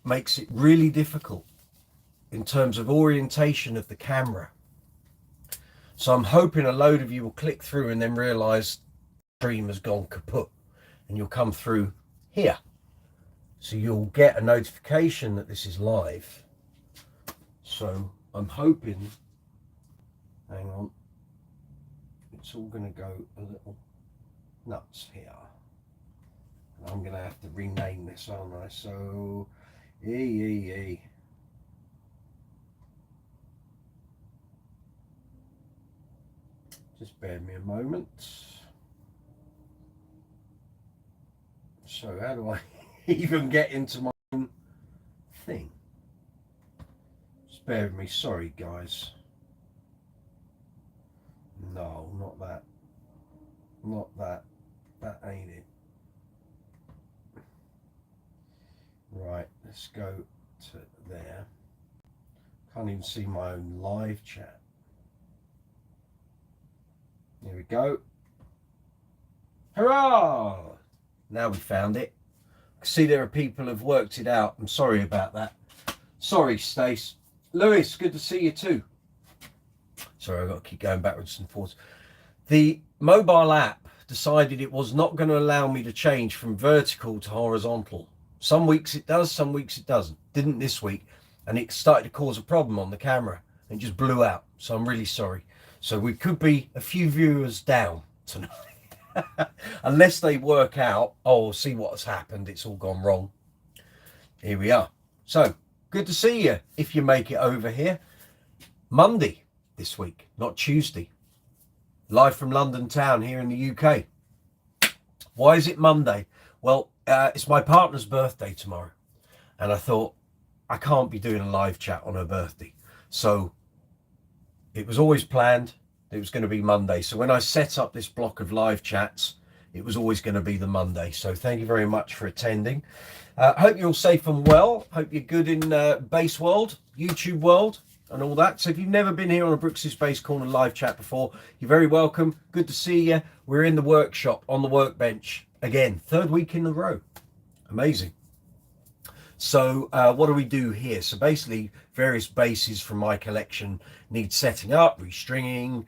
makes it really difficult in terms of orientation of the camera. So I'm hoping a load of you will click through and then realize the stream has gone kaput, and you'll come through here. So you'll get a notification that this is live. So I'm hoping, hang on, it's all going to go a little nuts here. And I'm going to have to rename this, aren't I? So, just bear me a moment. So how do I even get into my own thing? Just bear with me, sorry guys. No, not that. Not that. That ain't it. Right, let's go to there. Can't even see my own live chat. Here we go. Hurrah! Now we found it. I see there are people who've worked it out. I'm sorry about that. Sorry, Stace. Lewis, good to see you too. Sorry, I've got to keep going backwards and forwards. The mobile app decided it was not going to allow me to change from vertical to horizontal. Some weeks it does, some weeks it doesn't. Didn't this week. And it started to cause a problem on the camera and just blew out. So I'm really sorry. So we could be a few viewers down tonight. Unless they work out, oh, see what has happened. It's all gone wrong. Here we are. So good to see you if you make it over here. Monday this week, not Tuesday. Live from London town here in the UK. Why is it Monday? Well, it's my partner's birthday tomorrow. And I thought, I can't be doing a live chat on her birthday. So it was always planned. It was going to be Monday. So when I set up this block of live chats, it was always going to be the Monday. So thank you very much for attending. Hope you're all safe and well. Hope you're good in bass world, YouTube world and all that. So if you've never been here on a Brooks's Bass Corner live chat before, you're very welcome. Good to see you. We're in the workshop on the workbench again, third week in a row. Amazing. So what do we do here? So basically various basses from my collection need setting up, restringing,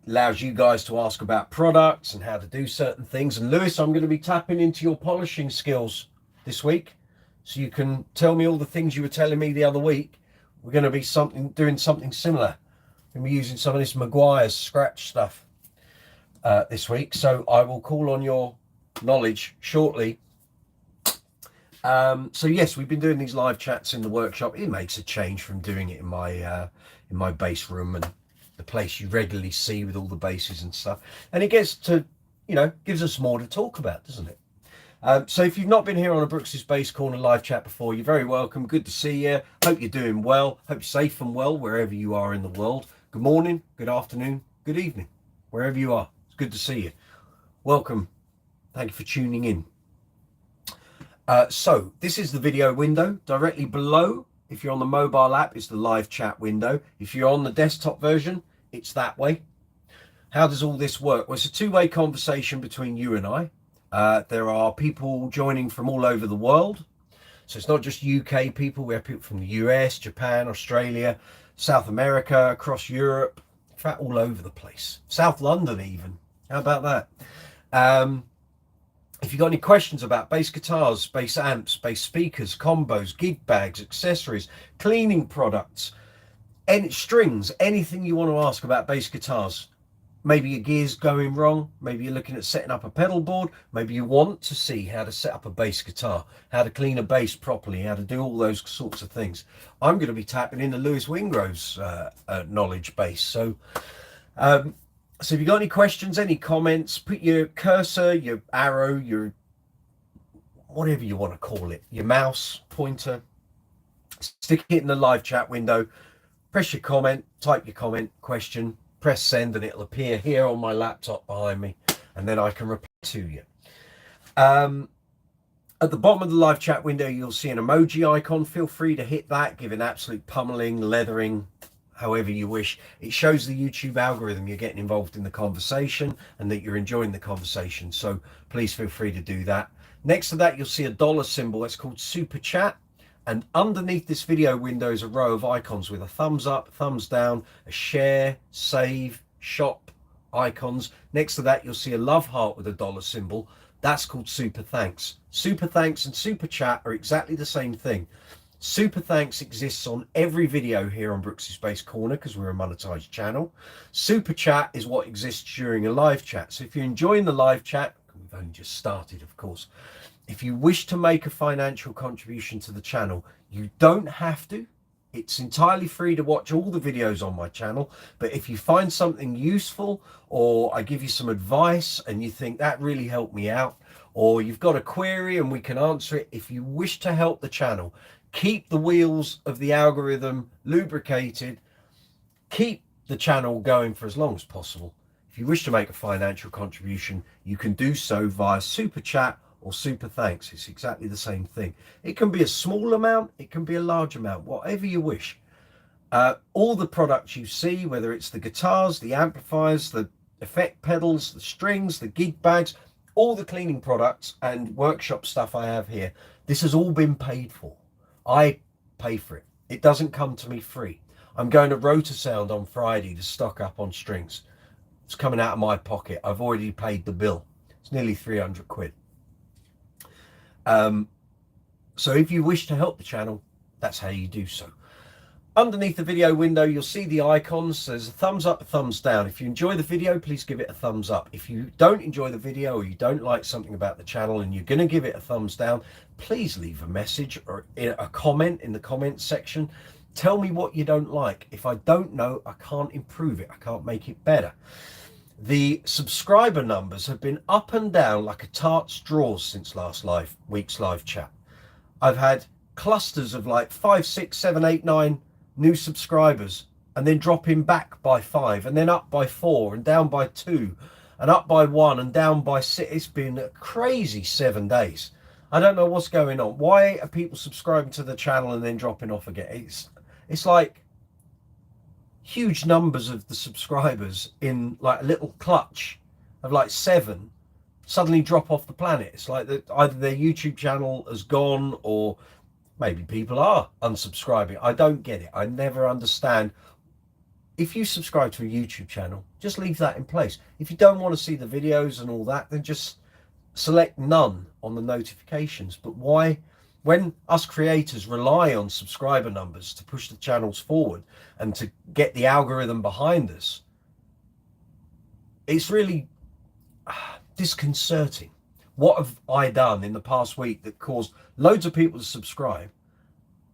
allows you guys to ask about products and how to do certain things. And Lewis, I'm going to be tapping into your polishing skills this week. So you can tell me all the things you were telling me the other week. We're going to be doing something similar. We're going to be using some of this Maguire's scratch stuff this week. So I will call on your knowledge shortly. So yes, we've been doing these live chats in the workshop. It makes a change from doing it in my bass room and the place you regularly see with all the basses and stuff. And it gets to, gives us more to talk about, doesn't it? So if you've not been here on a Brooks's Bass Corner live chat before, you're very welcome. Good to see you. Hope you're doing well. Hope you're safe and well wherever you are in the world. Good morning, good afternoon, good evening, wherever you are. It's good to see you. Welcome. Thank you for tuning in. So this is the video window. Directly below, if you're on the mobile app, it's the live chat window. If you're on the desktop version, it's that way. How does all this work? Well, it's a two-way conversation between you and I. There are people joining from all over the world. So it's not just UK people. We have people from the US, Japan, Australia, South America, across Europe, in fact, all over the place. South London even. How about that? If you've got any questions about bass guitars, bass amps, bass speakers, combos, gig bags, accessories, cleaning products, any strings, anything you want to ask about bass guitars, maybe your gear's going wrong, maybe you're looking at setting up a pedal board, maybe you want to see how to set up a bass guitar, how to clean a bass properly, how to do all those sorts of things. I'm going to be tapping into Lewis Wingrove's knowledge base. So if you've got any questions, any comments, put your cursor, your arrow, your whatever you want to call it, your mouse pointer, stick it in the live chat window, press your comment, type your comment, question, press send, and it'll appear here on my laptop behind me, and then I can reply to you. At the bottom of the live chat window, you'll see an emoji icon. Feel free to hit that, give an absolute pummeling, leathering, however you wish. It shows the YouTube algorithm you're getting involved in the conversation and that you're enjoying the conversation. So please feel free to do that. Next to that, you'll see a dollar symbol. It's called Super Chat. And underneath this video window is a row of icons with a thumbs up, thumbs down, a share, save, shop icons. Next to that, you'll see a love heart with a dollar symbol. That's called super thanks. Super thanks and super chat are exactly the same thing. Super thanks exists on every video here on Brooks's Space Corner because we're a monetized channel. Super chat is what exists during a live chat. So if you're enjoying the live chat, we've only just started, of course. If you wish to make a financial contribution to the channel, you don't have to. It's entirely free to watch all the videos on my channel. But if you find something useful, or I give you some advice and you think that really helped me out, or you've got a query and we can answer it, if you wish to help the channel, keep the wheels of the algorithm lubricated, keep the channel going for as long as possible. If you wish to make a financial contribution, you can do so via super chat or super thanks. It's exactly the same thing. It can be a small amount, it can be a large amount, whatever you wish. All the products you see, whether it's the guitars, the amplifiers, the effect pedals, the strings, the gig bags, all the cleaning products and workshop stuff I have here, this has all been paid for. I pay for it. It doesn't come to me free. I'm going to Rotor Sound on Friday to stock up on strings. It's coming out of my pocket. I've already paid the bill. It's nearly 300 quid. So if you wish to help the channel, that's how you do so. Underneath the video window, you'll see the icons. There's a thumbs up, a thumbs down. If you enjoy the video, please give it a thumbs up. If you don't enjoy the video or you don't like something about the channel and you're going to give it a thumbs down, please leave a message or a comment in the comments section. Tell me what you don't like. If I don't know, I can't improve it. I can't make it better. The subscriber numbers have been up and down like a tart's drawers since last week's live chat. I've had clusters of like 5, 6, 7, 8, 9 new subscribers, and then dropping back by 5, and then up by 4, and down by 2, and up by 1, and down by 6. It's been a crazy 7 days. I don't know what's going on. Why are people subscribing to the channel and then dropping off again? It's like huge numbers of the subscribers in like a little clutch of like 7 suddenly drop off the planet. It's like that either their YouTube channel has gone, or maybe people are unsubscribing. I don't get it. I never understand. If you subscribe to a YouTube channel, just leave that in place. If you don't want to see the videos and all that, then just select none on the notifications. But why, when us creators rely on subscriber numbers to push the channels forward and to get the algorithm behind us, it's really disconcerting. What have I done in the past week that caused loads of people to subscribe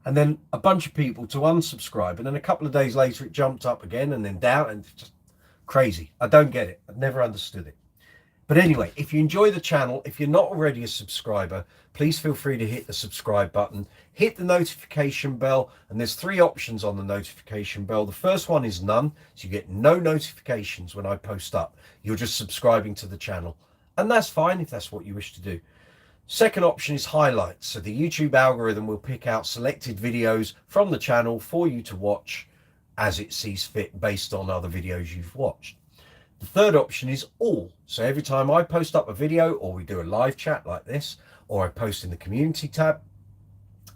and then a bunch of people to unsubscribe, and then a couple of days later it jumped up again and then down, and it's just crazy. I don't get it. I've never understood it. But anyway, if you enjoy the channel, if you're not already a subscriber, please feel free to hit the subscribe button, hit the notification bell, and there's 3 options on the notification bell. The first one is none, so you get no notifications when I post up. You're just subscribing to the channel. And that's fine if that's what you wish to do. Second option is highlights. So the YouTube algorithm will pick out selected videos from the channel for you to watch as it sees fit based on other videos you've watched. The third option is all. So every time I post up a video, or we do a live chat like this, or I post in the community tab,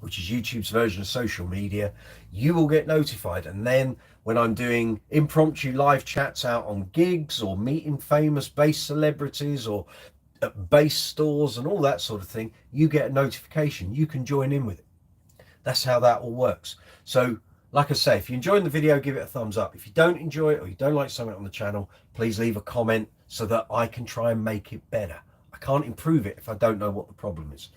which is YouTube's version of social media, you will get notified. And then when I'm doing impromptu live chats out on gigs, or meeting famous bass celebrities, or at bass stores and all that sort of thing, you get a notification. You can join in with it. That's how that all works. So like I say, if you're enjoying the video, give it a thumbs up. If you don't enjoy it, or you don't like something on the channel, please leave a comment so that I can try and make it better. I can't improve it if I don't know what the problem is.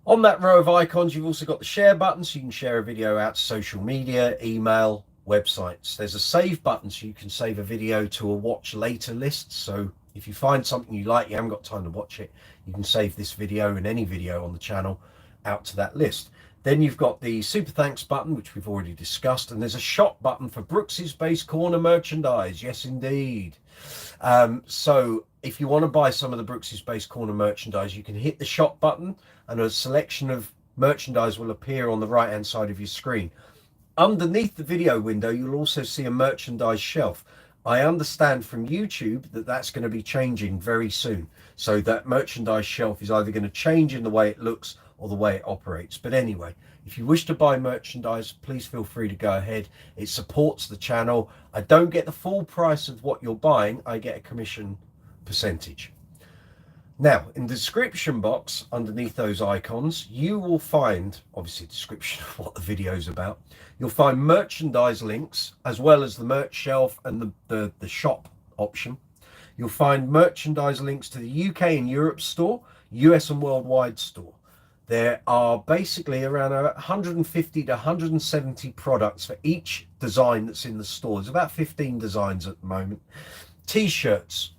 On that row of icons, you've also got the share button, so you can share a video out to social media, email, websites. There's a save button, so you can save a video to a watch later list. So if you find something you like, you haven't got time to watch it, you can save this video and any video on the channel out to that list. Then you've got the super thanks button, which we've already discussed, and there's a shop button for Brooks's Space Corner merchandise. Yes, indeed. So if you want to buy some of the Brooks's Space Corner merchandise, you can hit the shop button, and a selection of merchandise will appear on the right hand side of your screen. Underneath the video window, you'll also see a merchandise shelf. I understand from YouTube that that's going to be changing very soon. So that merchandise shelf is either going to change in the way it looks or the way it operates. But anyway, If you wish to buy merchandise, please feel free to go ahead. It supports the channel. I don't get the full price of what you're buying. I get a commission percentage. Now, in the description box underneath those icons, you will find, obviously, a description of what the video is about. You'll find merchandise links, as well as the merch shelf and the shop option. You'll find merchandise links to the UK and Europe store, US and worldwide store. There are basically around 150 to 170 products for each design that's in the store. There's about 15 designs at the moment. T-shirts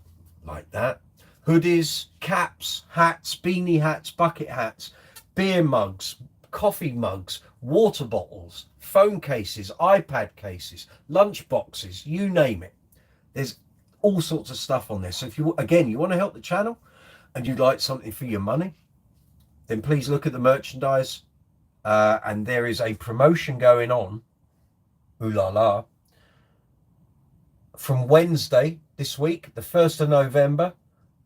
like that. Hoodies, caps, hats, beanie hats, bucket hats, beer mugs, coffee mugs, water bottles, phone cases, iPad cases, lunch boxes, you name it. There's all sorts of stuff on there. So if you, again, you want to help the channel and you'd like something for your money, then please look at the merchandise. And there is a promotion going on, ooh la la, from Wednesday this week, the 1st of November,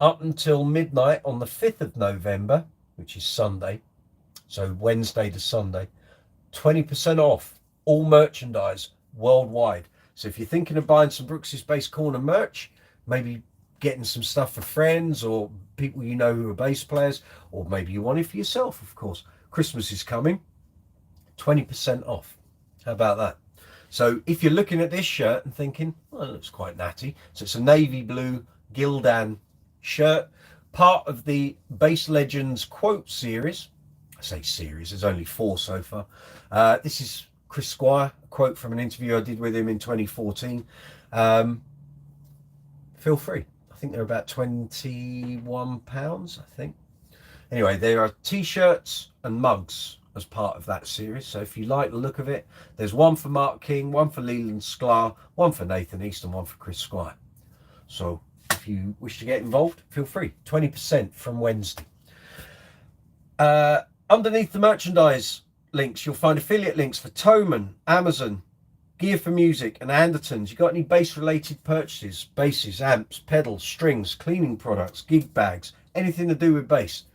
up until midnight on the 5th of November, which is Sunday. So Wednesday to Sunday, 20% off all merchandise worldwide. So if you're thinking of buying some Brooks's Bass Corner merch, maybe getting some stuff for friends or people you know who are bass players, or maybe you want it for yourself, of course. Christmas is coming, 20% off. How about that? So if you're looking at this shirt and thinking, well, it looks quite natty. So it's a navy blue Gildan shirt, part of the Bass Legends quote series. I say series, there's only 4 so far. This is Chris Squire, a quote from an interview I did with him in 2014. Feel free. I think they're about £21, I think. Anyway, there are t-shirts and mugs as part of that series. So if you like the look of it, there's one for Mark King, one for Leland Sklar, one for Nathan East, and one for Chris Squire. So if you wish to get involved, feel free. 20% from Wednesday. Underneath the merchandise links, you'll find affiliate links for Thomann, Amazon, Gear for Music, and Andertons. You got any bass-related purchases, basses, amps, pedals, strings, cleaning products, gig bags, anything to do with bass?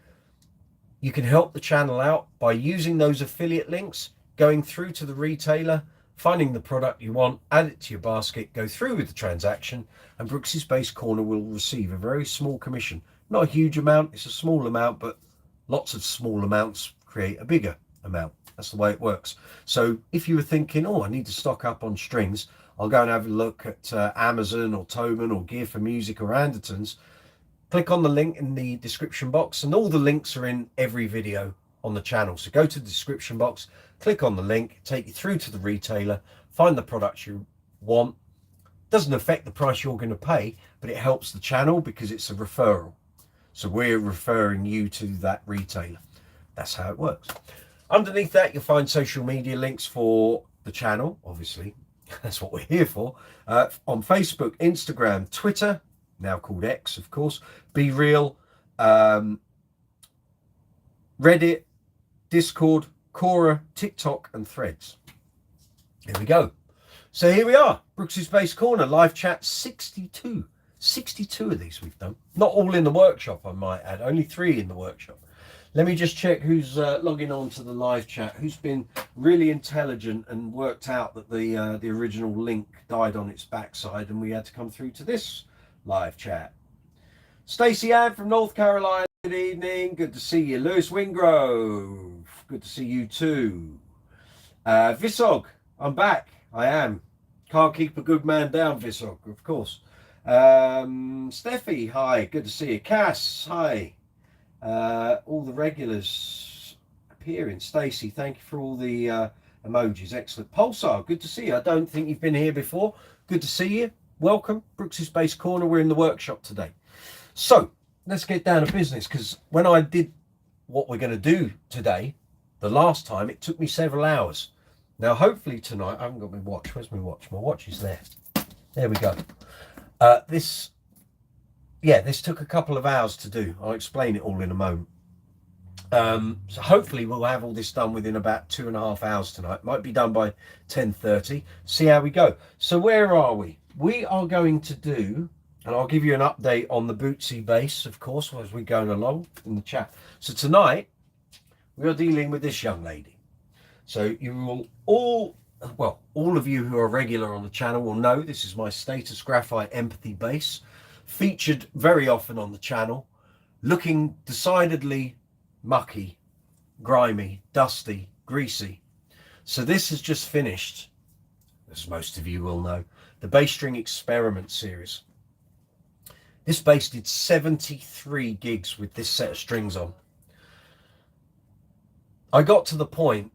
You can help the channel out by using those affiliate links, going through to the retailer, finding the product you want, add it to your basket, go through with the transaction, and Brooks's Bass Corner will receive a very small commission. Not a huge amount, it's a small amount, but lots of small amounts create a bigger amount. That's the way it works. So if you were thinking, oh, I need to stock up on strings, I'll go and have a look at Amazon or Thomann or Gear for Music or Andertons, click on the link in the description box, and all the links are in every video on the channel. So go to the description box, click on the link, take you through to the retailer, find the products you want. Doesn't affect the price you're going to pay, but it helps the channel because it's a referral. So we're referring you to that retailer. That's how it works. Underneath that, you'll find social media links for the channel, obviously. That's what we're here for. On Facebook, Instagram, Twitter, now called X, of course, Be Real, Reddit, Discord, Quora, TikTok, and Threads. Here we go. So here we are, Brooks's Bass Corner, live chat 62. 62 of these we've done. Not all in the workshop, I might add. Only 3 in the workshop. Let me just check who's logging on to the live chat, who's been really intelligent and worked out that the original link died on its backside and we had to come through to this live chat. Stacey Ann from North Carolina, good evening. Good to see you. Lewis Wingrove, good to see you too. Visog, I'm back. I am. Can't keep a good man down, Visog, of course. Steffi, hi, good to see you. Cass, hi. All the regulars appearing. Stacey, thank you for all the emojis. Excellent. Pulsar, good to see you. I don't think you've been here before. Good to see you. Welcome. Brooks's Bass Corner. We're in the workshop today. So let's get down to business, because when I did what we're going to do today, the last time, it took me several hours. Now, hopefully tonight, I haven't got my watch. Where's my watch? My watch is there. There we go. This took a couple of hours to do. I'll explain it all in a moment. So hopefully we'll have all this done within about 2.5 hours tonight. Might be done by 10:30. See how we go. So where are we? We are going to do, and I'll give you an update on the Bootsy bass, of course, as we're going along in the chat. So tonight we are dealing with this young lady. So you will all of you who are regular on the channel will know this is my Status Graphite Empathy bass, featured very often on the channel, looking decidedly mucky, grimy, dusty, greasy. So this has just finished, as most of you will know, the Bass String Experiment series. This bass did 73 gigs with this set of strings on. I got to the point,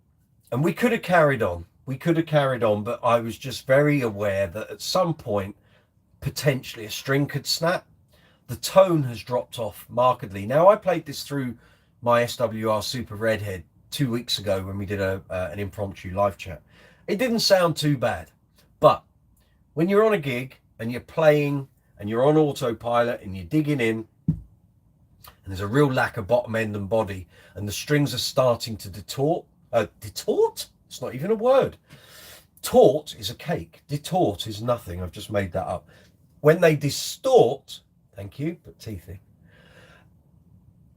and we could have carried on, but I was just very aware that at some point, potentially a string could snap. The tone has dropped off markedly. Now, I played this through my SWR Super Redhead 2 weeks ago when we did an impromptu live chat. It didn't sound too bad, but when you're on a gig and you're playing and you're on autopilot and you're digging in and there's a real lack of bottom end and body and the strings are starting to detort, it's not even a word. Tort is a cake. Detort is nothing. I've just made that up. When they distort, thank you, put teeth in,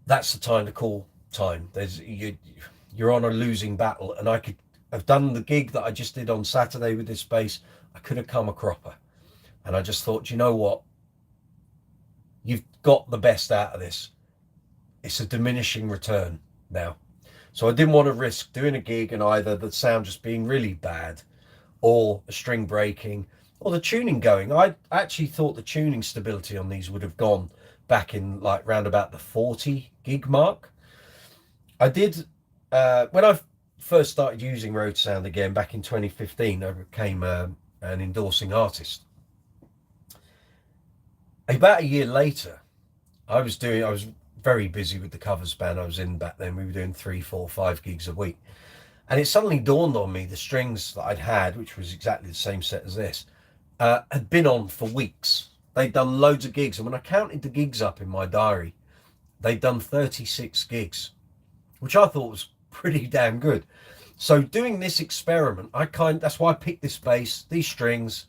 that's the time to call time. You're on a losing battle, and I could have done the gig that I just did on Saturday with this bass. I could have come a cropper, and I just thought, you know what? You've got the best out of this. It's a diminishing return now. So I didn't want to risk doing a gig and either the sound just being really bad or a string breaking or the tuning going. I actually thought the tuning stability on these would have gone back in like round about the 40 gig mark. I did, when I first started using Road Sound again back in 2015, I became an endorsing artist. About a year later, I was very busy with the covers band I was in back then. We were doing 3, 4, 5 gigs a week. And it suddenly dawned on me the strings that I'd had, which was exactly the same set as this, had been on for weeks. They'd done loads of gigs. And when I counted the gigs up in my diary, they'd done 36 gigs, which I thought was pretty damn good. So doing this experiment, that's why I picked this bass, these strings.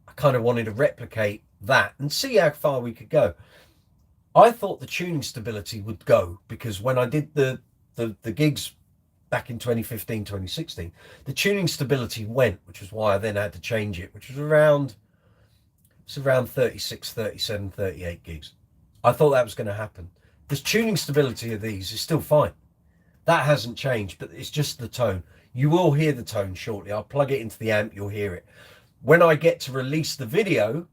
I kind of wanted to replicate that and see how far we could go. I thought the tuning stability would go because when I did the gigs back in 2015, 2016, the tuning stability went, which was why I then had to change it, which was around 36, 37, 38 gigs. I thought that was going to happen. The tuning stability of these is still fine. That hasn't changed, but it's just the tone. You will hear the tone shortly. I'll plug it into the amp, you'll hear it. When I get to release the video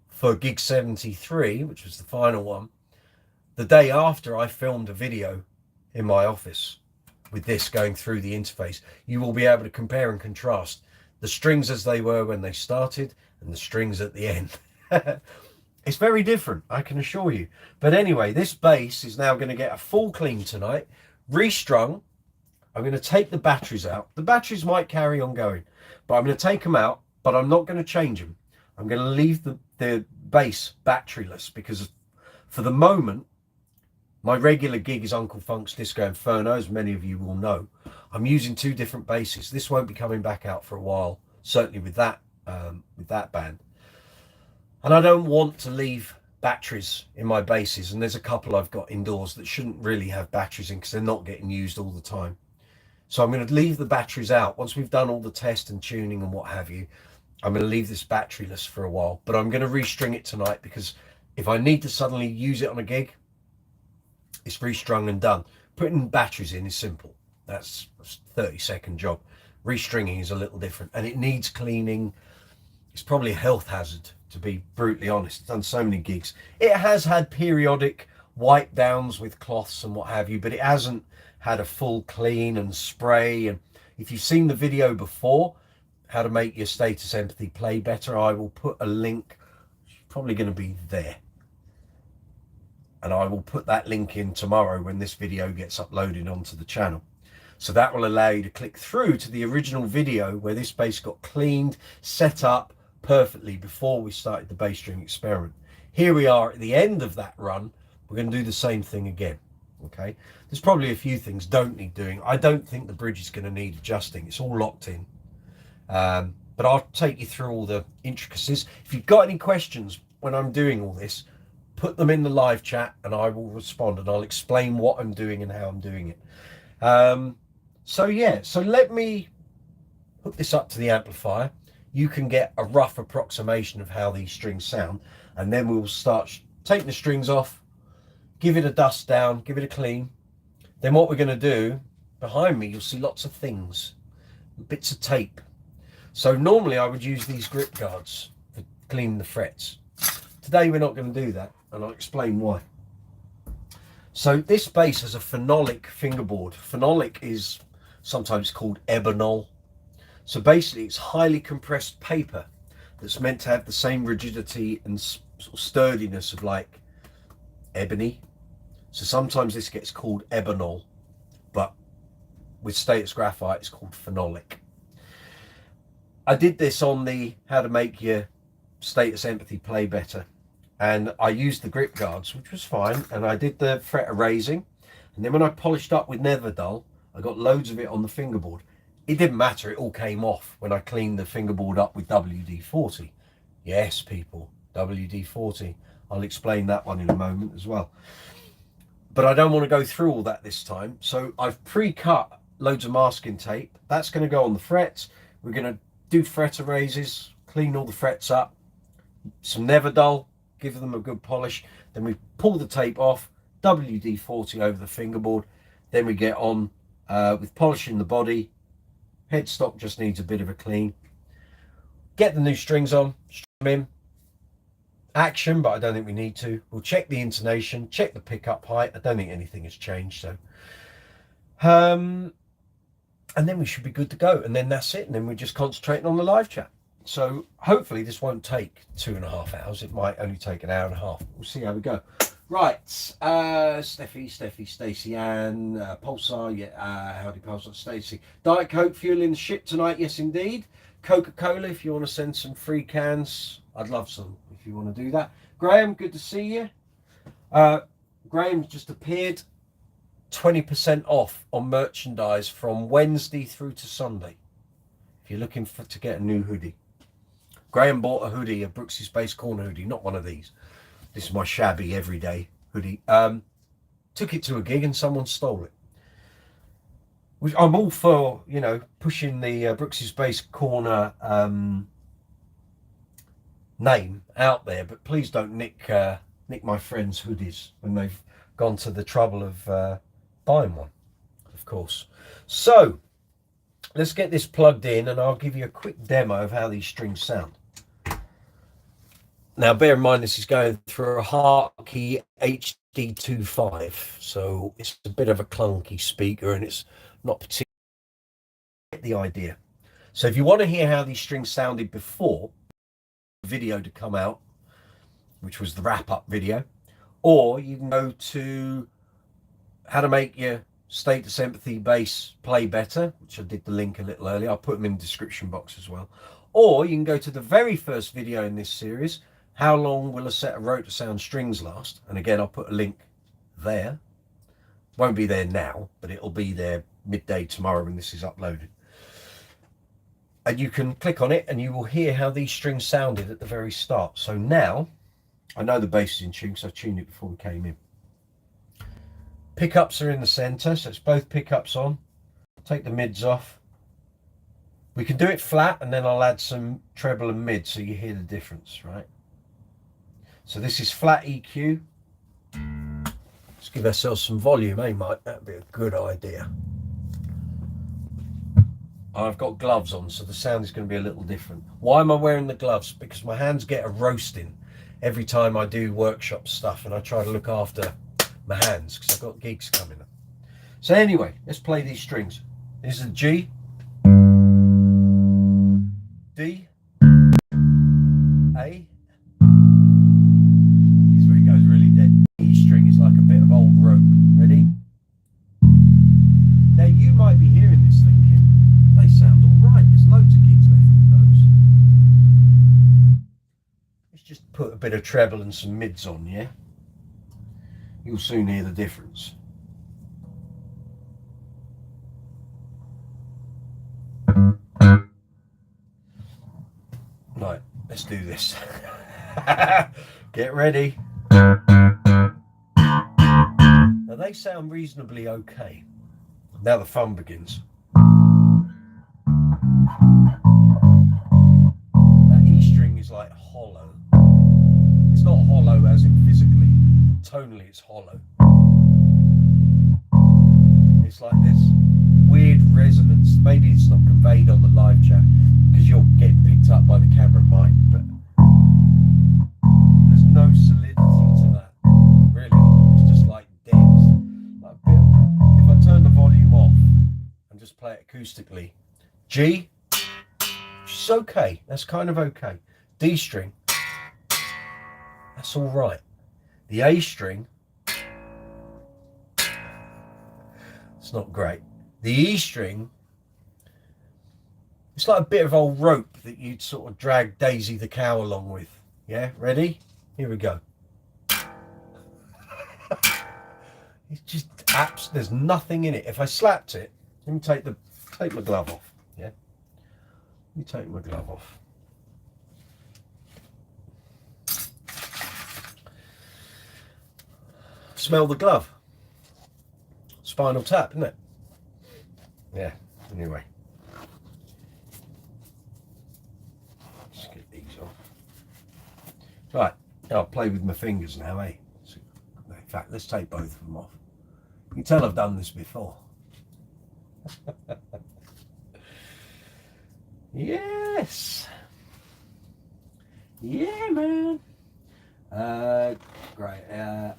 for gig 73, which was the final one, the day after I filmed a video in my office with this going through the interface, you will be able to compare and contrast the strings as they were when they started and the strings at the end. It's very different, I can assure you. But anyway, this bass is now going to get a full clean tonight, restrung. I'm going to take the batteries out. The batteries might carry on going, but I'm going to take them out, but I'm not going to change them. I'm going to leave the bass batteryless because for the moment, my regular gig is Uncle Funk's Disco Inferno, as many of you will know. I'm using 2 different basses. This won't be coming back out for a while, certainly with that band. And I don't want to leave batteries in my basses. And there's a couple I've got indoors that shouldn't really have batteries in because they're not getting used all the time. So I'm going to leave the batteries out. Once we've done all the test and tuning and what have you, I'm going to leave this batteryless for a while. But I'm going to restring it tonight because if I need to suddenly use it on a gig, it's restrung and done. Putting batteries in is simple. That's a 30-second job. Restringing is a little different and it needs cleaning. It's probably a health hazard, to be brutally honest. It's done so many gigs. It has had periodic wipe downs with cloths and what have you, but it hasn't had a full clean and spray. And if you've seen the video before, how to make your Status Empathy play better, I will put a link, it's probably going to be there. And I will put that link in tomorrow when this video gets uploaded onto the channel. So that will allow you to click through to the original video where this bass got cleaned, set up perfectly before we started the bass string experiment. Here we are at the end of that run. We're going to do the same thing again. Okay, there's probably a few things don't need doing. I don't think the bridge is going to need adjusting. It's all locked in. But I'll take you through all the intricacies. If you've got any questions when I'm doing all this, put them in the live chat and I will respond and I'll explain what I'm doing and how I'm doing it. So yeah, so let me hook this up to the amplifier. You can get a rough approximation of how these strings sound, and then we'll start taking the strings off, give it a dust down, give it a clean. Then what we're going to do, behind me you'll see lots of things, bits of tape. So normally I would use these grip guards for cleaning the frets. Today we're not going to do that, and I'll explain why. So this bass has a phenolic fingerboard. Phenolic is sometimes called ebonol. So basically it's highly compressed paper that's meant to have the same rigidity and sort of sturdiness of like ebony. So sometimes this gets called ebonol, but with status graphite it's called phenolic. I did this on the how to make your status empathy play better, and I used the grip guards, which was fine, and I did the fret erasing, and then when I polished up with Neverdull I got loads of it on the fingerboard. It didn't matter, it all came off when I cleaned the fingerboard up with WD-40. Yes people, WD-40. I'll explain that one in a moment as well, but I don't want to go through all that this time. So I've pre-cut loads of masking tape. That's going to go on the frets. We're going to do fret erases, clean all the frets up, some Neverdull, give them a good polish. Then we pull the tape off, WD-40 over the fingerboard. Then we get on with polishing the body. Headstock just needs a bit of a clean. Get the new strings on, strum in. Action, but I don't think we need to. We'll check the intonation, check the pickup height. I don't think anything has changed, so and then we should be good to go, and then that's it, and then we're just concentrating on the live chat. So hopefully this won't take 2.5 hours. It might only take an hour and a half. We'll see how we go. Right, Steffi, Stacey Ann, Pulsar, yeah, howdy Pulsar, Stacey. Diet Coke fueling the ship tonight, yes indeed. Coca-Cola, if you want to send some free cans, I'd love some if you want to do that. Graham, good to see you. Graham's just appeared. 20% off on merchandise from Wednesday through to Sunday if you're looking to get a new hoodie. Graham bought a hoodie, a Brooks's Space Corner hoodie, not one of these. This is my shabby everyday hoodie. Took it to a gig and someone stole it. Which I'm all for, you know, pushing the Brooks's Space Corner name out there, but please don't nick my friends' hoodies when they've gone to the trouble of buying one, of course. So let's get this plugged in and I'll give you a quick demo of how these strings sound. Now bear in mind this is going through a Hartke HD25, so it's a bit of a clunky speaker and it's not particularly the idea. So if you want to hear how these strings sounded before the video to come out, which was the wrap-up video, or you can go to how to make your status empathy bass play better, which I did the link a little earlier. I'll put them in the description box as well. Or you can go to the very first video in this series, how long will a set of rotor sound strings last? And again, I'll put a link there. Won't be there now, but it'll be there midday tomorrow when this is uploaded. And you can click on it and you will hear how these strings sounded at the very start. So now, I know the bass is in tune because I tuned it before we came in. Pickups are in the center, so it's both pickups on. Take the mids off. We can do it flat and then I'll add some treble and mid so you hear the difference, right? So this is flat EQ. Let's give ourselves some volume, eh Mike? That'd be a good idea. I've got gloves on, so the sound is going to be a little different. Why am I wearing the gloves? Because my hands get a roasting every time I do workshop stuff, and I try to look after my hands because I've got gigs coming up. So anyway, let's play these strings. This is a G, D, A. Here's where it goes really dead. E string is like a bit of old rope. Ready? Now you might be hearing this thinking, they sound all right. There's loads of gigs left in those. Let's just put a bit of treble and some mids on, yeah? You'll soon hear the difference. Right, let's do this. Get ready. Now they sound reasonably okay. Now the fun begins. tonally it's hollow. It's like this weird resonance. Maybe it's not conveyed on the live chat because you're getting picked up by the camera mic, but there's no solidity to that. Really, it's just like dead. Like a bit. If I turn the volume off and just play it acoustically, G, it's okay. That's kind of okay. D string, that's all right. The A string, it's not great. The E string, it's like a bit of old rope that you'd sort of drag Daisy the cow along with. Yeah, ready? Here we go. It's just there's nothing in it. If I slapped it, let me take my glove off. Yeah, let me take my glove off. Smell the glove. Spinal Tap, isn't it? Yeah, anyway. Let's get these on. Right, I'll play with my fingers now, eh? In fact, let's take both of them off. You can tell I've done this before. Yes. Yeah, man. Great.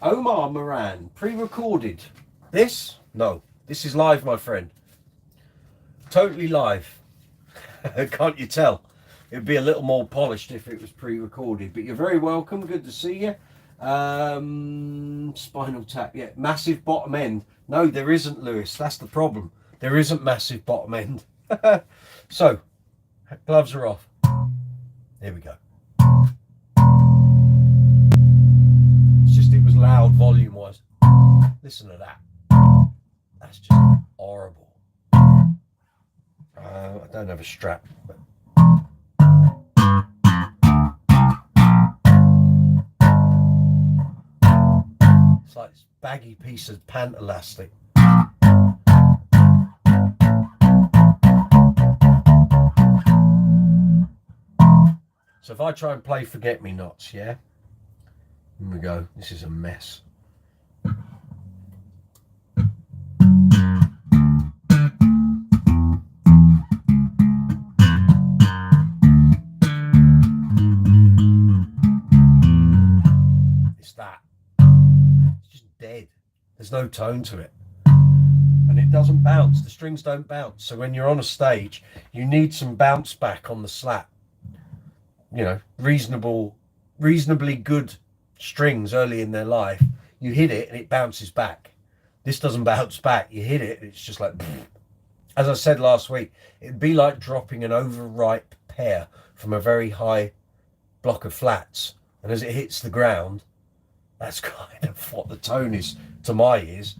Omar Moran, pre-recorded. This? No. This is live, my friend. Totally live. Can't you tell? It'd be a little more polished if it was pre-recorded. But you're very welcome. Good to see you. Spinal Tap. Yeah. Massive bottom end. No, there isn't, Lewis. That's the problem. There isn't massive bottom end. So, gloves are off. There we go. It was loud volume wise. Listen to that. That's just horrible. I don't have a strap, but it's like this baggy piece of pant elastic. So if I try and play Forget Me Nots, yeah. Here we go. This is a mess. It's that. It's just dead. There's no tone to it. And it doesn't bounce. The strings don't bounce. So when you're on a stage, you need some bounce back on the slap. You know, reasonably good strings early in their life, you hit it and it bounces back. This doesn't bounce back. You hit it, it's just like, as I said last week, it'd be like dropping an overripe pear from a very high block of flats, and as it hits the ground, that's kind of what the tone is to my ears.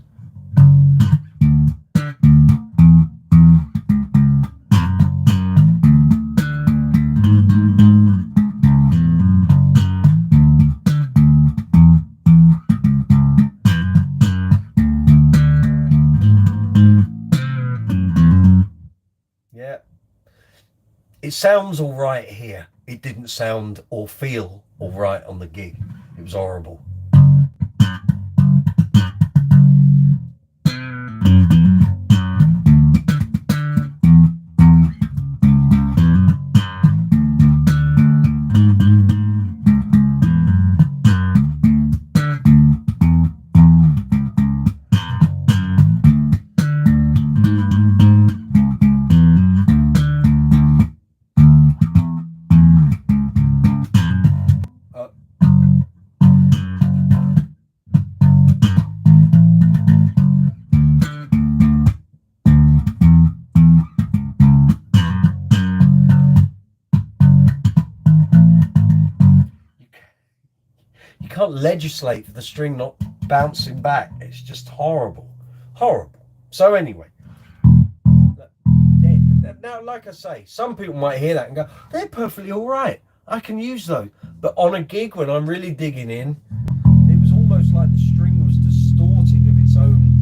It sounds all right here. It didn't sound or feel all right on the gig. It was horrible. Can't legislate for the string not bouncing back. It's just horrible. So anyway, now like I say, some people might hear that and go, they're perfectly all right, I can use those. But on a gig when I'm really digging in, it was almost like the string was distorted of its own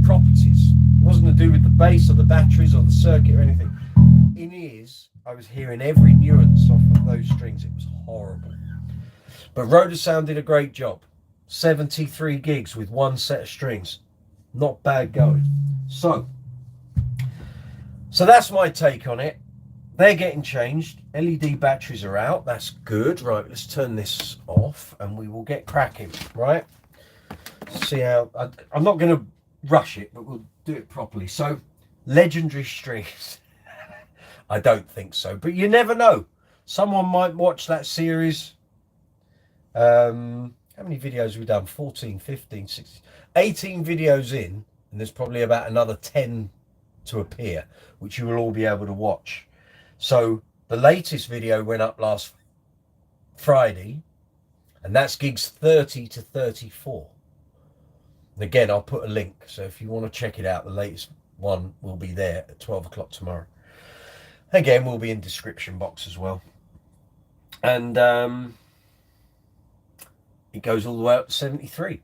properties. It wasn't to do with the bass or the batteries or the circuit or anything. In ears, I was hearing every nuance off of those strings. It was horrible. But Rotosound did a great job. 73 gigs with one set of strings. Not bad going. So that's my take on it. They're getting changed. LED batteries are out. That's good. Right, let's turn this off and we will get cracking, right? See how... I'm not going to rush it, but we'll do it properly. So, legendary strings. I don't think so, but you never know. Someone might watch that series. How many videos have we done? 14, 15, 16, 18 videos in, and there's probably about another 10 to appear, which you will all be able to watch. So the latest video went up last Friday, and that's gigs 30 to 34. And again, I'll put a link, so if you want to check it out, the latest one will be there at 12 o'clock tomorrow. Again, will be in description box as well. And it goes all the way up to 73.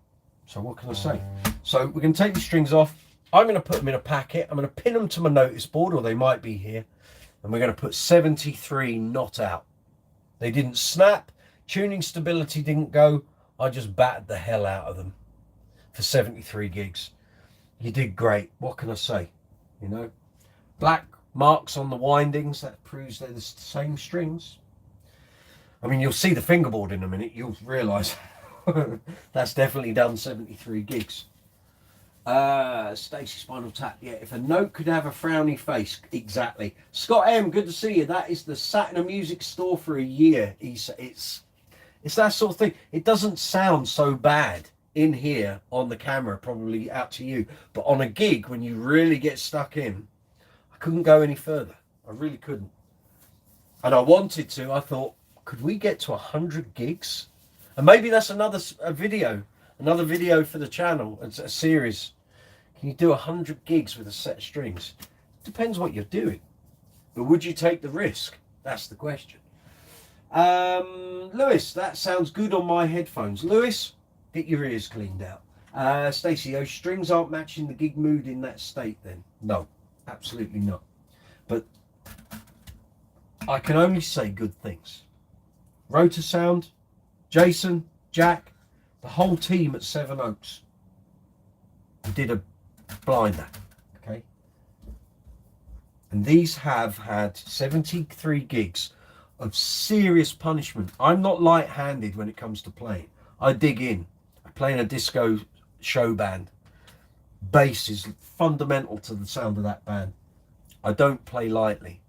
So what can I say? So we're going to take the strings off. I'm going to put them in a packet. I'm going to pin them to my notice board, or they might be here. And we're going to put 73 not out. They didn't snap. Tuning stability didn't go. I just battered the hell out of them for 73 gigs. You did great. What can I say? You know, black marks on the windings. That proves they're the same strings. I mean, you'll see the fingerboard in a minute. You'll realise that's definitely done 73 gigs. Stacey Spinal Tap. Yeah, if a note could have a frowny face. Exactly. Scott M, good to see you. That is the sat in a music store for a year. It's that sort of thing. It doesn't sound so bad in here on the camera, probably out to you. But on a gig, when you really get stuck in, I couldn't go any further. I really couldn't. And I wanted to. I thought, could we get to 100 gigs? And maybe that's another video for the channel. It's a series. Can you do 100 gigs with a set of strings? Depends what you're doing. But would you take the risk? That's the question. Lewis, that sounds good on my headphones. Lewis, get your ears cleaned out. Stacey, those strings aren't matching the gig mood in that state then? No, absolutely not. But I can only say good things. Rotosound, Jason, Jack, the whole team at Seven Oaks did a blinder, okay? And these have had 73 gigs of serious punishment. I'm not light-handed when it comes to playing. I dig in. I play in a disco show band. Bass is fundamental to the sound of that band. I don't play lightly.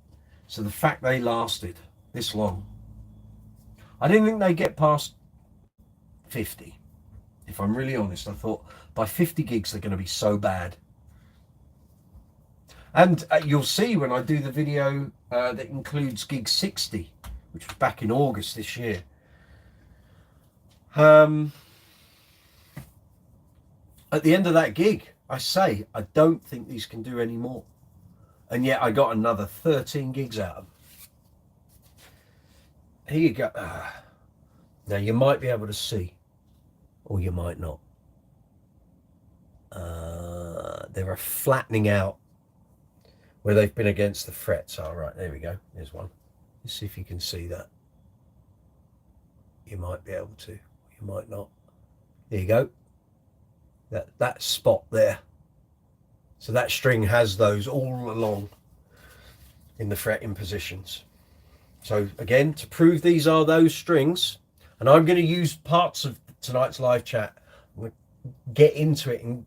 So the fact they lasted this long, I didn't think they'd get past 50. If I'm really honest, I thought by 50 gigs they're going to be so bad. And you'll see when I do the video that includes gig 60, which was back in August this year. At the end of that gig, I say, I don't think these can do any more. And yet I got another 13 gigs out of them. Here you go. Now you might be able to see, or you might not. They're a flattening out where they've been against the frets. All right, there we go. There's one. Let's see if you can see that. You might be able to. You might not. There you go. That spot there. So that string has those all along in the fretting positions. So again, to prove these are those strings, and I'm going to use parts of tonight's live chat. I'm going to get into it and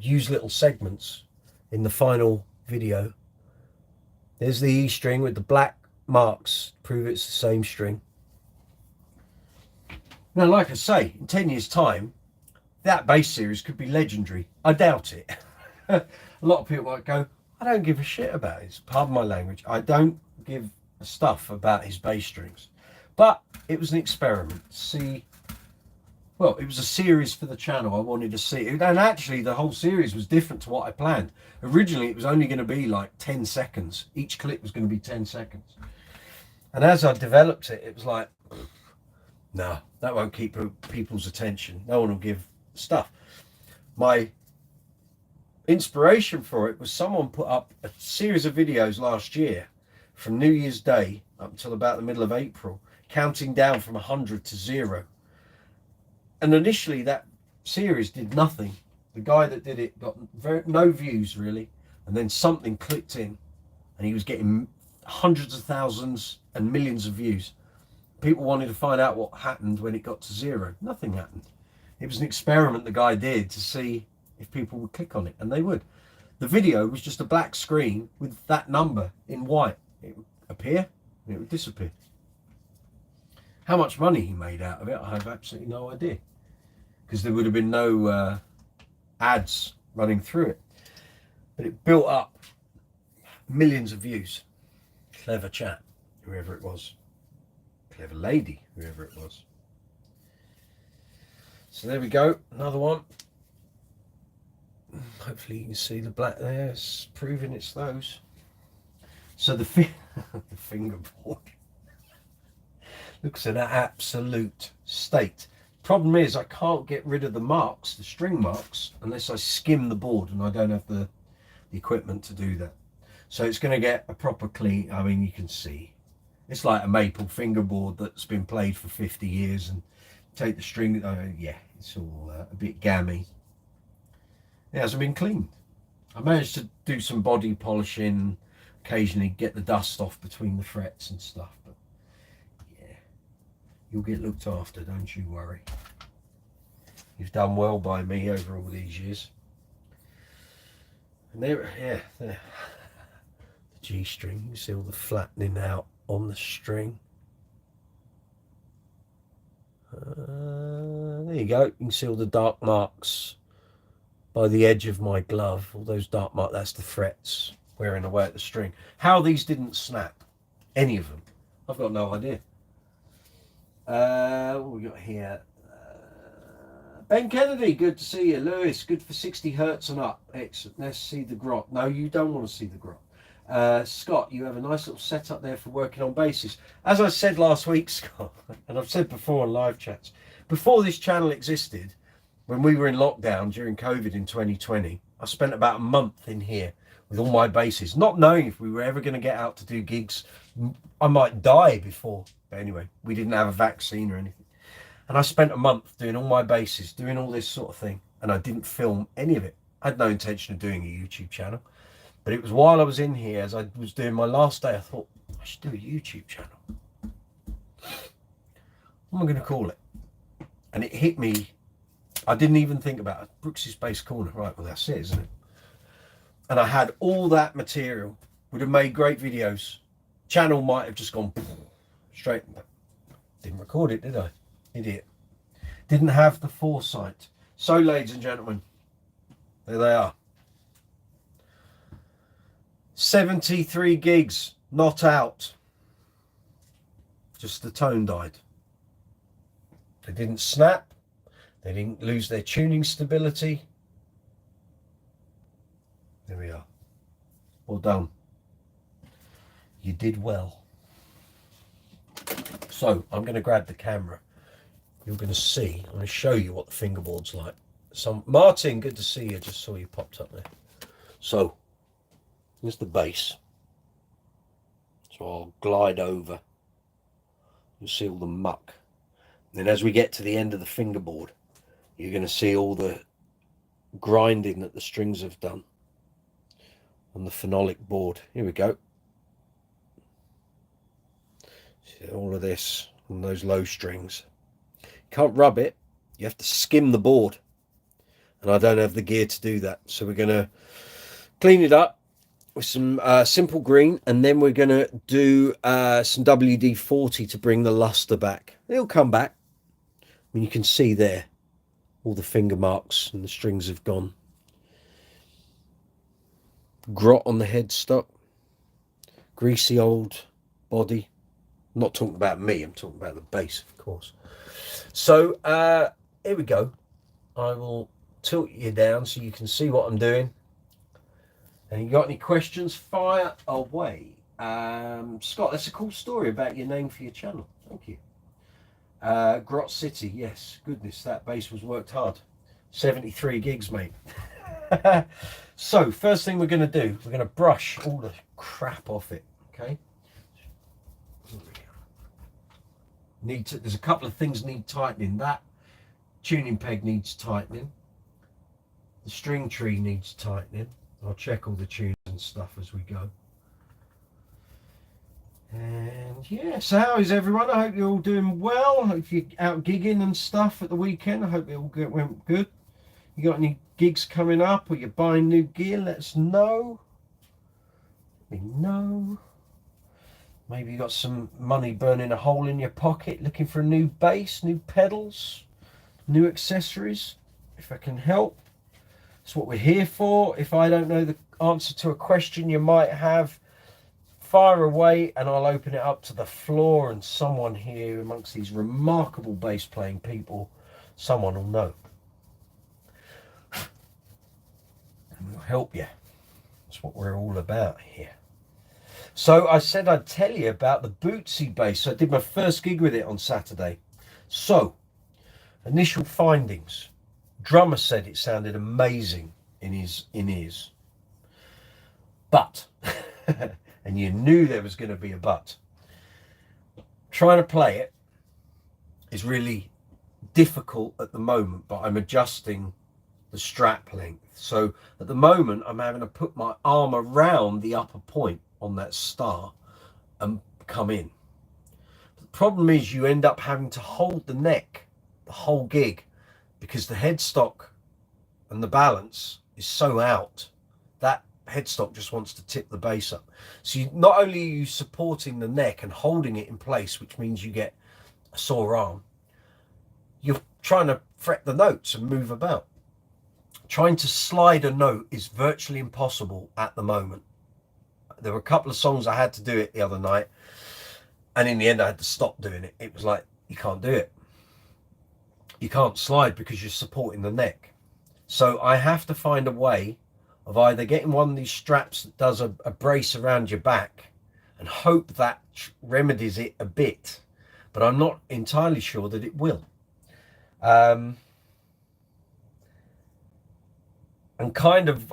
use little segments in the final video. There's the E string with the black marks, prove it's the same string. Now, like I say, in 10 years' time, that bass series could be legendary. I doubt it. A lot of people might go, I don't give a shit about it. Pardon my language. I don't give a stuff about his bass strings. But it was an experiment. See, well, it was a series for the channel. I wanted to see it. And actually, the whole series was different to what I planned. Originally, it was only going to be like 10 seconds. Each clip was going to be 10 seconds. And as I developed it, it was like, no, that won't keep people's attention. No one will give stuff. My inspiration for it was someone put up a series of videos last year from New Year's Day up until about the middle of April. counting down from 100 to 0. And initially that series did nothing. The guy that did it got no views really, and then something clicked in and he was getting hundreds of thousands and millions of views. People wanted to find out what happened when it got to 0. Nothing happened. It was an experiment the guy did to see if people would click on it, and they would. The video was just a black screen with that number in white. It would appear and it would disappear. How much money he made out of it, I have absolutely no idea, because there would have been no ads running through it. But it built up millions of views. Clever chap, whoever it was. Clever lady, whoever it was. So there we go, another one. Hopefully you can see the black there. It's proving it's those. So the fingerboard looks in an absolute state. Problem is I can't get rid of the marks, the string marks, unless I skim the board, and I don't have the equipment to do that. So it's going to get a proper clean. I mean, you can see it's like a maple fingerboard that's been played for 50 years, and take the string. Yeah, it's all a bit gammy. It hasn't been cleaned. I managed to do some body polishing, occasionally get the dust off between the frets and stuff, but yeah, you'll get looked after, don't you worry. You've done well by me over all these years. And there, yeah, there. The G string, you see all the flattening out on the string. There you go, you can see all the dark marks by the edge of my glove. All those dark marks, that's the frets wearing away at the string. How these didn't snap, any of them, I've got no idea. What we got here? Ben Kennedy, good to see you. Lewis, good for 60 hertz and up. Excellent. Let's see the grot. No, you don't want to see the grot. Scott, you have a nice little setup there for working on basses. As I said last week, Scott, and I've said before on live chats, before this channel existed, when we were in lockdown during COVID in 2020, I spent about a month in here with all my basses, not knowing if we were ever going to get out to do gigs. I might die before. But anyway, we didn't have a vaccine or anything. And I spent a month doing all my basses, doing all this sort of thing. And I didn't film any of it. I had no intention of doing a YouTube channel. But it was while I was in here, as I was doing my last day, I thought, I should do a YouTube channel. What am I going to call it? And it hit me. I didn't even think about it. Brooks's Bass Corner. Right, well, that's it, isn't it? And I had all that material. Would have made great videos. Channel might have just gone straight. Didn't record it, did I? Idiot. Didn't have the foresight. So, ladies and gentlemen, there they are. 73 gigs, not out. Just the tone died. They didn't snap. They didn't lose their tuning stability. There we are. Well done. You did well. So I'm going to grab the camera. You're going to see. I'm going to show you what the fingerboard's like. Martin, good to see you. Just saw you popped up there. So here's the bass. So I'll glide over. You'll see all the muck. And then as we get to the end of the fingerboard, you're going to see all the grinding that the strings have done on the phenolic board. Here we go. See all of this on those low strings. You can't rub it. You have to skim the board. And I don't have the gear to do that. So we're going to clean it up with some simple green. And then we're going to do some WD-40 to bring the luster back. It'll come back. I mean, you can see there. All the finger marks and the strings have gone. Grot on the headstock. Greasy old body. I'm not talking about me, I'm talking about the bass, of course. So, here we go. I will tilt you down so you can see what I'm doing. And you got any questions? Fire away. Scott, that's a cool story about your name for your channel. Thank you. Grot City, yes, goodness, that bass was worked hard. 73 gigs, mate. So first thing we're going to do, we're going to brush all the crap off it. Okay, There's a couple of things need tightening. That tuning peg needs tightening. The string tree needs tightening. I'll check all the tunes and stuff as we go. And yeah, so how is everyone? I hope you're all doing well. I hope you're out gigging and stuff at the weekend. I hope it all went good. You got any gigs coming up, or you're buying new gear? Let us know. Let me know. Maybe you got some money burning a hole in your pocket, looking for a new bass, new pedals, new accessories. If I can help, that's what we're here for. If I don't know the answer to a question you might have, fire away and I'll open it up to the floor, and someone here amongst these remarkable bass playing people, someone will know. And we'll help you. That's what we're all about here. So I said I'd tell you about the Bootsy bass. I did my first gig with it on Saturday. So, initial findings. Drummer said it sounded amazing in his ears. But, and you knew there was going to be a but, trying to play it is really difficult at the moment, but I'm adjusting the strap length. So at the moment, I'm having to put my arm around the upper point on that star and come in. The problem is you end up having to hold the neck the whole gig because the headstock and the balance is so out. That headstock just wants to tip the bass up. So not only are you supporting the neck and holding it in place, which means you get a sore arm, you're trying to fret the notes and move about. Trying to slide a note is virtually impossible at the moment. There were a couple of songs I had to do it the other night, and in the end I had to stop doing it. It was like, you can't do it. You can't slide because you're supporting the neck. So I have to find a way of either getting one of these straps that does a brace around your back and hope that remedies it a bit, but I'm not entirely sure that it will. And kind of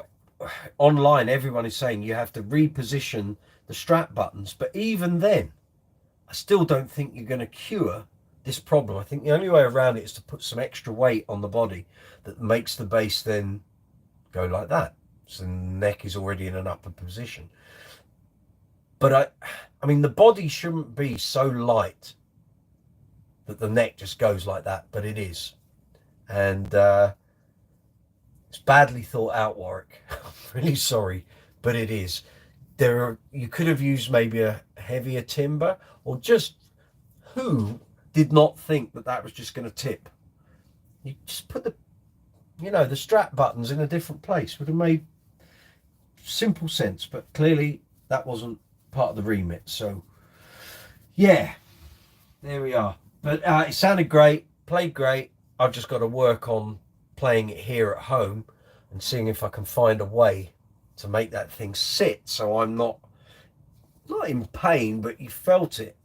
online, everyone is saying you have to reposition the strap buttons, but even then, I still don't think you're going to cure this problem. I think the only way around it is to put some extra weight on the body that makes the bass then go like that. So the neck is already in an upper position. But I mean, the body shouldn't be so light that the neck just goes like that, but it is. And it's badly thought out, Warwick. I'm really sorry, but it is. You could have used maybe a heavier timber, or just who did not think that that was just going to tip? You just put the strap buttons in a different place. Would have made simple sense, but clearly that wasn't part of the remit. So yeah, there we are. But it sounded great, played great. I've just got to work on playing it here at home and seeing if I can find a way to make that thing sit so I'm not in pain, but you felt it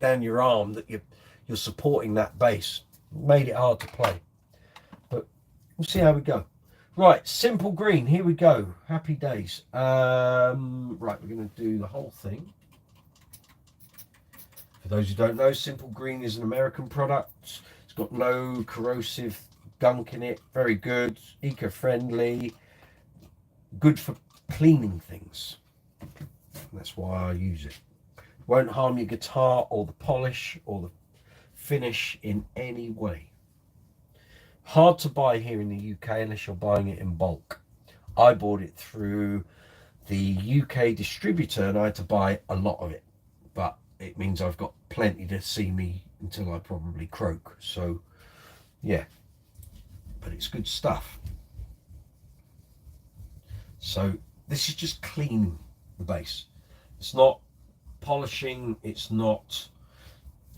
down your arm that you're supporting that bass. Made it hard to play, but we'll see how we go. Right, Simple Green, here we go. Happy days. Right, we're going to do the whole thing. For those who don't know, Simple Green is an American product. It's got no corrosive gunk in it. Very good, eco-friendly, good for cleaning things. That's why I use it. Won't harm your guitar or the polish or the finish in any way. Hard to buy here in the UK unless you're buying it in bulk. I bought it through the UK distributor and I had to buy a lot of it, but it means I've got plenty to see me until I probably croak. So yeah, but it's good stuff. So this is just cleaning the bass. It's not polishing, it's not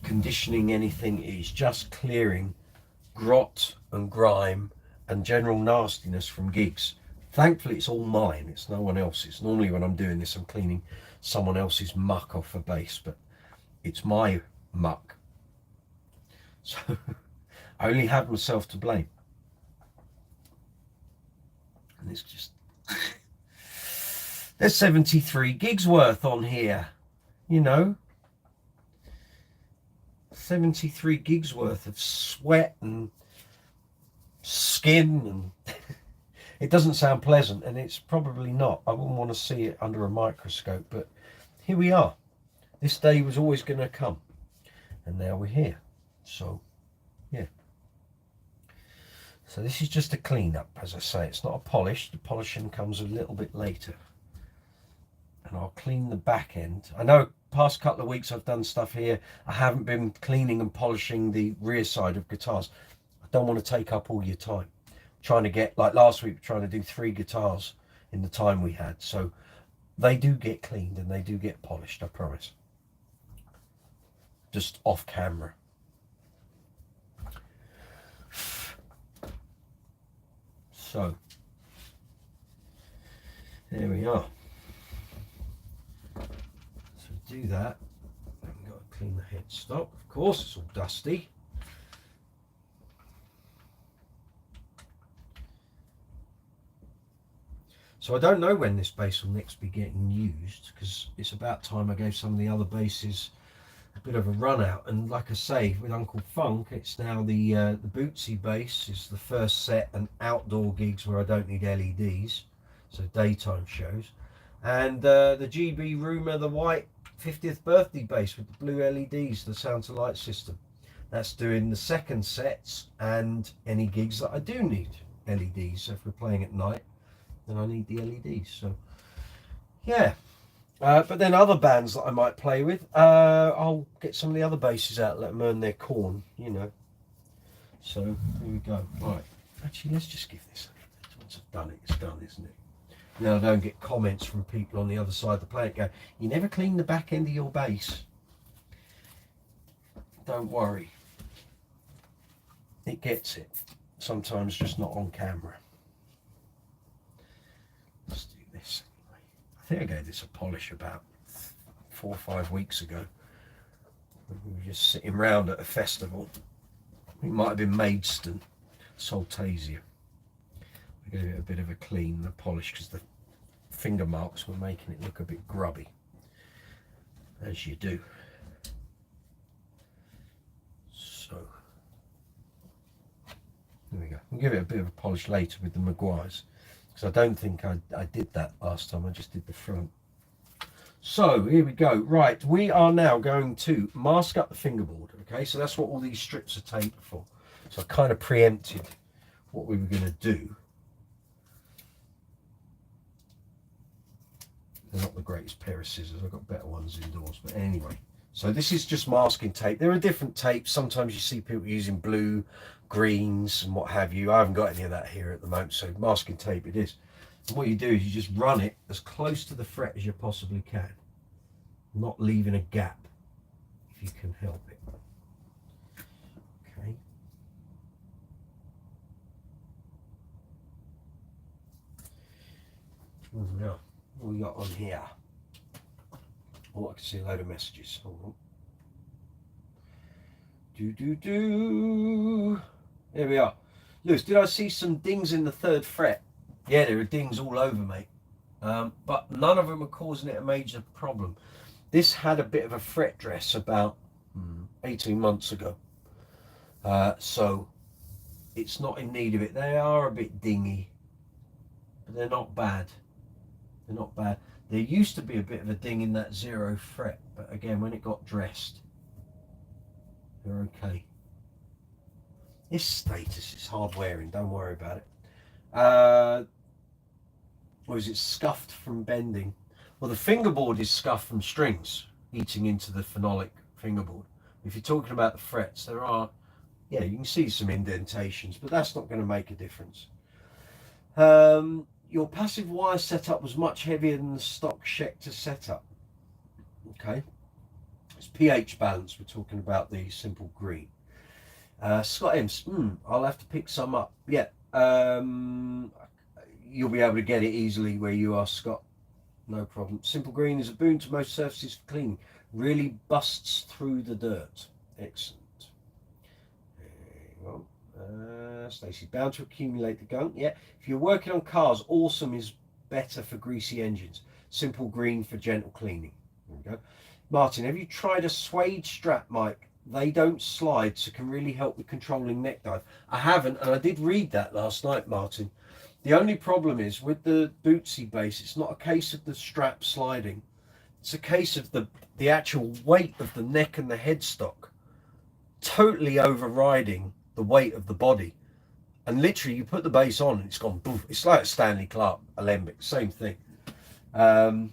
conditioning anything, it's just clearing grot and grime and general nastiness from gigs. Thankfully it's all mine, it's no one else's. Normally when I'm doing this I'm cleaning someone else's muck off a bass, but it's my muck, so I only have myself to blame. And it's just there's 73 gigs worth on here, you know. 73 gigs worth of sweat and skin, and it doesn't sound pleasant, and it's probably not. I wouldn't want to see it under a microscope, but here we are. This day was always going to come, and now we're here. So yeah, so this is just a clean-up. As I say, it's not a polish. The polishing comes a little bit later, and I'll clean the back end. I know past couple of weeks I've done stuff here. I haven't been cleaning and polishing the rear side of guitars. I don't want to take up all your time trying to get, like last week, trying to do 3 guitars in the time we had. So they do get cleaned and they do get polished, I promise. Just off camera. So there we are. So do that. I've got to clean the headstock, of course, it's all dusty. So I don't know when this bass will next be getting used, because it's about time I gave some of the other basses a bit of a run out. And like I say, with Uncle Funk, it's now the Bootsy bass is the first set, and outdoor gigs where I don't need LEDs, so daytime shows. And the GB Rumour, the white 50th birthday bass with the blue LEDs, the sound to light system. That's doing the second sets and any gigs that I do need LEDs. So if we're playing at night, then I need the LEDs. So yeah, but then other bands that I might play with, I'll get some of the other basses out, let them earn their corn, you know. So here we go. Right, actually let's just give this a, once I've done it, it's done, isn't it? Now I don't get comments from people on the other side of the planet go, you never clean the back end of your bass. Don't worry, it gets it, sometimes just not on camera. Let's do this anyway. I think I gave this a polish about 4 or 5 weeks ago. We were just sitting round at a festival. It might have been Maidstone, Saltasia. I gave it a bit of a clean, the polish, because the finger marks were making it look a bit grubby, as you do. So there we go. We'll give it a bit of a polish later with the Maguires, because I don't think I did that last time. I just did the front. So here we go. Right, we are now going to mask up the fingerboard. Okay, so that's what all these strips are taped for. So I kind of preempted what we were going to do. They're not the greatest pair of scissors. I've got better ones indoors, but anyway. So this is just masking tape. There are different tapes. Sometimes you see people using blue, greens and what have you. I haven't got any of that here at the moment, so masking tape it is. And what you do is you just run it as close to the fret as you possibly can, not leaving a gap if you can help it. Okay. Now, what we got on here? Oh, I can see a load of messages. Hold on. There we are. Lewis, did I see some dings in the 3rd fret? Yeah, there are dings all over, mate. But none of them are causing it a major problem. This had a bit of a fret dress about 18 months ago. So it's not in need of it. They are a bit dingy, but they're not bad. They're not bad. There used to be a bit of a ding in that 0 fret, but again, when it got dressed, they're okay. This status is hard wearing, don't worry about it. Or is it scuffed from bending? Well, the fingerboard is scuffed from strings eating into the phenolic fingerboard. If you're talking about the frets, there are, yeah, you can see some indentations, but that's not going to make a difference. Your passive wire setup was much heavier than the stock Schecter setup. Okay, it's pH balance. We're talking about the simple green. Scott Ems, I'll have to pick some up. Yeah, you'll be able to get it easily where you are, Scott. No problem. Simple green is a boon to most surfaces for cleaning. Really busts through the dirt. Excellent. Hang on. Stacey's bound to accumulate the gunk. Yeah, if you're working on cars, awesome is better for greasy engines. Simple green for gentle cleaning. There we go. Martin, have you tried a suede strap mic they don't slide, so can really help with controlling neck dive. I haven't, and I did read that last night, Martin. The only problem is with the Bootsy base, it's not a case of the strap sliding. It's a case of the actual weight of the neck and the headstock totally overriding the weight of the body. And literally, you put the base on and it's gone poof. It's like a Stanley Clark Alembic, same thing. But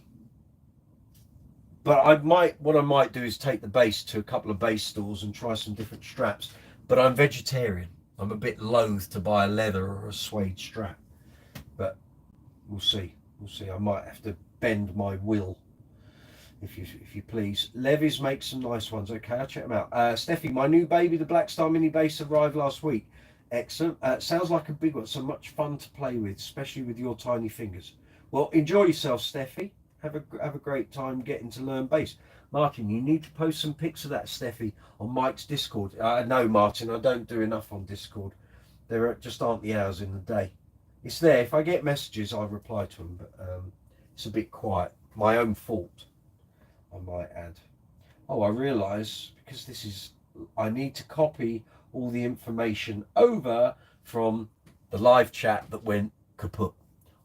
what I might do is take the base to a couple of base stores and try some different straps. But I'm vegetarian. I'm a bit loath to buy a leather or a suede strap. But we'll see. We'll see. I might have to bend my will, if you please. Levy's makes some nice ones. Okay, I'll check them out. Steffi, my new baby, the Black Star Mini Bass, arrived last week. Excellent. Sounds like a big one. So much fun to play with, especially with your tiny fingers. Well, enjoy yourself, Steffi. Have a great time getting to learn bass. Martin, you need to post some pics of that, Steffi, on Mike's Discord. No, Martin, I don't do enough on Discord. There just aren't the hours in the day. It's there. If I get messages, I reply to them, but it's a bit quiet. My own fault, I might add. Oh, I realise, because I need to copy all the information over from the live chat that went kaput.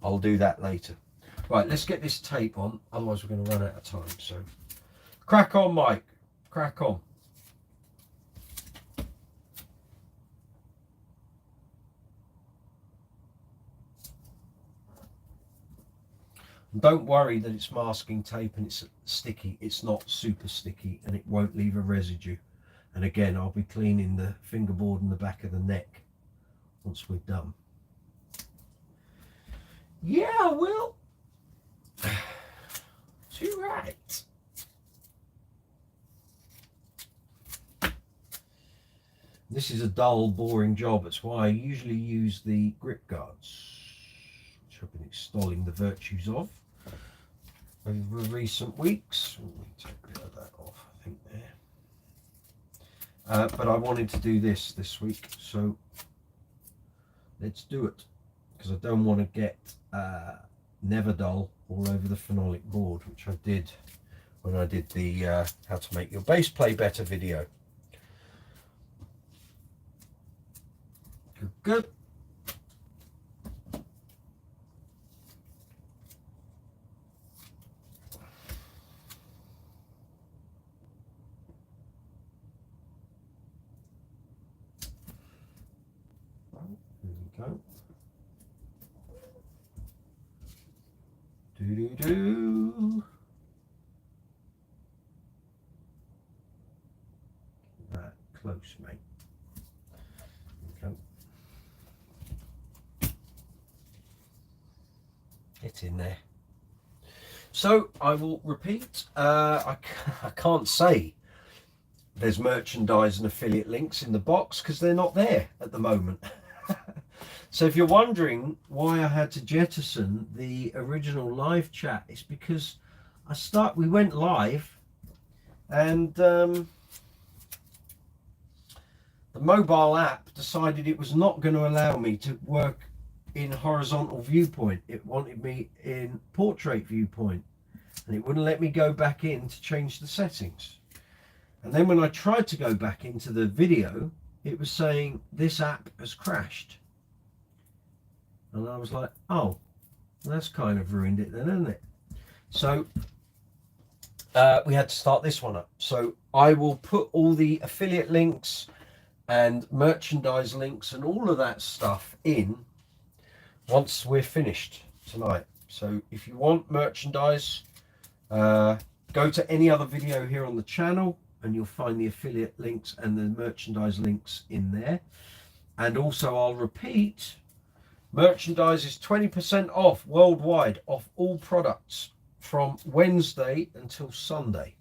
I'll do that later. Right, let's get this tape on, otherwise we're going to run out of time. So, crack on, Mike. Crack on. And don't worry that it's masking tape and it's sticky. It's not super sticky and it won't leave a residue. And again, I'll be cleaning the fingerboard and the back of the neck once we're done. Yeah, I will. Too right. This is a dull, boring job. That's why I usually use the grip guards, which I've been extolling the virtues of over recent weeks. Let me take a bit of that off, I think, there. But I wanted to do this week, so let's do it, because I don't want to get never dull all over the phenolic board, which I did when I did the how to make your bass play better video. Good. There we go. Do. That close, mate. Okay. Get in there. So I will repeat. I can't say there's merchandise and affiliate links in the box because they're not there at the moment. So if you're wondering why I had to jettison the original live chat, it's because we went live and the mobile app decided it was not going to allow me to work in horizontal viewpoint. It wanted me in portrait viewpoint, and it wouldn't let me go back in to change the settings. And then when I tried to go back into the video, it was saying this app has crashed. And I was like, oh, that's kind of ruined it then, isn't it? So we had to start this one up. So I will put all the affiliate links and merchandise links and all of that stuff in once we're finished tonight. So if you want merchandise, go to any other video here on the channel and you'll find the affiliate links and the merchandise links in there. And also I'll repeat, merchandise is 20% off worldwide off all products from Wednesday until Sunday.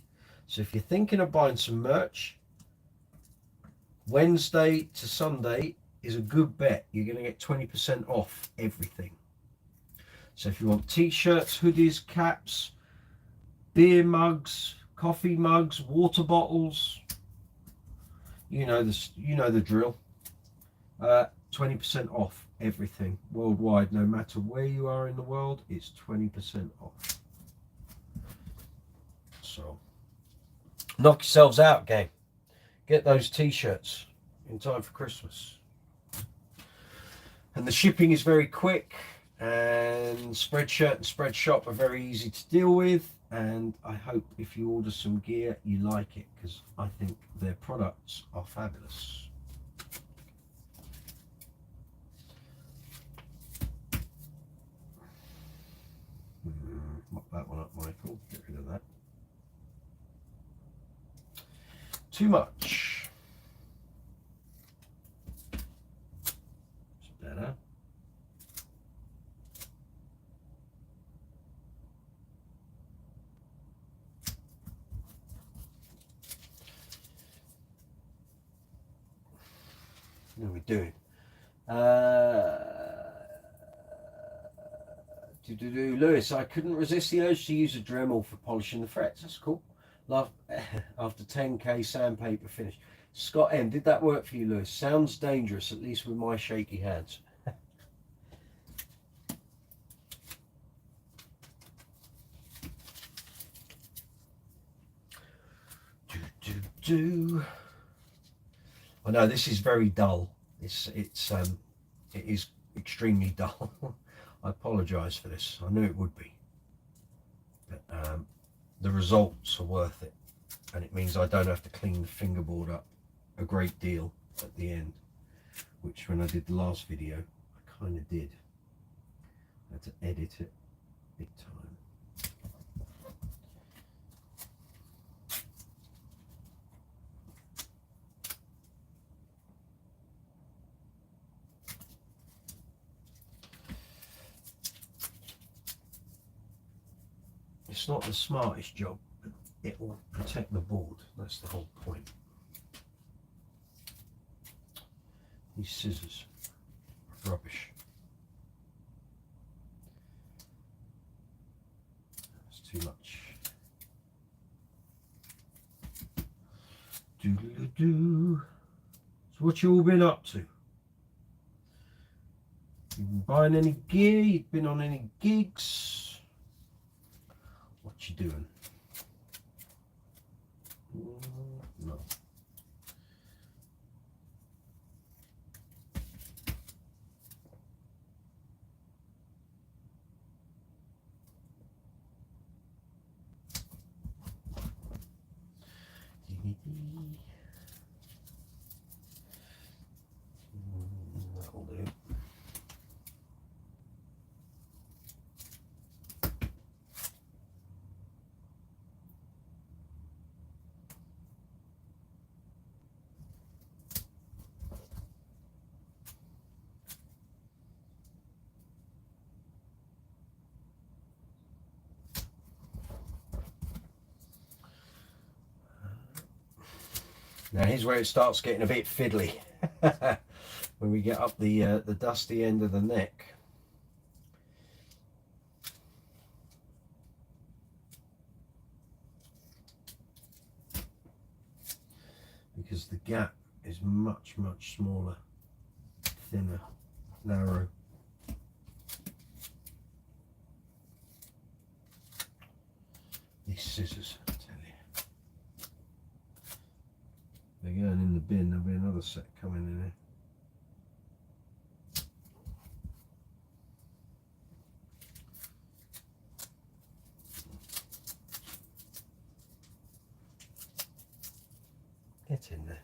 So if you're thinking of buying some merch, Wednesday to Sunday is a good bet. You're going to get 20% off everything. So if you want t-shirts, hoodies, caps, beer mugs, coffee mugs, water bottles, you know the drill. 20% off everything worldwide, no matter where you are in the world, it's 20% off. So knock yourselves out, gang. get those t-shirts in time for Christmas. And the shipping is very quick, and Spreadshirt and Spreadshop are very easy to deal with. And I hope if you order some gear, you like it, because I think their products are fabulous. Mop that one up, Michael. Get rid of that. Too much. It's better. What are we doing? Lewis, I couldn't resist the urge to use a Dremel for polishing the frets. That's cool. After 10k sandpaper finish. Scott M, did that work for you, Lewis? Sounds dangerous, at least with my shaky hands. I know this is very dull. It is extremely dull. I apologise for this. I knew it would be, but the results are worth it, and it means I don't have to clean the fingerboard up a great deal at the end, which when I did the last video I kind of did. I had to edit it big time. It's not the smartest job, but it will protect the board. That's the whole point. These scissors are rubbish. That's too much. Doodle-doo. So what you all been up to? You been buying any gear? You've been on any gigs? What you doing? No. That'll do. Now here's where it starts getting a bit fiddly. When we get up the dusty end of the neck. Because the gap is much smaller, thinner, narrow. These scissors, I tell you. They're going in the bin. There'll be another set coming in here. Get in there.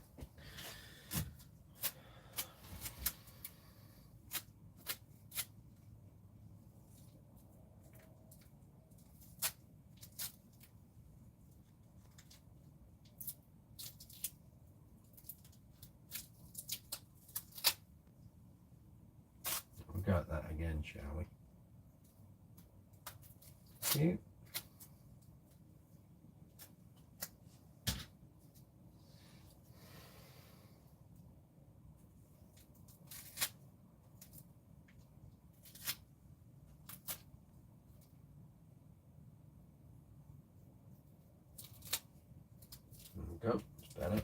We'll go at that again, shall we? Cute. Go, it's better.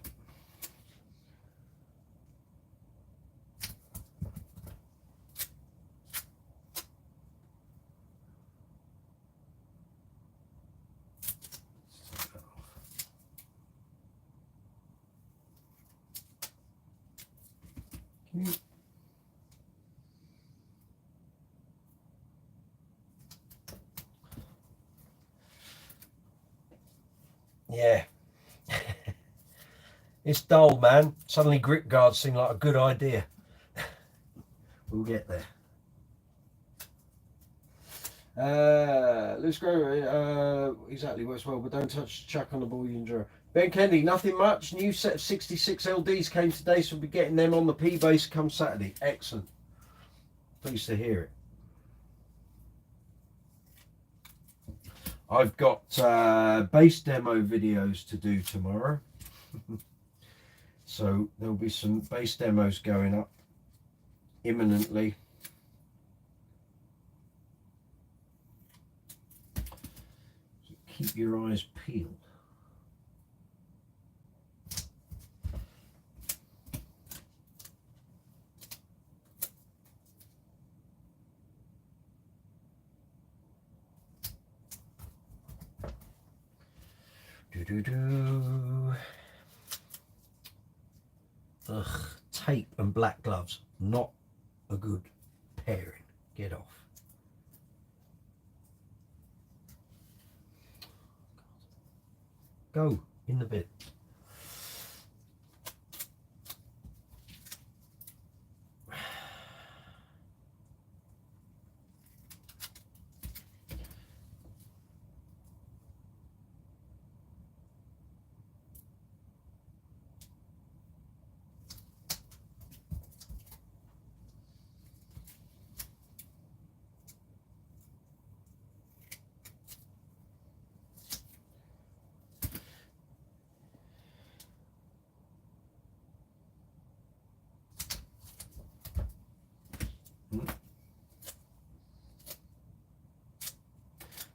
Yeah. It's dull, man. Suddenly grip guards seem like a good idea. We'll get there. Let's go. Exactly, works well, but don't touch the chuck on the ball you enjoy. Ben Kennedy, nothing much. New set of 66 LDs came today, so we'll be getting them on the P base come Saturday. Excellent. Pleased to hear it. I've got base demo videos to do tomorrow. So there'll be some base demos going up imminently. So keep your eyes peeled. Ugh, tape and black gloves, not a good pairing. Get off. Go in the bin.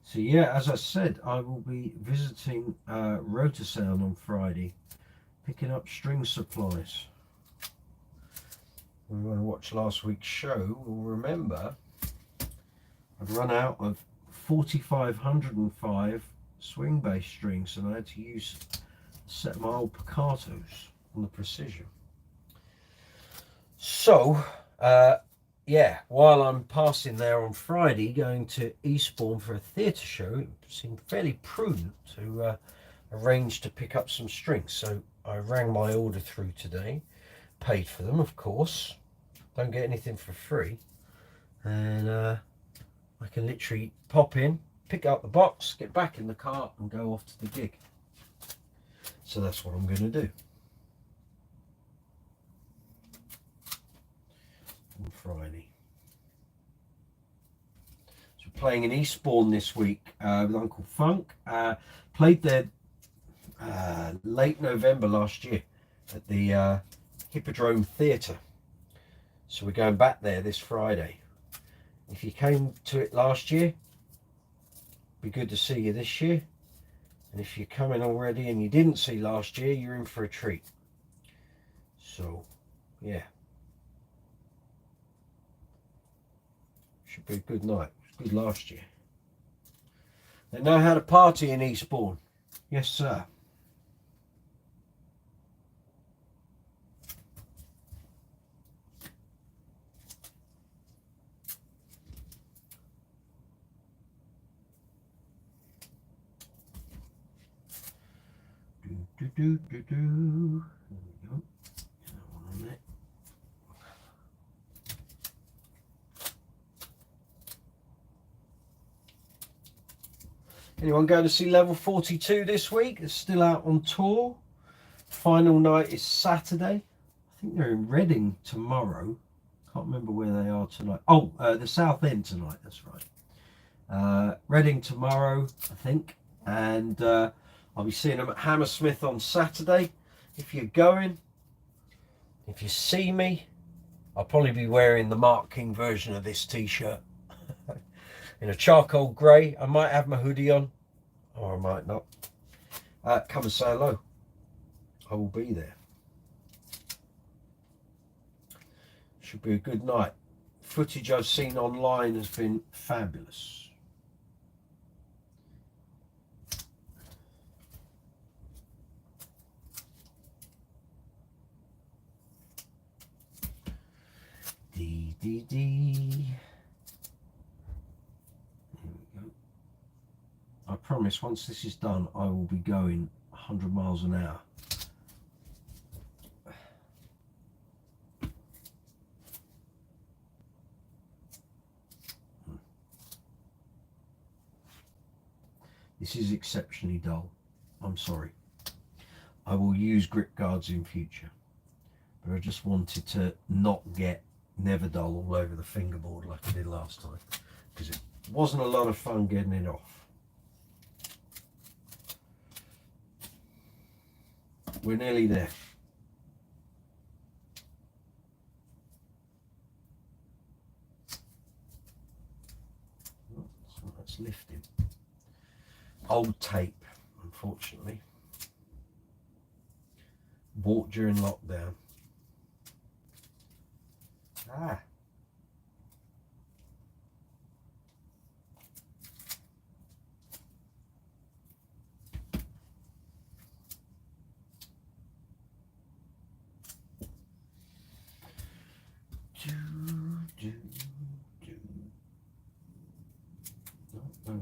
So yeah, as I said, I will be visiting Rotorsound on Friday, picking up string supplies. If you want to watch last week's show, will remember I'd run out of 4505 swing bass strings, and I had to use a set of my old Piccatos on the Precision. So yeah, while I'm passing there on Friday, going to Eastbourne for a theatre show, it seemed fairly prudent to arrange to pick up some strings. So I rang my order through today, paid for them, of course. Don't get anything for free. And I can literally pop in, pick up the box, get back in the car and go off to the gig. So that's what I'm going to do. On Friday. So playing in Eastbourne this week with Uncle Funk. Played there late November last year at the Hippodrome Theatre. So we're going back there this Friday. If you came to it last year, be good to see you this year. And if you're coming already and you didn't see last year, you're in for a treat. So yeah. Should be a good night. It was good last year. They know how to party in Eastbourne. Yes, sir. Do. There we go. Get that one on there. Anyone going to see Level 42 this week? It's still out on tour. Final night is Saturday. I think they're in Reading tomorrow. Can't remember where they are tonight. Oh, the South End tonight, that's right. Reading tomorrow, I think. And I'll be seeing them at Hammersmith on Saturday. If you're going, if you see me, I'll probably be wearing the Mark King version of this t-shirt. In a charcoal grey. I might have my hoodie on, or I might not. Come and say hello. I will be there. Should be a good night. Footage I've seen online has been fabulous. promise, once this is done, I will be going 100 miles an hour. This is exceptionally dull. I'm sorry. I will use grip guards in future, but I just wanted to not get never dull all over the fingerboard like I did last time, because it wasn't a lot of fun getting it off. We're nearly there. So that's lifting. Old tape, unfortunately. Bought during lockdown. Ah. No.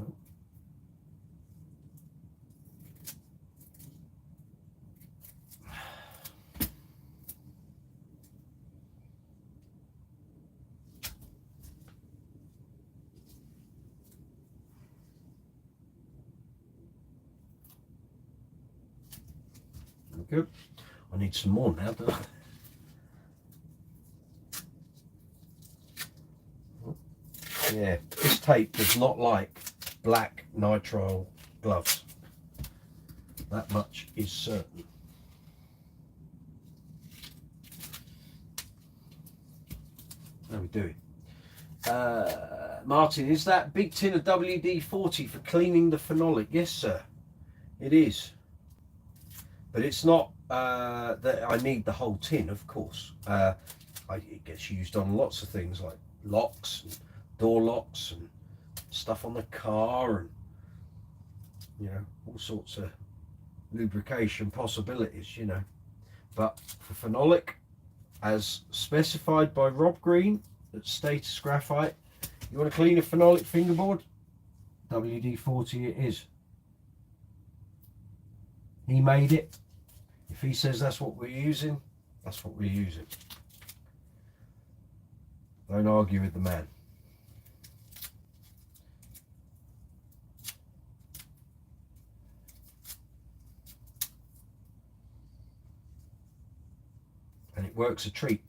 Good. I need some more now, don't I? Yeah, this tape does not like black nitrile gloves. That much is certain. How we doing? Martin, is that big tin of WD-40 for cleaning the phenolic? Yes, sir, it is. But it's not that I need the whole tin, of course. It gets used on lots of things like locks and door locks and stuff on the car, and you know, all sorts of lubrication possibilities, you know. But for phenolic, as specified by Rob Green at Status Graphite, you want to clean a phenolic fingerboard, WD-40 it is. He made it. If he says that's what we're using, that's what we're using. Don't argue with the man. And it works a treat.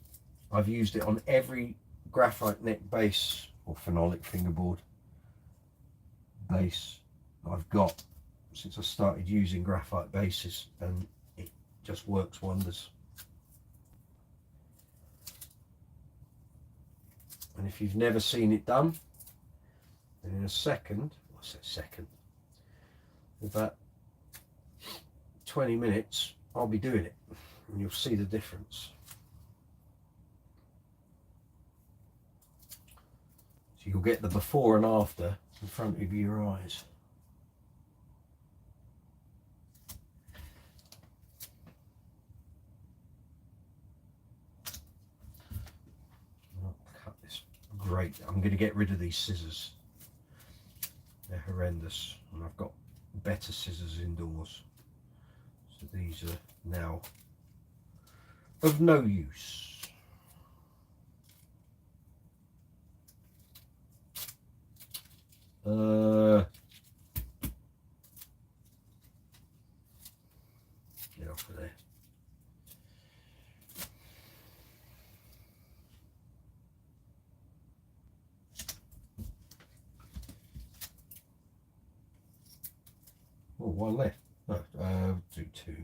I've used it on every graphite neck base or phenolic fingerboard base I've got since I started using graphite bases, and it just works wonders. And if you've never seen it done, then in a second, what's that second? In about 20 minutes, I'll be doing it and you'll see the difference. So you'll get the before and after in front of your eyes. I'll cut this. Great. I'm going to get rid of these scissors. They're horrendous, and I've got better scissors indoors. So these are now of no use. Get off of there. Oh, one left. No, do two.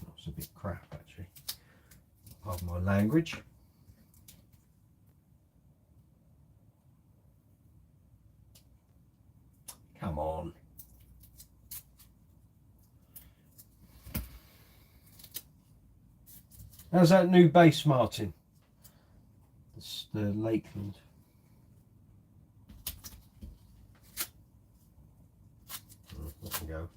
That's a bit crap, actually. Pardon my language. Come on. How's that new base, Martin? It's the Lakeland. Let me go.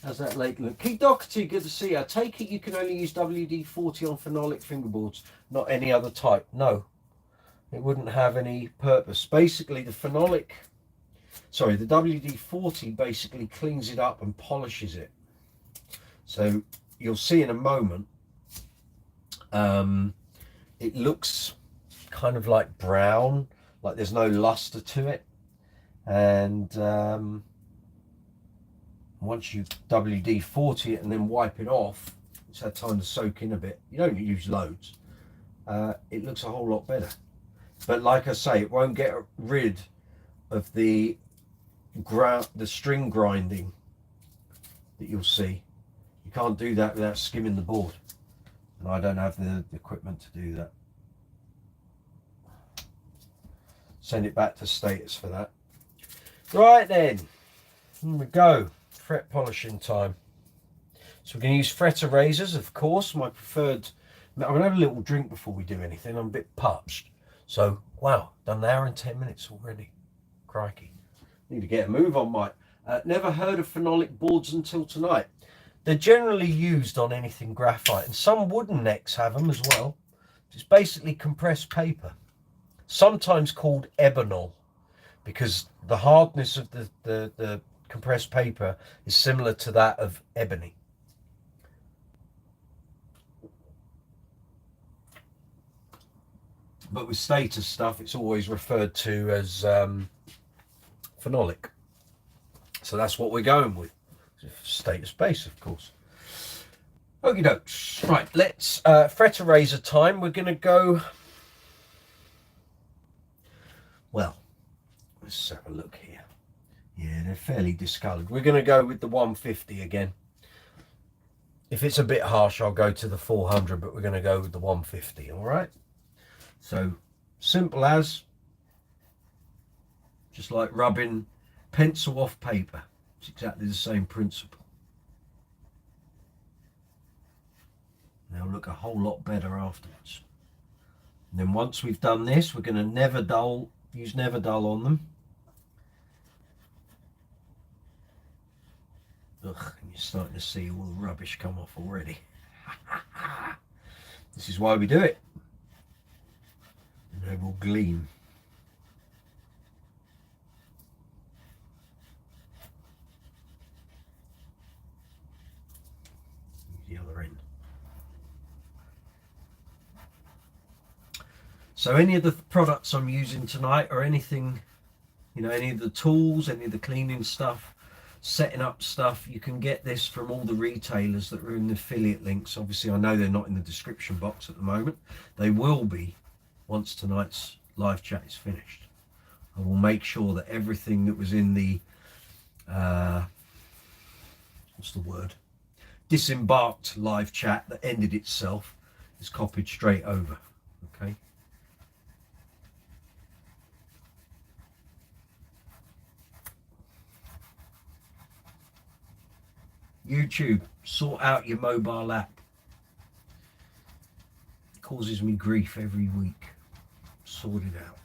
How's that lake look? Keith Doherty, good to see you. I take it you can only use WD-40 on phenolic fingerboards, not any other type. No, it wouldn't have any purpose. Basically, the WD-40 basically cleans it up and polishes it. So you'll see in a moment, it looks kind of like brown, like there's no luster to it. And once you WD-40 it and then wipe it off, it's had time to soak in a bit. You don't use loads. It looks a whole lot better. But like I say, it won't get rid of the string grinding that you'll see. You can't do that without skimming the board. And I don't have the equipment to do that. Send it back to status for that. Right then, here we go. Fret polishing time. So we're going to use fret erasers, of course. My preferred. I'm going to have a little drink before we do anything. I'm a bit parched. So, wow, done an hour and 10 minutes already. Crikey. Need to get a move on, Mike. Never heard of phenolic boards until tonight. They're generally used on anything graphite, and some wooden necks have them as well. It's basically compressed paper, sometimes called ebonol, because the hardness of the compressed paper is similar to that of ebony. But with status stuff, it's always referred to as phenolic. So that's what we're going with. Status base, of course. Okie dokes. Right, let's fret eraser time. We're going to go. Well, let's have a look here. Yeah, they're fairly discoloured. We're going to go with the 150 again. If it's a bit harsh, I'll go to the 400, but we're going to go with the 150. All right. So simple as, just like rubbing pencil off paper. It's exactly the same principle. They'll look a whole lot better afterwards. And then once we've done this, we're going to use never dull on them. Ugh, and you're starting to see all the rubbish come off already. This is why we do it. And they will gleam. The other end. So any of the products I'm using tonight, or anything, any of the tools, any of the cleaning stuff, setting up stuff, you can get this from all the retailers that are in the affiliate links. Obviously, I know they're not in the description box at the moment. They will be once tonight's live chat is finished. I will make sure that everything that was in the disembarked live chat that ended itself is copied straight over. Okay. YouTube, sort out your mobile app. It causes me grief every week. Sort it out.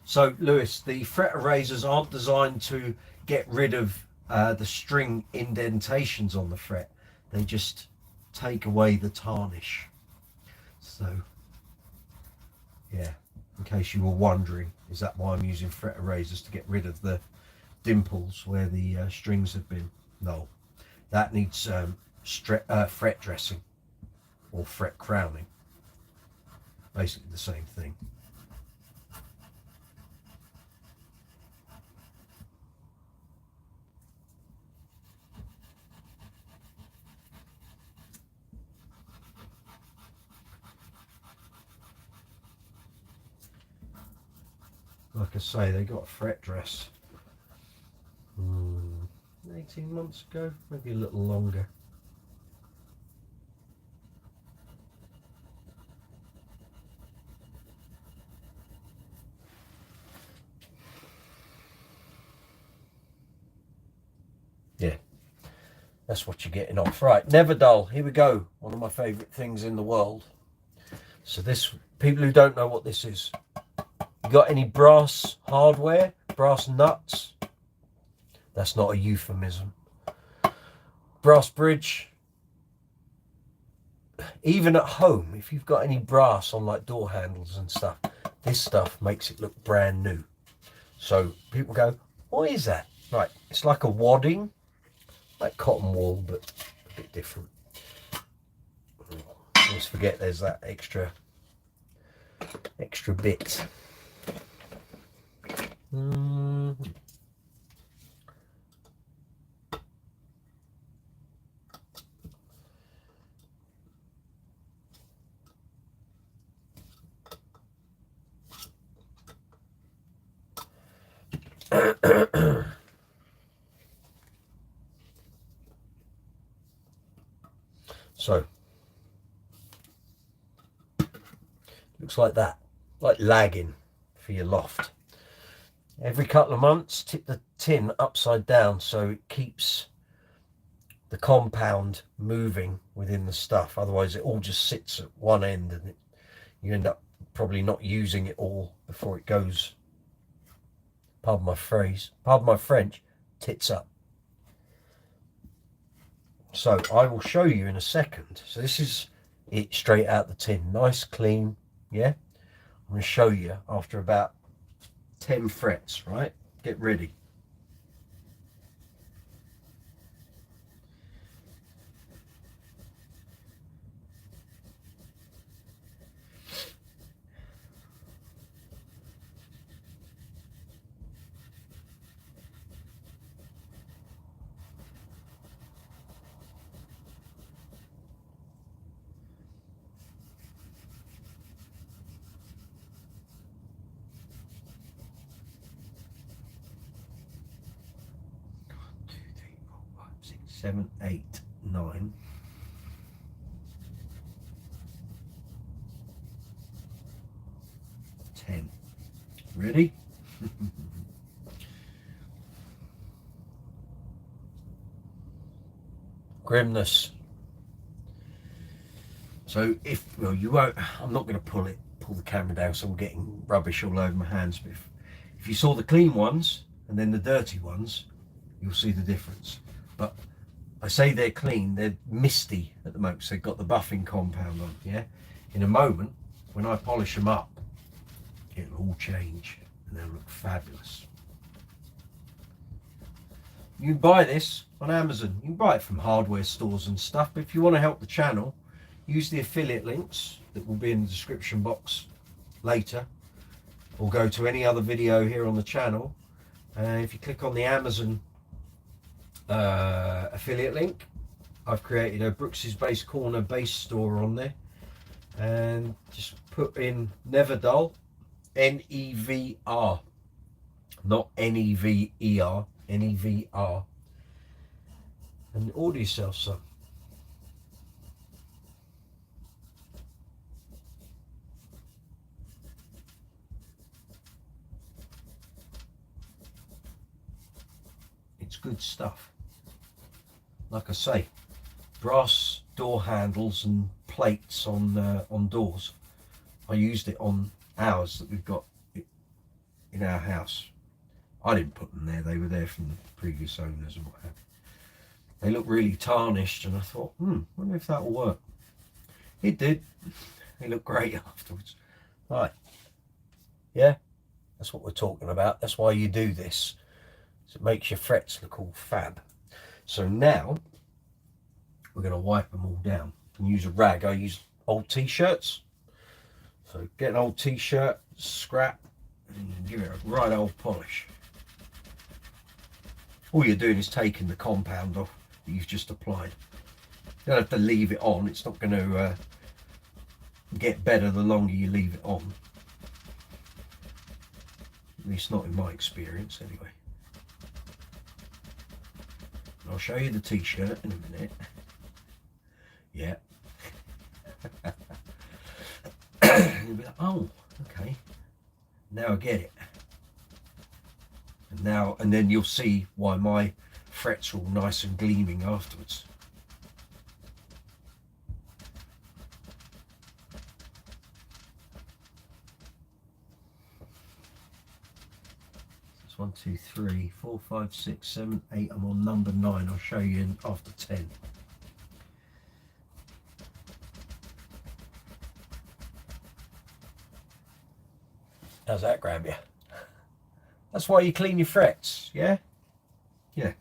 So, Lewis, the fret erasers aren't designed to get rid of the string indentations on the fret. They just take away the tarnish. So, yeah, in case you were wondering, is that why I'm using fret erasers, to get rid of the dimples where the strings have been? No, that needs fret dressing or fret crowning. Basically the same thing. Like I say, they got a fret dress 18 months ago, maybe a little longer. That's what you're getting off. Right, never dull. Here we go. One of my favourite things in the world. So this, people who don't know what this is, you got any brass hardware, brass nuts? That's not a euphemism. Brass bridge. Even at home, if you've got any brass on like door handles and stuff, this stuff makes it look brand new. So people go, what is that? Right, it's like a wadding, like cotton wool, but a bit different. Always forget there's that extra bit. So looks like that, like lagging for your loft. Every couple of months, tip the tin upside down so it keeps the compound moving within the stuff. Otherwise, it all just sits at one end, and you end up probably not using it all before it goes. Pardon my phrase, pardon my French, tits up. So I will show you in a second. So this is it straight out the tin, nice, clean. Yeah, I'm going to show you after about 10 frets, right? Get ready. Seven, 8, 9. Ready? Grimness. So if, well, you won't, I'm not going to pull the camera down, so I'm getting rubbish all over my hands. But if you saw the clean ones and then the dirty ones, you'll see the difference. But I say they're clean, they're misty at the moment, so they've got the buffing compound on, yeah? In a moment, when I polish them up, it'll all change and they'll look fabulous. You can buy this on Amazon. You can buy it from hardware stores and stuff, but if you want to help the channel, use the affiliate links that will be in the description box later, or go to any other video here on the channel. If you click on the Amazon affiliate link, I've created a Brooks's Base Corner base store on there, and just put in Never Dull, N-E-V-R, not N-E-V-E-R, N-E-V-R, and order yourself some. It's good stuff. Like I say, brass door handles and plates on doors. I used it on ours that we've got in our house. I didn't put them there, they were there from the previous owners and what have you. They look really tarnished, and I thought, wonder if that'll work. It did. They look great afterwards. Right. Yeah, that's what we're talking about. That's why you do this. So it makes your frets look all fab. So now we're going to wipe them all down and use a rag. I use old t-shirts. So get an old t-shirt, scrap, and give it a right old polish. All you're doing is taking the compound off that you've just applied. You don't have to leave it on. It's not going to get better the longer you leave it on. At least not in my experience anyway. I'll show you the t-shirt in a minute. Yeah. And you'll be like, oh, okay. Now I get it. And then you'll see why my frets are all nice and gleaming afterwards. It's 1, 2, 3, 4, 5, 6, 7, 8. I'm on number 9. I'll show you after 10. How's that grab you? That's why you clean your frets, yeah? Yeah.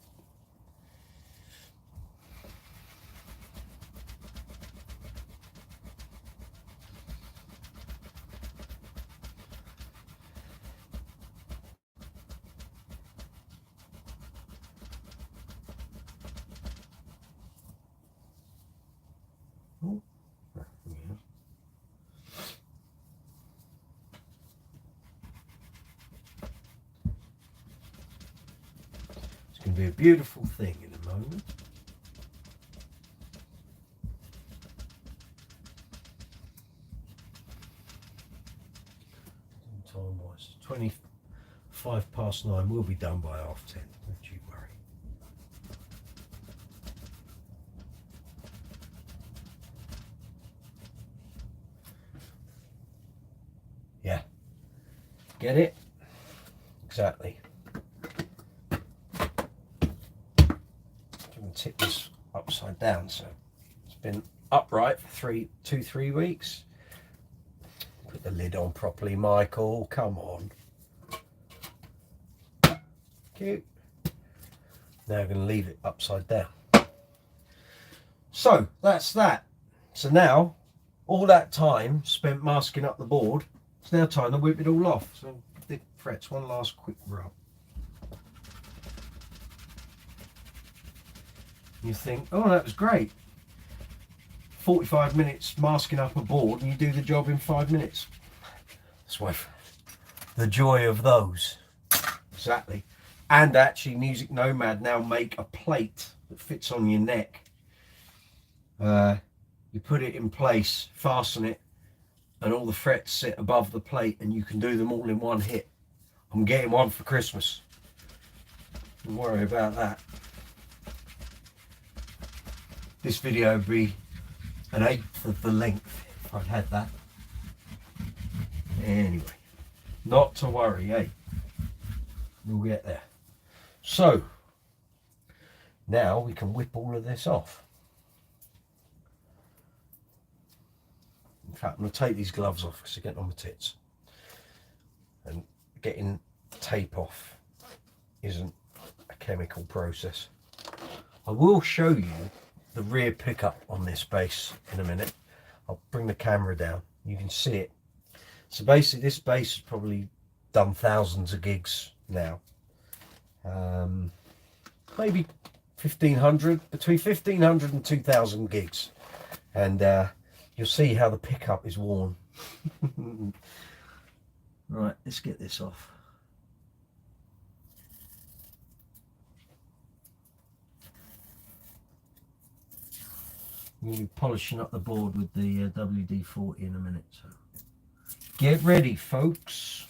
Oh. It's going to be a beautiful thing in a moment. Time wise, 25 past 9. We'll be done by 10:30. Don't you worry. Yeah. Get it? Exactly. Tip this upside down, so it's been upright for 2-3 weeks. Put the lid on properly, Michael. Come on. Cute. Now I'm going to leave it upside down. So that's that. So now all that time spent masking up the board, it's now time to whip it all off. So the frets, one last quick rub. You think, oh, that was great. 45 minutes masking up a board and you do the job in 5 minutes. That's why the joy of those. Exactly. And actually Music Nomad now make a plate that fits on your neck. You put it in place, fasten it, and all the frets sit above the plate and you can do them all in one hit. I'm getting one for Christmas. Don't worry about that. This video would be 1/8 of the length if I'd had that. Anyway, not to worry, eh? We'll get there. So, now we can whip all of this off. In fact, I'm going to take these gloves off because they're getting on my tits. And getting tape off isn't a chemical process. I will show you the rear pickup on this bass in a minute. I'll bring the camera down, you can see it. So basically this bass has probably done thousands of gigs now. Maybe 1500, between 1500 and 2000 gigs. And you'll see how the pickup is worn. Right, let's get this off. We'll be polishing up the board with the WD-40 in a minute, so get ready, folks.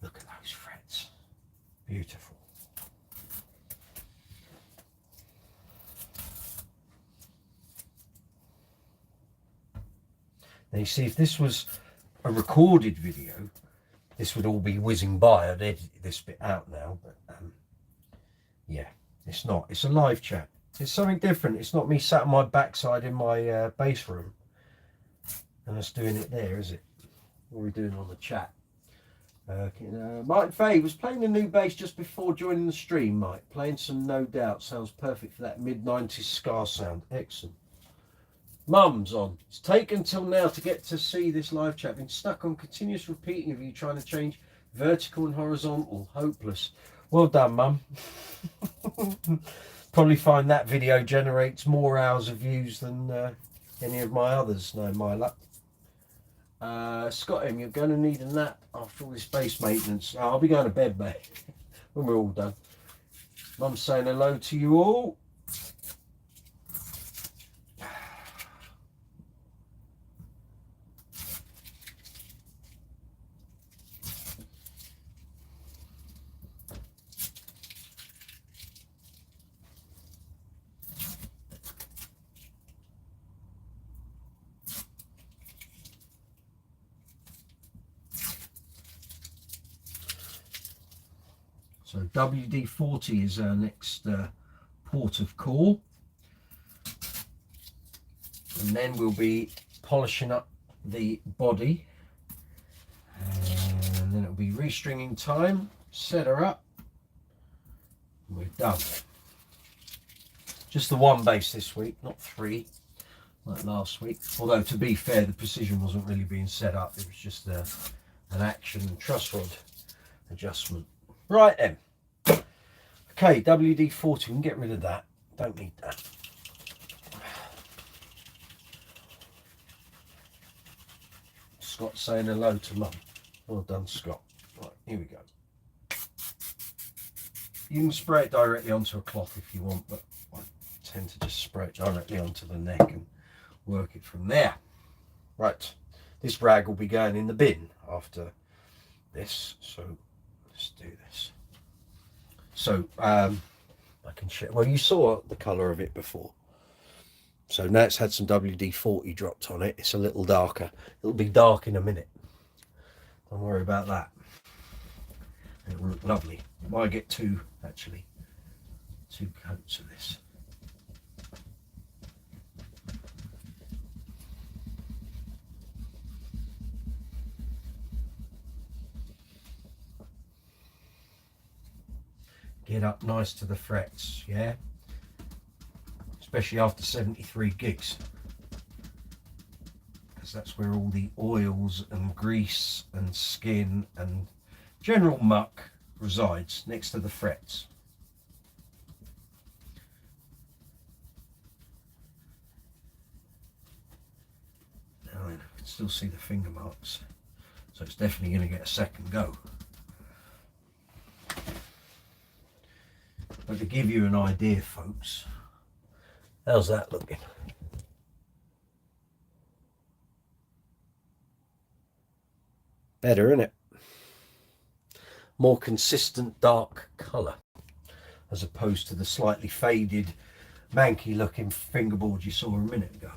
Look at those frets, beautiful. Now you see, if this was a recorded video, this would all be whizzing by. I'd edited this bit out now, but yeah, it's not. It's a live chat. It's something different. It's not me sat on my backside in my bass room and us doing it there, is it? What are we doing on the chat? Martin Fay was playing a new bass just before joining the stream, Mike. Playing some No Doubt. Sounds perfect for that mid-90s ska sound. Excellent. Mum's on. It's taken till now to get to see this live chat. Been stuck on continuous repeating of you trying to change vertical and horizontal. Hopeless. Well done, Mum. Probably find that video generates more hours of views than any of my others. No, my luck. Scott M, you're going to need a nap after all this bass maintenance. Oh, I'll be going to bed, mate, when we're all done. Mum's saying hello to you all. So WD-40 is our next port of call. And then we'll be polishing up the body. And then it'll be restringing time. Set her up. And we're done. Just the one base this week, not 3 like last week. Although to be fair, the precision wasn't really being set up. It was just an action and truss rod adjustment. Right then. Okay, WD-40, we can get rid of that. Don't need that. Scott saying hello to Mum. Well done, Scott. Right, here we go. You can spray it directly onto a cloth if you want, but I tend to just spray it directly onto the neck and work it from there. Right, this rag will be going in the bin after this, so let's do this. So I can share. Well, you saw the colour of it before, so now it's had some WD-40 dropped on it. It's a little darker. It'll be dark in a minute. Don't worry about that. It will look lovely. You might get two coats of this. Get up nice to the frets, yeah? Especially after 73 gigs. Because that's where all the oils and grease and skin and general muck resides, next to the frets. Now I can still see the finger marks, so it's definitely going to get a second go. But to give you an idea, folks, how's that looking? Better, isn't it? More consistent dark colour, as opposed to the slightly faded, manky looking fingerboard you saw a minute ago.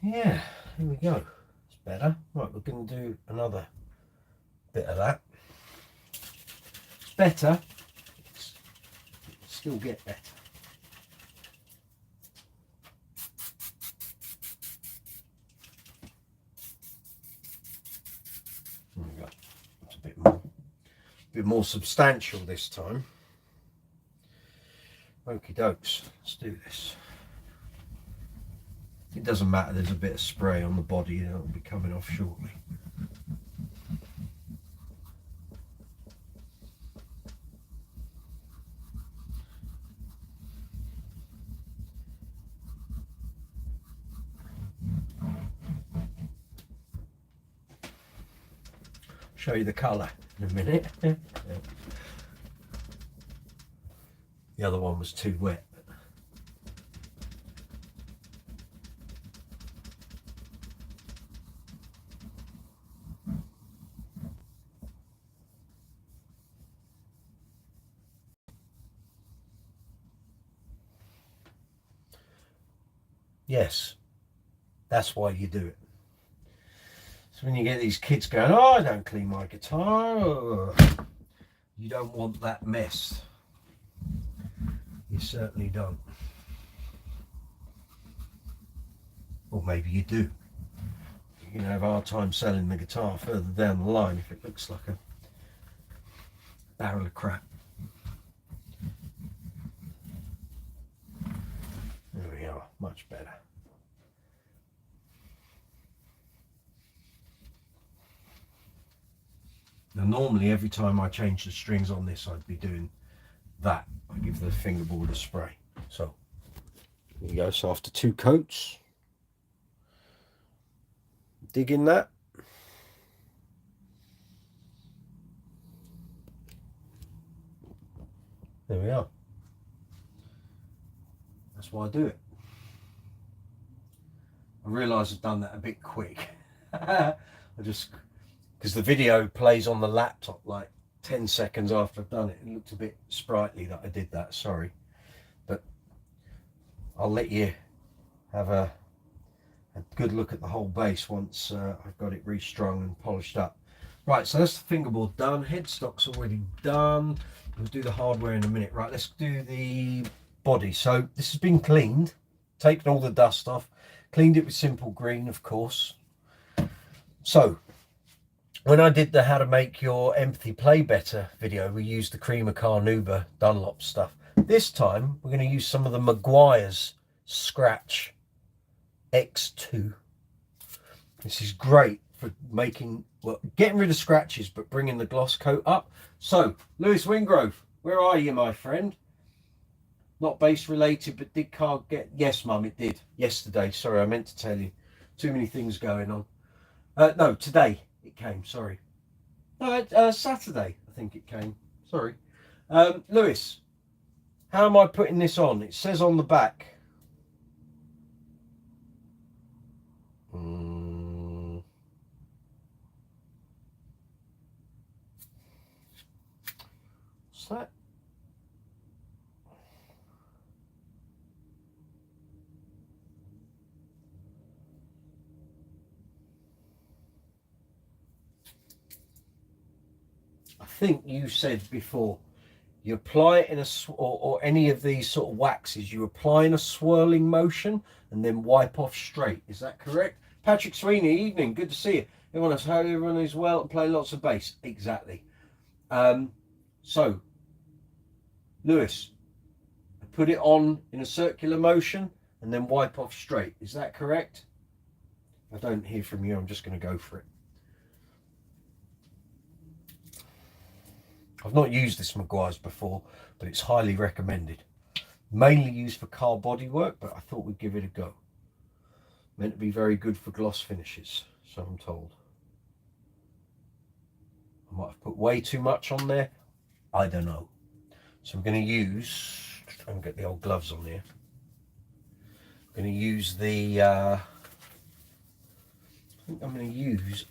Yeah, here we go. It's better. Right, we're going to do another bit of that. It's better. It's still get better. There we go. It's a bit more substantial this time. Okie dokes. Let's do this. It doesn't matter, there's a bit of spray on the body and it'll be coming off shortly. Show you the colour in a minute. The other one was too wet. Yes, that's why you do it. So when you get these kids going, oh, I don't clean my guitar, you don't want that mess. You certainly don't. Or maybe you do. You're going to have a hard time selling the guitar further down the line if it looks like a barrel of crap. There we are, much better. Now normally every time I change the strings on this I'd be doing that. I give the fingerboard a spray. So there you go. So after 2 coats, dig in that. There we are. That's why I do it. I realise I've done that a bit quick. I just, because the video plays on the laptop like 10 seconds after I've done it. It looked a bit sprightly that I did that, sorry. But I'll let you have a good look at the whole base once I've got it restrung and polished up. Right, so that's the fingerboard done. Headstock's already done. We'll do the hardware in a minute. Right, let's do the body. So this has been cleaned, taken all the dust off, cleaned it with simple green, of course. So when I did the how to make your empathy play better video, we used the Creamer Carnauba Dunlop stuff. This time we're going to use some of the Maguire's Scratch X2. This is great for making, well, getting rid of scratches but bringing the gloss coat up. So Lewis Wingrove, where are you, my friend? Not base related, but did card get? Yes, Mum, it did yesterday. Sorry, I meant to tell you. Too many things going on. No, today it came. Sorry. No, Saturday I think it came. Sorry. Lewis, how am I putting this on? It says on the back. What's that? I think you said before, you apply it in a, or any of these sort of waxes, you apply in a swirling motion and then wipe off straight. Is that correct? Patrick Sweeney, evening, good to see you. Everyone is well and playing lots of bass. Exactly. So, Lewis, put it on in a circular motion and then wipe off straight. Is that correct? If I don't hear from you, I'm just going to go for it. I've not used this Maguire's before, but it's highly recommended. Mainly used for car body work, but I thought we'd give it a go. Meant to be very good for gloss finishes, so I'm told. I might have put way too much on there. I don't know. So I'm going to use, try and get the old gloves on here. I'm going to use the, I think I'm going to use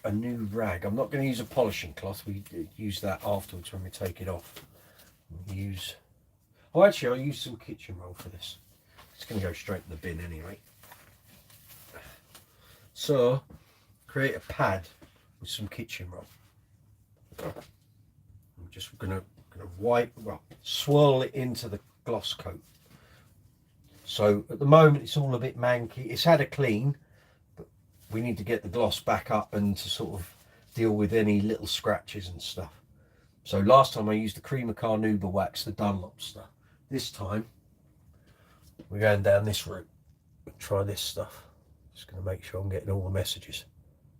a new rag. I'm not going to use a polishing cloth. We use that afterwards when we take it off. Use, oh, actually I'll use some kitchen roll for this. It's going to go straight in the bin anyway. So create a pad with some kitchen roll. I'm just going to swirl it into the gloss coat. So at the moment it's all a bit manky. It's had a clean, but we need to get the gloss back up and to sort of deal with any little scratches and stuff. So last time I used the Creamer Carnauba wax, the Dunlop stuff. This time we're going down this route. Try this stuff. Just going to make sure I'm getting all the messages.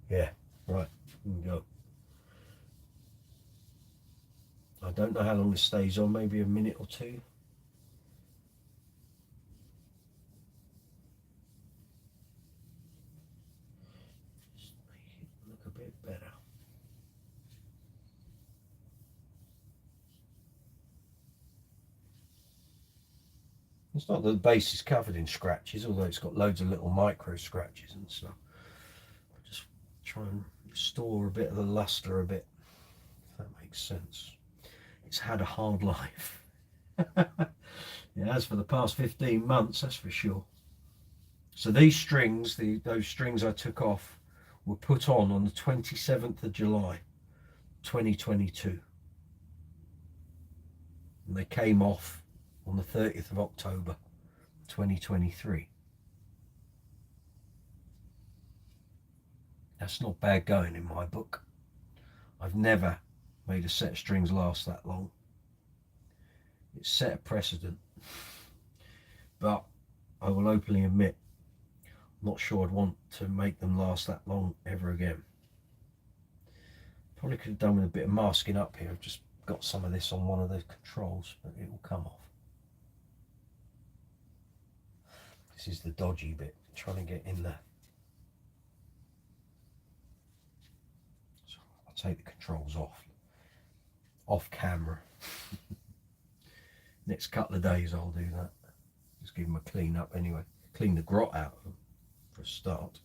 Yeah, right, here we go. I don't know how long this stays on, maybe a minute or two. Just make it look a bit better. It's not that the base is covered in scratches, although it's got loads of little micro scratches and stuff. Just try and restore a bit of the luster a bit, if that makes sense. It's had a hard life. It has for the past 15 months, that's for sure. So these strings, those strings I took off, were put on the 27th of July 2022. And they came off on the 30th of October 2023. That's not bad going in my book. I've never made a set of strings last that long. It's set a precedent. But I will openly admit, I'm not sure I'd want to make them last that long ever again. Probably could have done with a bit of masking up here. I've just got some of this on one of the controls, but it will come off. This is the dodgy bit, trying to get in there. So I'll take the controls off camera. Next couple of days I'll do that. Just give them a clean up anyway. Clean the grot out of them for a start.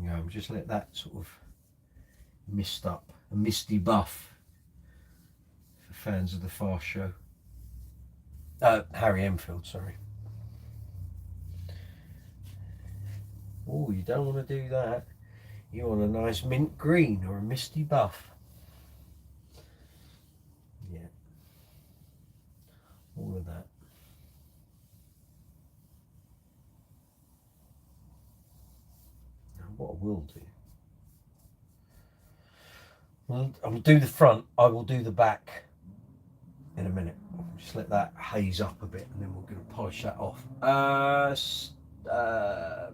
Yeah, just let that sort of mist up, a misty buff for fans of the Fast Show. Harry Enfield, sorry. Oh, you don't want to do that. You want a nice mint green or a misty buff. Yeah. All of that. Now, what I will do, well, I'll do the front, I will do the back in a minute. Just let that haze up a bit and then we're going to polish that off.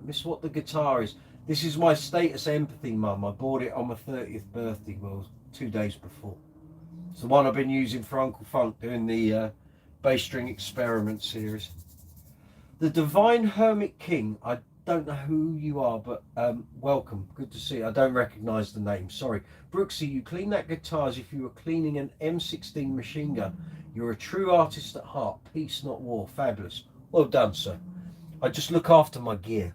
Miss what the guitar is. This is my Status Empathy, Mum. I bought it on my 30th birthday, well, 2 days before. It's the one I've been using for Uncle Funk doing the bass string experiment series. The Divine Hermit King. I don't know who you are, but welcome. Good to see you. I don't recognise the name. Sorry. Brooksy, you clean that guitar as if you were cleaning an M16 machine gun. You're a true artist at heart. Peace, not war. Fabulous. Well done, sir. I just look after my gear.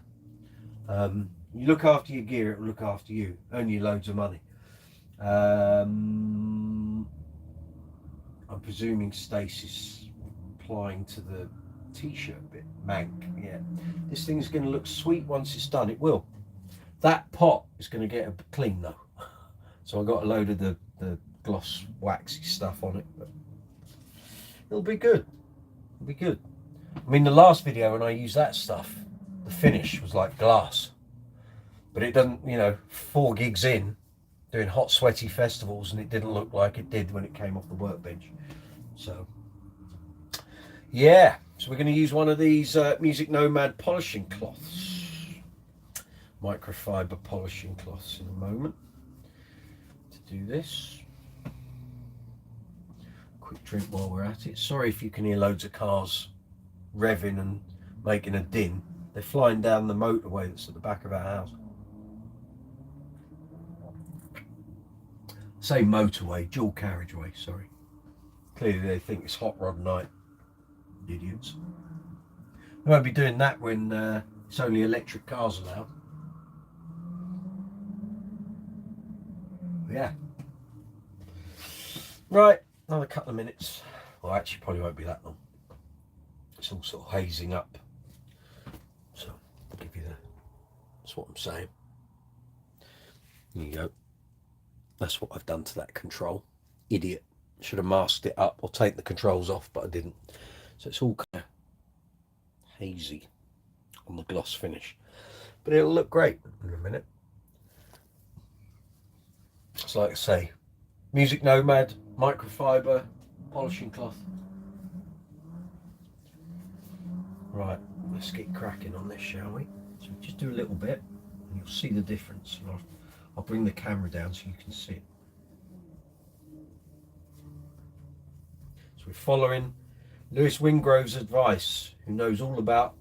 You look after your gear, it will look after you. Earn you loads of money. I'm presuming Stacey's applying to the t-shirt bit. Mank, yeah. This thing's going to look sweet once it's done. It will. That pot is going to get a bit clean though. So I got a load of the gloss waxy stuff on it. But it'll be good. It'll be good. I mean, the last video when I used that stuff, the finish was like glass. But it doesn't, you know, 4 gigs in, doing hot, sweaty festivals, and it didn't look like it did when it came off the workbench. So, yeah. So we're going to use one of these Music Nomad polishing cloths. Microfiber polishing cloths in a moment to do this. Quick drink while we're at it. Sorry if you can hear loads of cars revving and making a din. They're flying down the motorway that's at the back of our house. Say motorway, dual carriageway, sorry. Clearly they think it's hot rod night. Idiots. I won't be doing that when it's only electric cars allowed. Yeah. Right, another couple of minutes. Well, actually probably won't be that long. It's all sort of hazing up. So, I'll give you that's what I'm saying. There you go. That's what I've done to that control. Idiot. Should have masked it up or take the controls off, but I didn't. So it's all kind of hazy on the gloss finish. But it'll look great in a minute. It's like I say, Music Nomad, microfiber, polishing cloth. Right, let's get cracking on this, shall we? So just do a little bit and you'll see the difference. And I'll bring the camera down so you can see it. So we're following Lewis Wingrove's advice, who knows all about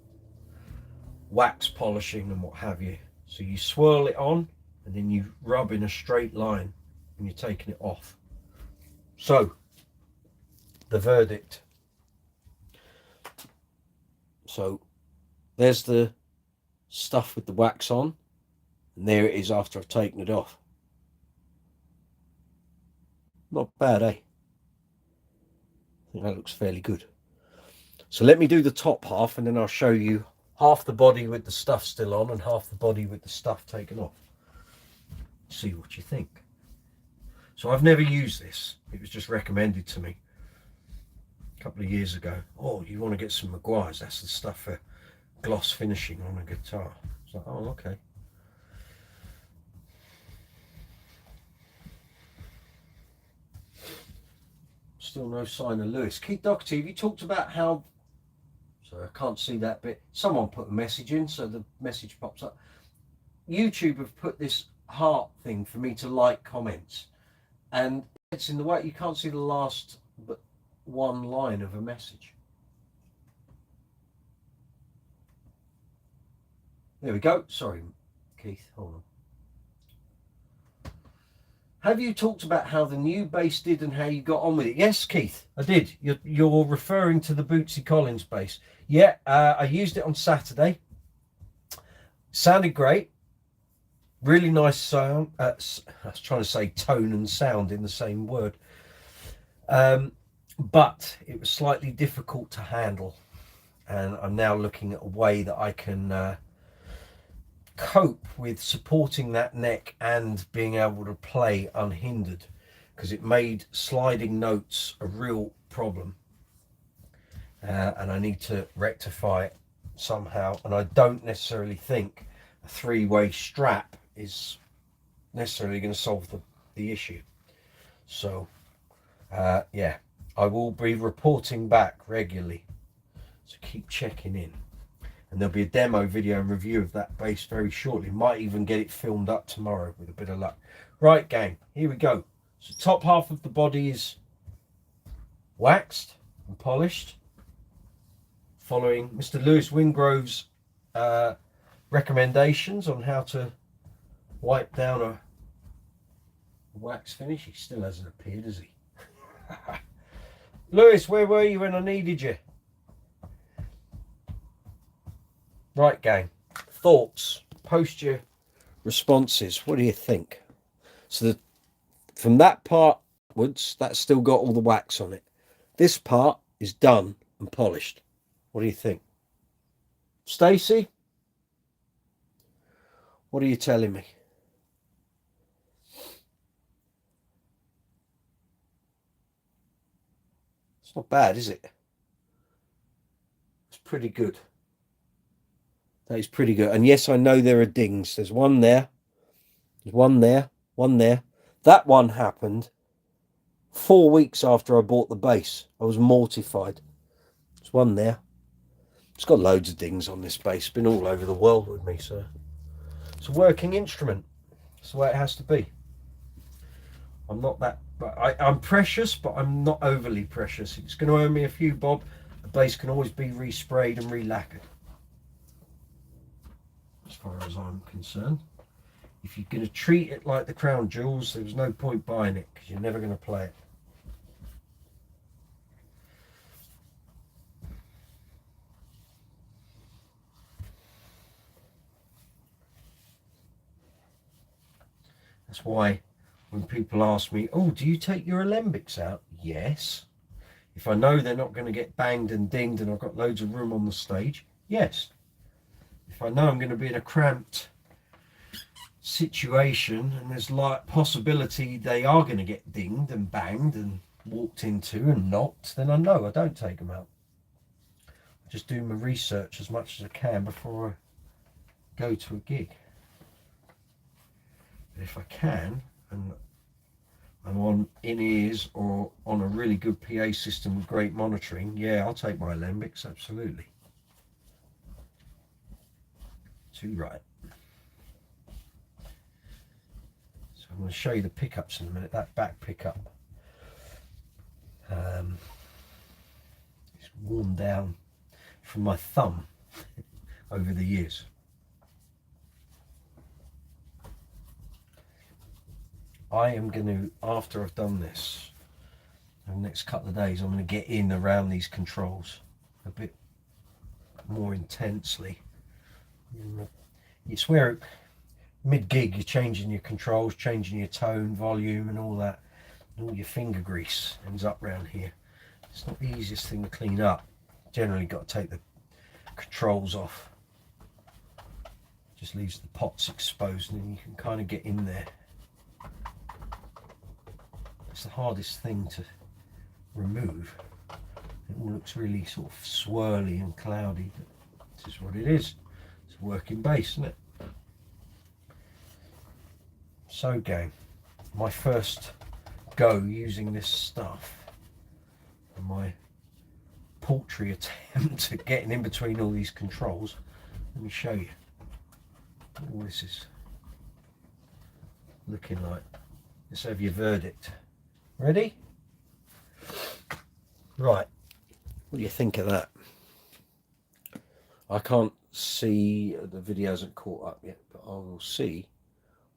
wax polishing and what have you. So you swirl it on and then you rub in a straight line when you're taking it off. So, the verdict. So, there's the stuff with the wax on, and there it is after I've taken it off. Not bad, eh? I think that looks fairly good. So let me do the top half and then I'll show you half the body with the stuff still on and half the body with the stuff taken off. See what you think. So I've never used this. It was just recommended to me a couple of years ago. Oh, you want to get some Maguires? That's the stuff for gloss finishing on a guitar. It's like, oh, okay. Still no sign of Lewis. Keith Doherty, have you talked about how... Sorry, I can't see that bit. Someone put a message in, so the message pops up. YouTube have put this heart thing for me to like comments. And it's in the way you can't see the last but one line of a message. There we go. Sorry, Keith. Hold on. Have you talked about how the new bass did and how you got on with it? Yes, Keith, I did. You're referring to the Bootsy Collins bass. Yeah, I used it on Saturday. Sounded great. Really nice sound. I was trying to say tone and sound in the same word. But it was slightly difficult to handle. And I'm now looking at a way that I can cope with supporting that neck and being able to play unhindered, because it made sliding notes a real problem, and I need to rectify it somehow. And I don't necessarily think a three-way strap is necessarily going to solve the issue. So yeah, I will be reporting back regularly, so keep checking in. And there'll be a demo video and review of that bass very shortly. Might even get it filmed up tomorrow with a bit of luck. Right, gang, here we go. So top half of the body is waxed and polished, following Mr. Lewis Wingrove's recommendations on how to wipe down a wax finish. He still hasn't appeared, has he? Lewis, where were you when I needed you? Right, gang, thoughts, post your responses. What do you think? So from that part upwards, that's still got all the wax on it. This part is done and polished. What do you think? Stacey, what are you telling me? It's not bad, is it? It's pretty good. That is pretty good. And yes, I know there are dings. There's one there. There's one there. One there. That one happened 4 weeks after I bought the bass. I was mortified. There's one there. It's got loads of dings on this bass. It's been all over the world with me, so it's a working instrument. It's the way it has to be. I'm not that... I'm precious, but I'm not overly precious. It's going to earn me a few bob. The bass can always be resprayed and re-lacquered, as far as I'm concerned. If you're going to treat it like the Crown Jewels, there's no point buying it, because you're never going to play it. That's why when people ask me, oh, do you take your alembics out? Yes. If I know they're not going to get banged and dinged and I've got loads of room on the stage, yes. If I know I'm going to be in a cramped situation and there's like possibility they are going to get dinged and banged and walked into and knocked, then I know I don't take them out. I just do my research as much as I can before I go to a gig. But if I can, and I'm on in-ears or on a really good PA system with great monitoring, yeah, I'll take my alembics, absolutely. Too right. So I'm going to show you the pickups in a minute. That back pickup is worn down from my thumb over the years. I am going to, after I've done this, in the next couple of days, I'm going to get in around these controls a bit more intensely. It's where mid-gig you're changing your controls, changing your tone, volume and all that. And all your finger grease ends up around here. It's not the easiest thing to clean up. Generally got to take the controls off. Just leaves the pots exposed and then you can kind of get in there. It's the hardest thing to remove. It all looks really sort of swirly and cloudy, but this is what it is. It's a working bass, isn't it? So gang, my first go using this stuff and my paltry attempt at getting in between all these controls. Let me show you what all this is looking like. Let's have your verdict. Ready? Right. What do you think of that? I can't see, the video hasn't caught up yet, but I will see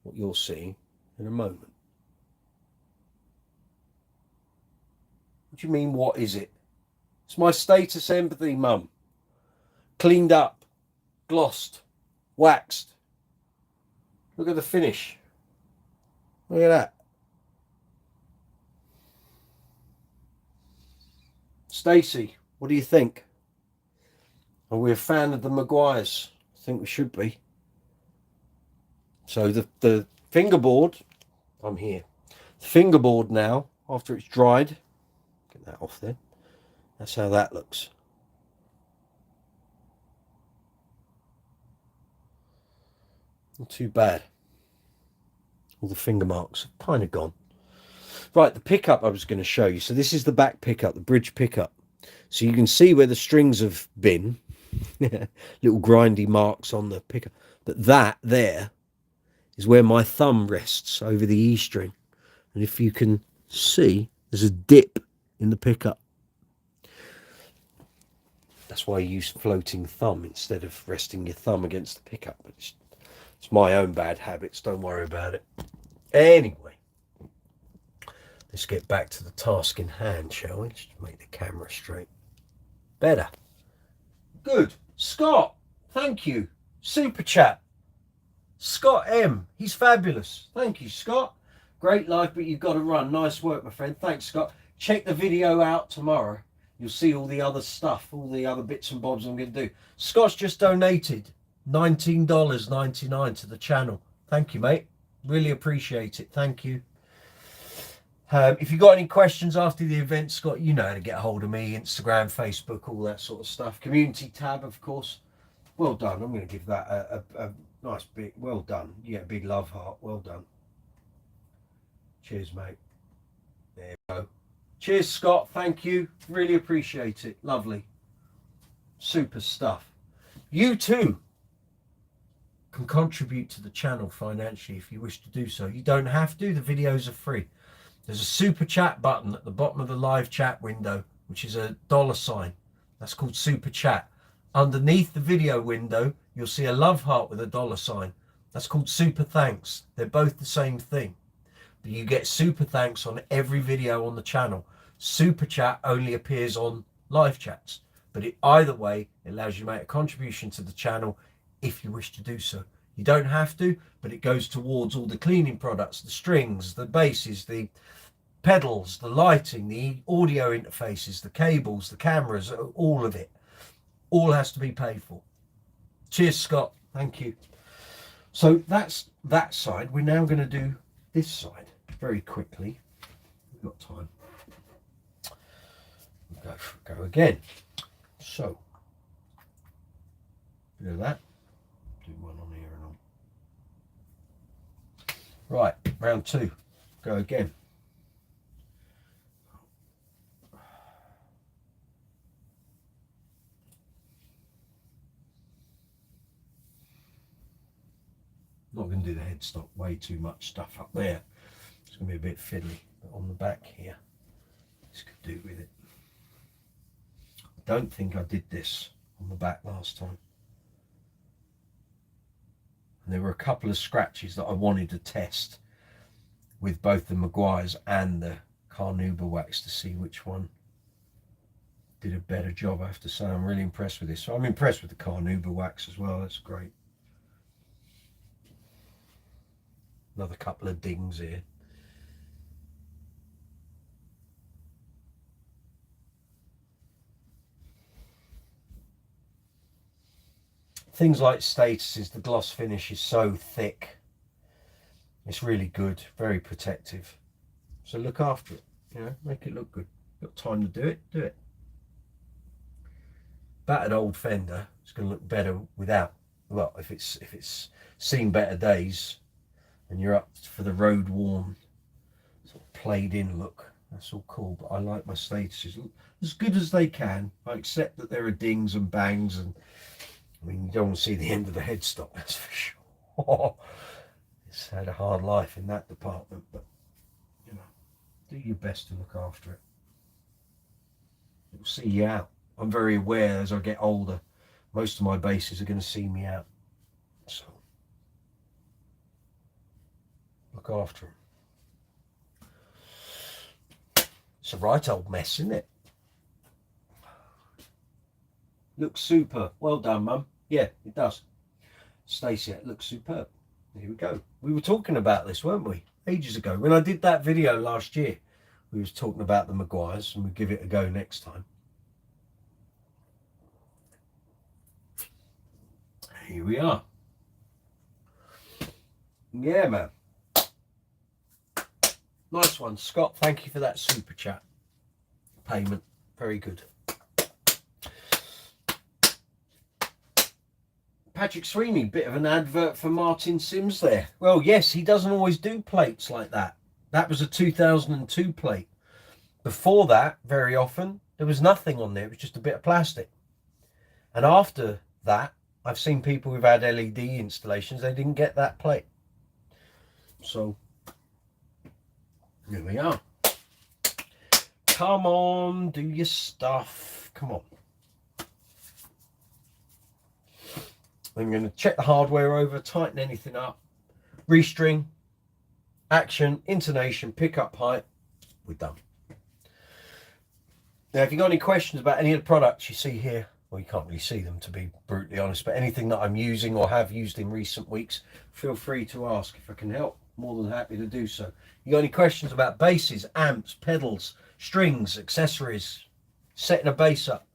what you're seeing in a moment. What do you mean, what is it? It's my status empathy, mum. Cleaned up, glossed, waxed. Look at the finish. Look at that. Stacey, what do you think? Are we a fan of the Maguires? I think we should be. So the fingerboard, I'm here. The fingerboard now, after it's dried, get that off there. That's how that looks. Not too bad. All the finger marks have kind of gone. Right, the pickup I was going to show you. So this is the back pickup, the bridge pickup. So you can see where the strings have been. Little grindy marks on the pickup. But that there is where my thumb rests over the E string. And if you can see, there's a dip in the pickup. That's why I use floating thumb instead of resting your thumb against the pickup. It's my own bad habits, don't worry about it. Anyway, let's get back to the task in hand, shall we? Just make the camera straight. Better. Good. Scott, thank you. Super chat. Scott M, he's fabulous. Thank you, Scott. Great life, but you've got to run. Nice work, my friend. Thanks, Scott. Check the video out tomorrow. You'll see all the other stuff, all the other bits and bobs I'm going to do. Scott's just donated $19.99 to the channel. Thank you, mate. Really appreciate it. Thank you. If you've got any questions after the event, Scott, you know how to get a hold of me. Instagram, Facebook, all that sort of stuff. Community tab, of course. Well done. I'm going to give that a nice big, well done. You get a big love heart. Well done. Cheers, mate. There you go. Cheers, Scott. Thank you. Really appreciate it. Lovely. Super stuff. You too can contribute to the channel financially if you wish to do so. You don't have to. The videos are free. There's a super chat button at the bottom of the live chat window, which is a $sign. That's called super chat. Underneath the video window, you'll see a love heart with a $sign. That's called super thanks. They're both the same thing. But you get super thanks on every video on the channel. Super chat only appears on live chats. But either way, it allows you to make a contribution to the channel if you wish to do so. You don't have to, but it goes towards all the cleaning products, the strings, the basses, the pedals, the lighting, the audio interfaces, the cables, the cameras, all of it. All has to be paid for. Cheers, Scott. Thank you. So that's that side. We're now going to do this side very quickly. We've got time. Go again. So, bit of that. Do one on here and on. Right, round two. Go again. Not going to do the headstock, way too much stuff up there. It's going to be a bit fiddly, but on the back here, this could do with it. I don't think I did this on the back last time. And there were a couple of scratches that I wanted to test with both the Maguires and the Carnauba wax to see which one did a better job. I have to say, I'm really impressed with this. So I'm impressed with the Carnauba wax as well. That's great. Another couple of dings here. Things like statuses, the gloss finish is so thick. It's really good, very protective. So look after it, you know, make it look good. Got time to do it, do it. Battered old fender, it's going to look better without. Well, if it's seen better days, and you're up for the road worn, sort of played in look. That's all cool, but I like my statuses as good as they can. I accept that there are dings and bangs, and I mean, you don't want to see the end of the headstock, that's for sure. It's had a hard life in that department, but you know, do your best to look after it. It will see you out. I'm very aware as I get older, Most of my bases are going to see me out. So look after them. It's a right old mess, isn't it? Looks super. Well done, Mum. Yeah, it does. Stacey, it looks superb. Here we go. We were talking about this, weren't we? Ages ago. When I did that video last year, we was talking about the Maguires, and we'll give it a go next time. Here we are. Yeah, man. Nice one, Scott. Thank you for that super chat payment. Very good. Patrick Sweeney, bit of an advert for Martin Sims there. Well, yes, he doesn't always do plates like that. That was a 2002 plate. Before that, very often, there was nothing on there. It was just a bit of plastic. And after that, I've seen people who've had LED installations, they didn't get that plate. So, here we are. Come on, do your stuff. Come on. I'm going to check the hardware over, tighten anything up, restring, action, intonation, pickup height. We're done. Now, if you've got any questions about any of the products you see here, well, you can't really see them to be brutally honest, but anything that I'm using or have used in recent weeks, feel free to ask. If I can help, more than happy to do so. You got any questions about basses, amps, pedals, strings, accessories, setting a bass up,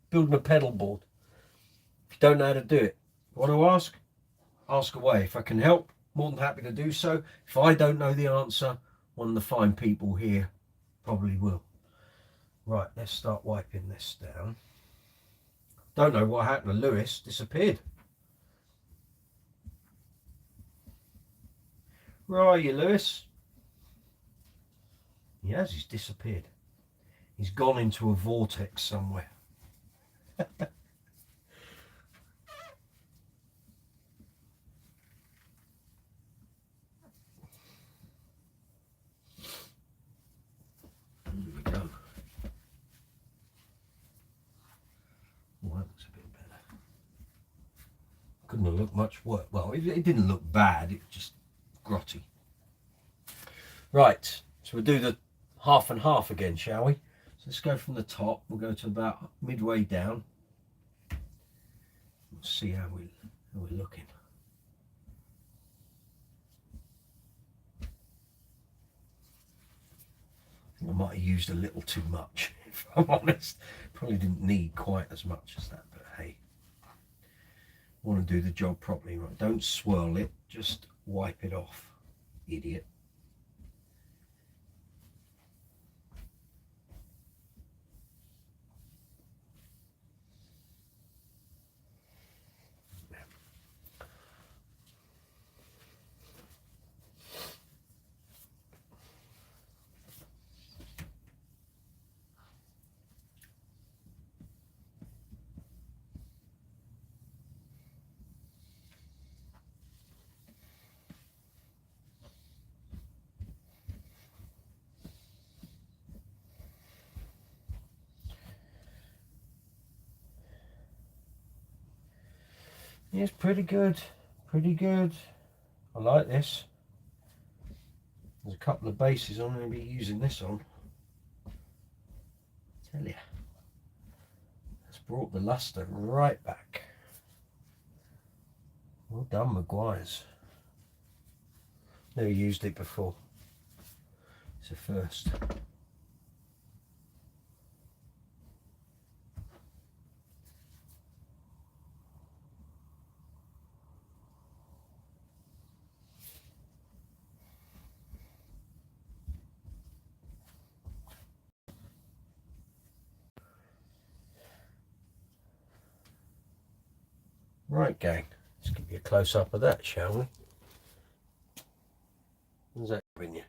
building a pedal board? If you don't know how to do it, want to ask away. If I can help, more than happy to do so. If I don't know the answer, one of the fine people here probably will. Right, let's start wiping this down. Don't know what happened to Lewis. Disappeared. Where are you, Lewis? He has. He's disappeared. He's gone into a vortex somewhere. Couldn't have looked much worse. Well, it didn't look bad, it was just grotty. Right, so we'll do the half and half again, shall we? So let's go from the top. We'll go to about midway down. Let's see how we're looking. I think I might have used a little too much, if I'm honest. Probably didn't need quite as much as that, but hey. Want to do the job properly, right? Don't swirl it, just wipe it off, idiot. Yes, pretty good, pretty good. I like this. There's a couple of bases I'm going to be using this on. Tell ya, it's brought the luster right back. Well done, Maguires. Never used it before. It's a first. Right, gang, let's give you a close-up of that, shall we? What's that doing you?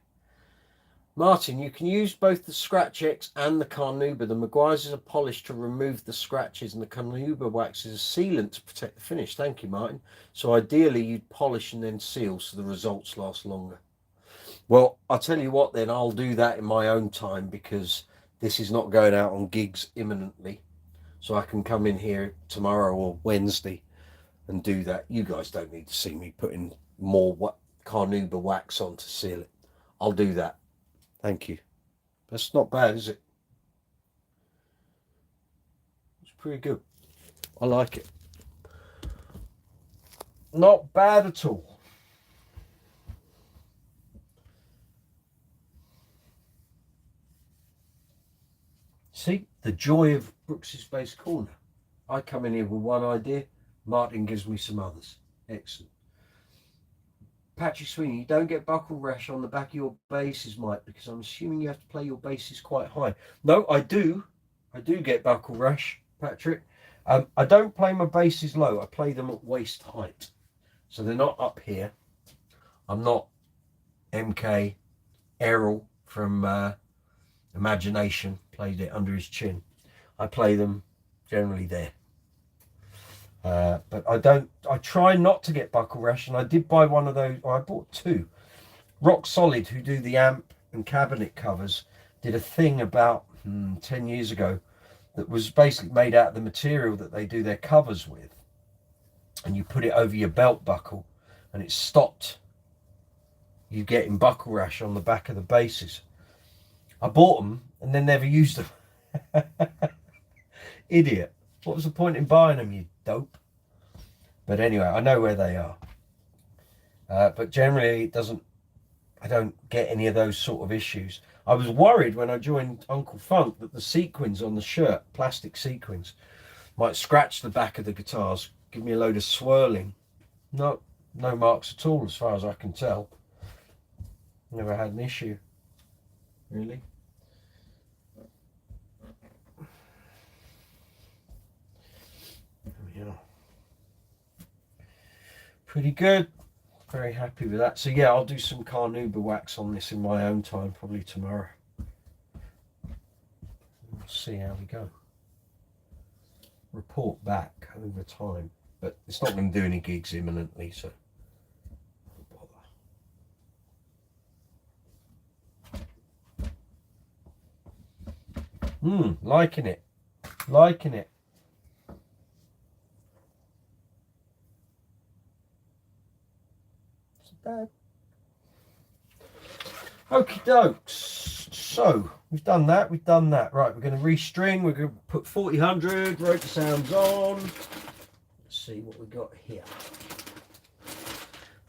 Martin, you can use both the Scratch X and the Carnauba. The Maguires are polished to remove the scratches, and the Carnauba wax is a sealant to protect the finish. Thank you, Martin. So ideally, you'd polish and then seal so the results last longer. Well, I'll tell you what then, I'll do that in my own time because this is not going out on gigs imminently. so I can come in here tomorrow or Wednesday and do that. You guys don't need to see me putting more carnauba wax on to seal it. I'll do that. Thank you. That's not bad, is it? It's pretty good. I like it. Not bad at all. See, the joy of Brooks's Base Corner. I come in here with one idea, Martin gives me some others. Excellent. Patrick Sweeney, you don't get buckle rash on the back of your bases, Mike, because I'm assuming you have to play your bases quite high. No, I do. I do get buckle rash, Patrick. I don't play my bases low. I play them at waist height. So they're not up here. I'm not MK Errol from Imagination, played it under his chin. I play them generally there. But I try not to get buckle rash, and I did buy one of those. I bought two. Rock Solid, who do the amp and cabinet covers, did a thing about 10 years ago that was basically made out of the material that they do their covers with. And you put it over your belt buckle, and it stopped you getting buckle rash on the back of the bases. I bought them and then never used them. Idiot. What was the point in buying them, you dope? But anyway, I know where they are. But generally, I don't get any of those sort of issues. I was worried when I joined Uncle Funk that the sequins on the shirt, plastic sequins, might scratch the back of the guitars, give me a load of swirling. No marks at all as far as I can tell. Never had an issue, really. There we are. Pretty good. Very happy with that. So yeah, I'll do some carnauba wax on this in my own time, probably tomorrow. We'll see how we go. Report back over time, but it's not going to do any gigs imminently, so don't bother. Liking it. Liking it. Bad. Okie dokes. So we've done that. Right, we're going to restring. We're going to put 4000 rotor sounds on. Let's see what we got here.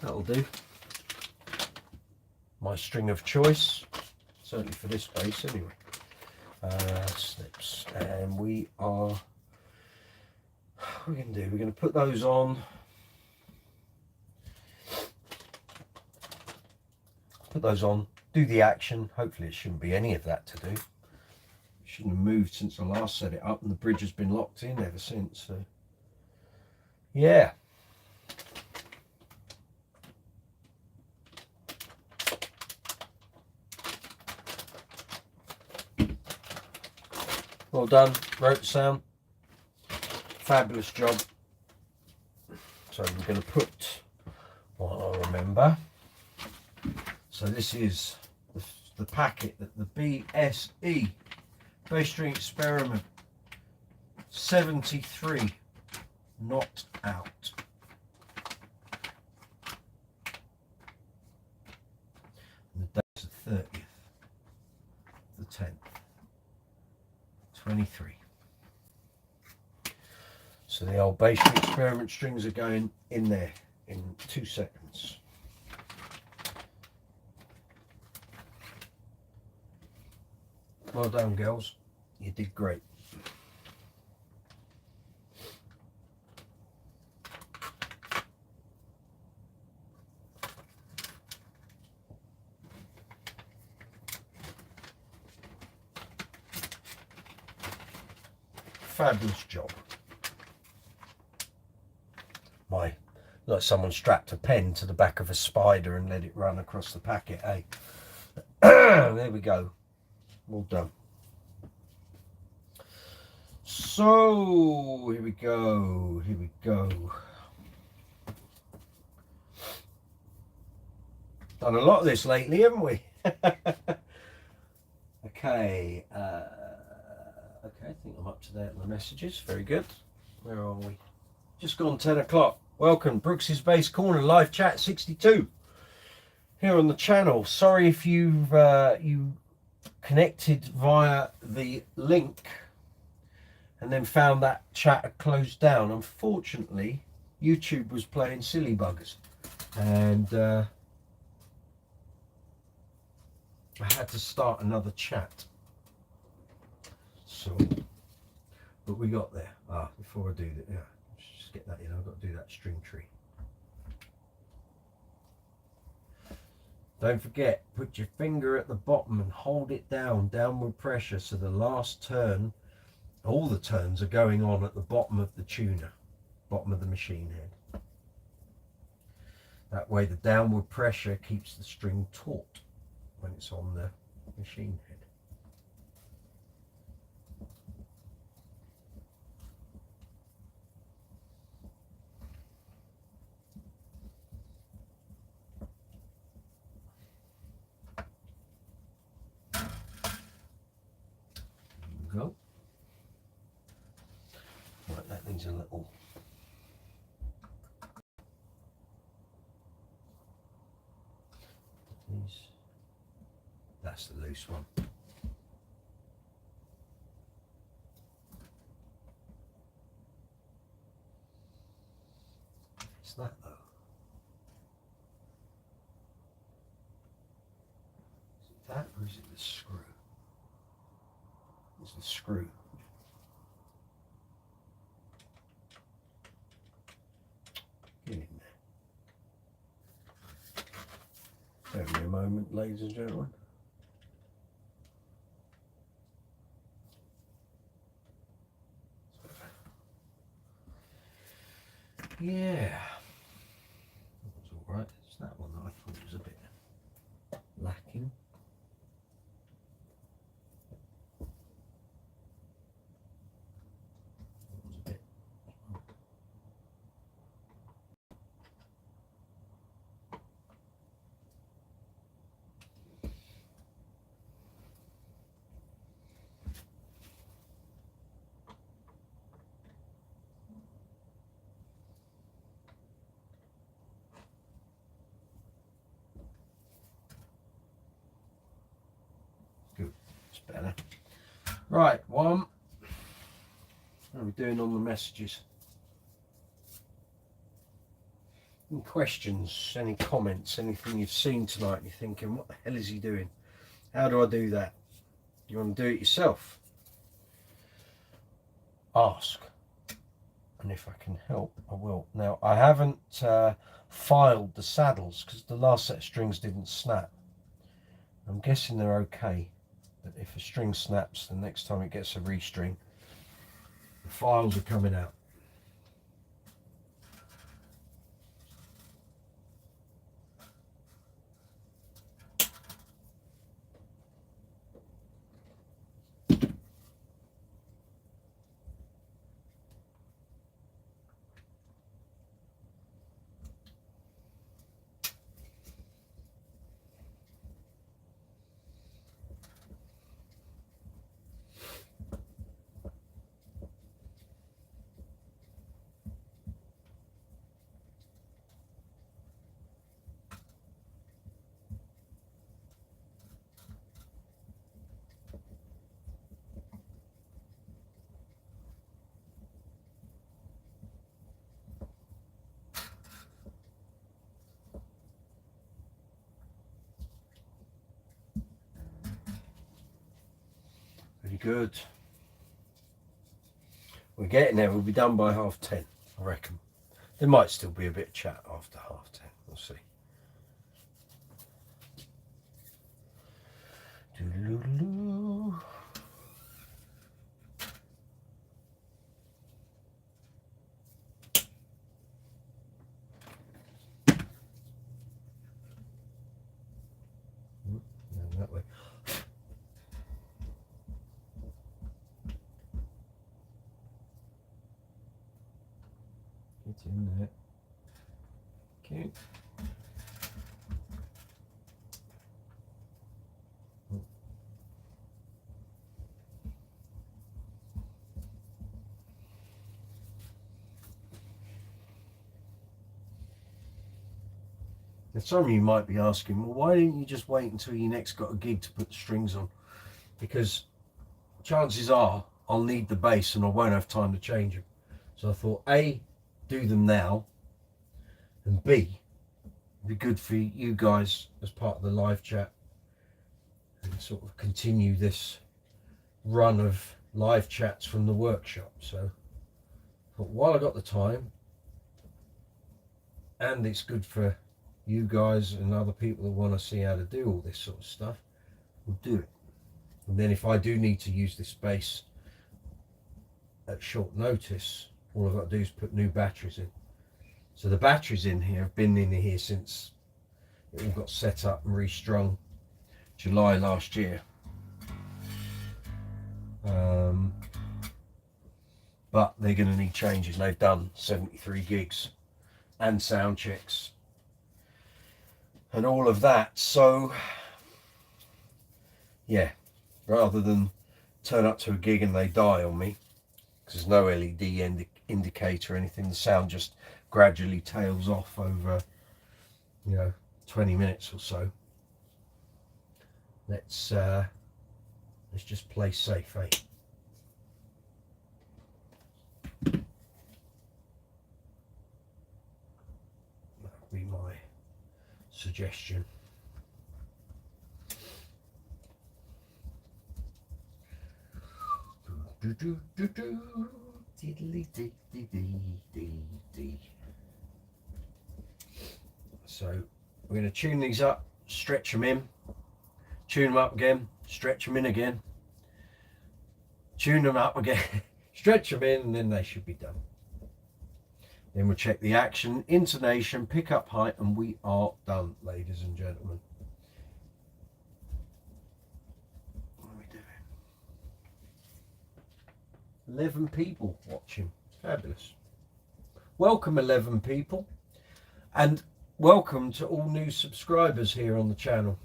That'll do. My string of choice, certainly for this bass anyway. Snips, and we are. What we're going to do? We're going to put those on. Put those on, do the action. Hopefully it shouldn't be any of that to do. It shouldn't have moved since I last set it up, and the bridge has been locked in ever since, so yeah. Well done, rotor sound. Fabulous job. So we're going to put what I remember. So this is the packet that the BSE, Bass String Experiment 73, not out. And the date's the 30th, the 10th, 23. So the old Bass String Experiment strings are going in there in 2 seconds. Well done, girls. You did great. Fabulous job. Like someone strapped a pen to the back of a spider and let it run across the packet, eh? There we go. Well done. So here we go. Done a lot of this lately, haven't we? Okay. Okay, I think I'm up to date on the messages. Very good. Where are we? Just gone 10 o'clock. Welcome, Brooks's Base Corner, live chat 62 here on the channel. Sorry if you connected via the link and then found that chat had closed down. Unfortunately, YouTube was playing silly buggers, and I had to start another chat. So, but we got there. Before I do that, yeah, just get that in. I've got to do that string tree. Don't forget, put your finger at the bottom and hold it down, downward pressure, so the last turn, all the turns are going on at the bottom of the tuner, bottom of the machine head. That way the downward pressure keeps the string taut when it's on the machine head. Go. Right, that needs a little. That's the loose one. It's that though. Is it that or is it the screw? It's the screw. Get in there. Give me a moment, ladies and gentlemen. Yeah. That was alright. It's that one that I thought was a bit lacking. That was a bit. Good. It's better. Right, one. What are we doing on the messages? Any questions, any comments, anything you've seen tonight and you're thinking, what the hell is he doing? How do I do that? You want to do it yourself? Ask. And if I can help, I will. Now, I haven't filed the saddles because the last set of strings didn't snap. I'm guessing they're okay. But if a string snaps, the next time it gets a restring, the files are coming out. Very good. We're getting there. We'll be done by 10:30, I reckon. There might still be a bit of chat after 10:30. We'll see. Doo-doo-doo-doo. That way. Get in there. Okay. Now, some of you might be asking, well, why didn't you just wait until you next got a gig to put the strings on? Because chances are I'll need the bass and I won't have time to change them. So I thought, A, do them now, and B, it'd be good for you guys as part of the live chat and sort of continue this run of live chats from the workshop. So but while I got the time, and it's good for you guys and other people that want to see how to do all this sort of stuff, we'll do it. And then if I do need to use this space at short notice, all I've got to do is put new batteries in. So the batteries in here have been in here since it all got set up and restrung July last year. But they're going to need changes. They've done 73 gigs and sound checks and all of that. So yeah, rather than turn up to a gig and they die on me, because there's no LED indicator or anything, the sound just gradually tails off over 20 minutes or so. Let's just play safe, eh? That would be my suggestion. So we're going to tune these up, stretch them in, tune them up again, stretch them in again, tune them up again, stretch them in, and then they should be done. Then we'll check the action, intonation, pick up height, and we are done, ladies and gentlemen. What are we doing? 11 people watching. Fabulous. Welcome 11 people, and welcome to all new subscribers here on the channel.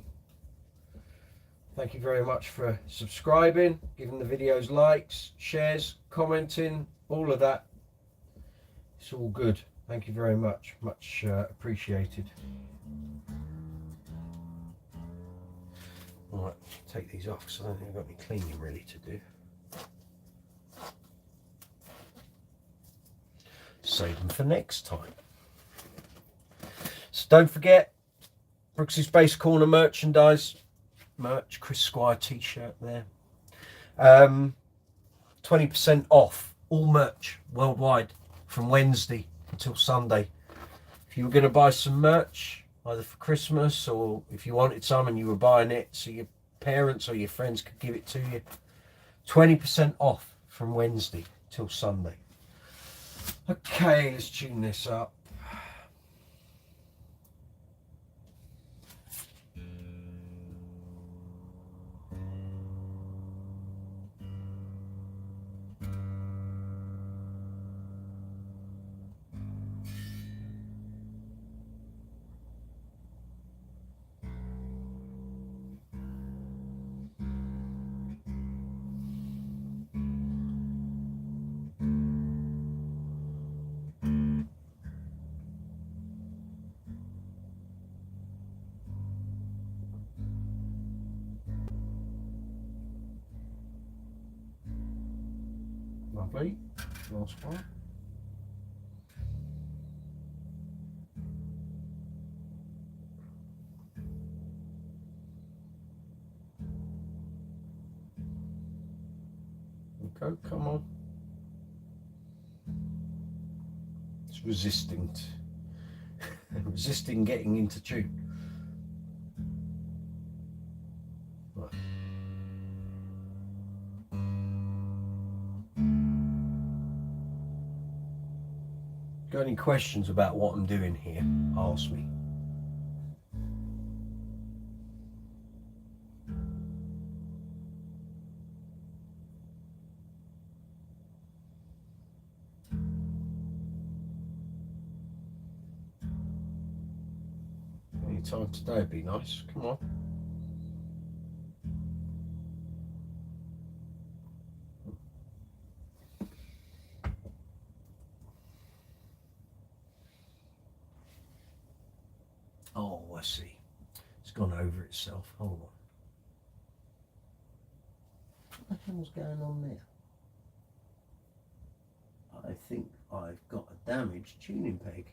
Thank you very much for subscribing, giving the videos likes, shares, commenting, all of that. It's all good. Thank you very much. Much appreciated. All right, take these off because I don't think I've got any cleaning really to do. Save them for next time. So don't forget, Brooksy's Bass Corner merchandise. Merch, Chris Squire t-shirt there. 20% off all merch worldwide from Wednesday until Sunday. If you were going to buy some merch, either for Christmas or if you wanted some and you were buying it so your parents or your friends could give it to you, 20% off from Wednesday till Sunday. Okay, let's tune this up. Lovely. Last one. Okay, come on. It's resisting resisting getting into tune. Right. Got any questions about what I'm doing here? Ask me. Any time today would be nice. Come on. Oh, I see. It's gone over itself. Hold on. What the hell's going on there? I think I've got a damaged tuning peg.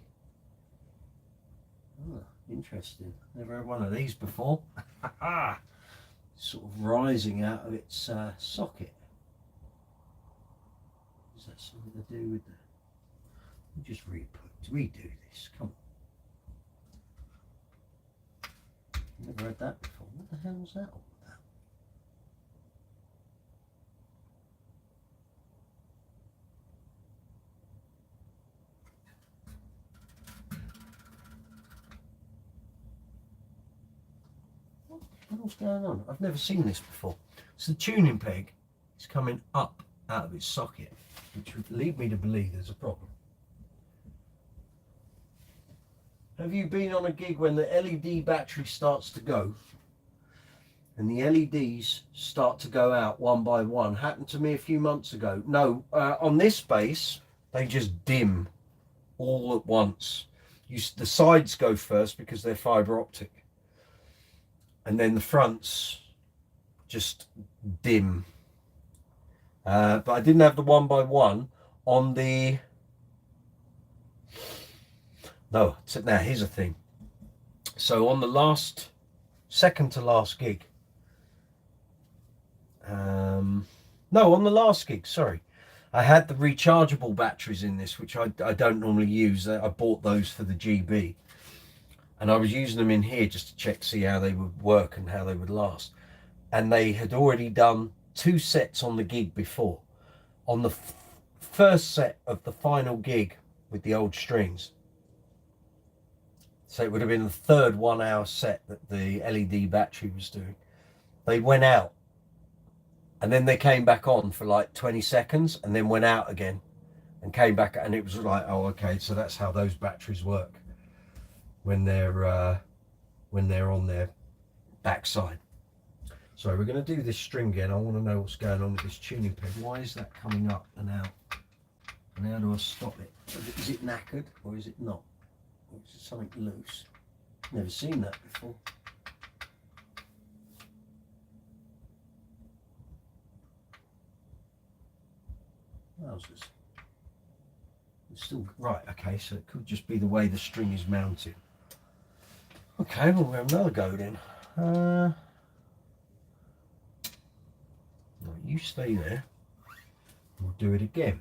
Oh, interesting. Never had one of these before. Sort of rising out of its socket. Is that something to do with the... We'll just redo this. Come on. Never had that before. What the hell was that all about? What's going on? I've never seen this before. So the tuning peg is coming up out of its socket, which would lead me to believe there's a problem. Have you been on a gig when the LED battery starts to go and the LEDs start to go out one by one? Happened to me a few months ago. No, on this base, they just dim all at once. The sides go first because they're fibre optic. And then the fronts just dim. But I didn't have the one by one on the... No, now here's the thing. So on the second to last gig. No, on the last gig, sorry. I had the rechargeable batteries in this, which I don't normally use. I bought those for the GB. And I was using them in here just to check, see how they would work and how they would last. And they had already done 2 sets on the gig before. On the first set of the final gig with the old strings. So it would have been the third 1 hour set that the LED battery was doing. They went out. And then they came back on for like 20 seconds and then went out again. And came back, and it was like, oh, okay, so that's how those batteries work. When they're on their backside. So we're going to do this string again. I want to know what's going on with this tuning peg. Why is that coming up and out? And how do I stop it? Is it knackered or is it not? Or is it something loose? Never seen that before. Wowzers. It's still right. Okay, so it could just be the way the string is mounted. Okay, well, we'll have another go then. Right, you stay there. We'll do it again.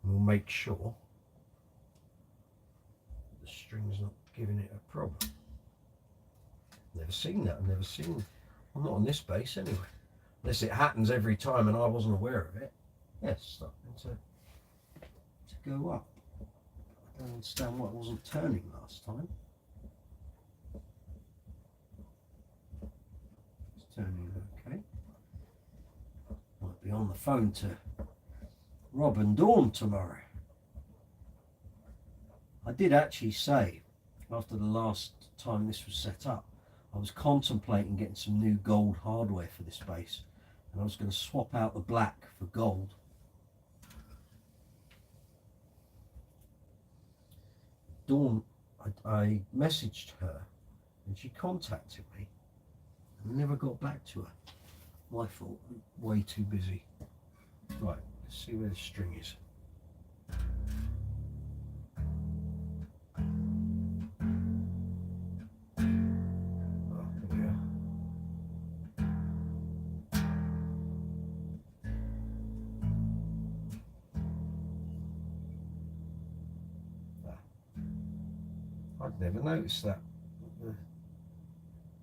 We'll make sure the string's not giving it a problem. Never seen that. I've never seen it. I'm not on this base anyway. Unless it happens every time and I wasn't aware of it. Yes, starting to go up. I don't understand why it wasn't turning last time. Turning okay. Might be on the phone to Rob and Dawn tomorrow. I did actually say, after the last time this was set up, I was contemplating getting some new gold hardware for this base, and I was going to swap out the black for gold. Dawn, I messaged her and she contacted me. I never got back to her. My fault, way too busy. Right, let's see where the string is. Oh, here we are. I'd never noticed that. The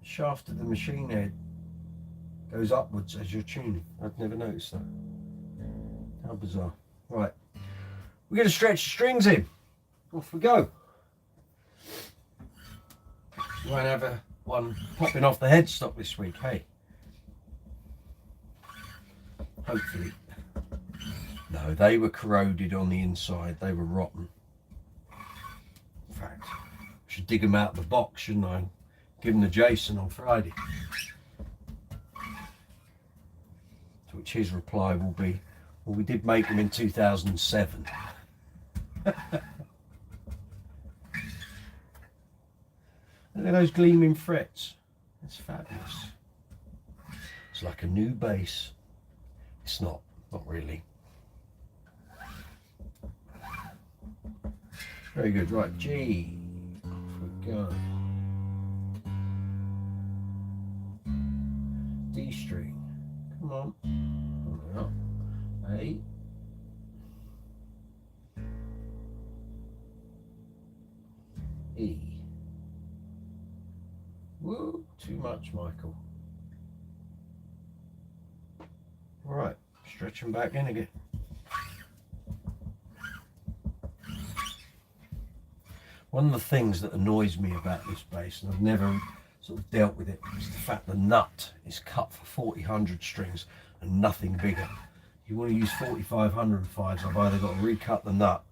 shaft of the machine head goes upwards as you're tuning. I'd never noticed that. How bizarre. Right, we're going to stretch the strings in. Off we go. You won't have one popping off the headstock this week, hey? Hopefully. No, they were corroded on the inside. They were rotten. In fact, I should dig them out of the box, shouldn't I? Give them to Jason on Friday. To which his reply will be, well, we did make them in 2007. Look at those gleaming frets. That's fabulous. It's like a new bass. It's not really. Very good. Right, G. We go. D string. Come on. Coming up. A. E. Woo, too much, Michael. All right, stretch them back in again. One of the things that annoys me about this bass, and I've never sort of dealt with it, is the fact the nut is cut for 4000 strings and nothing bigger. If you want to use 4505s, I've either got to recut the nut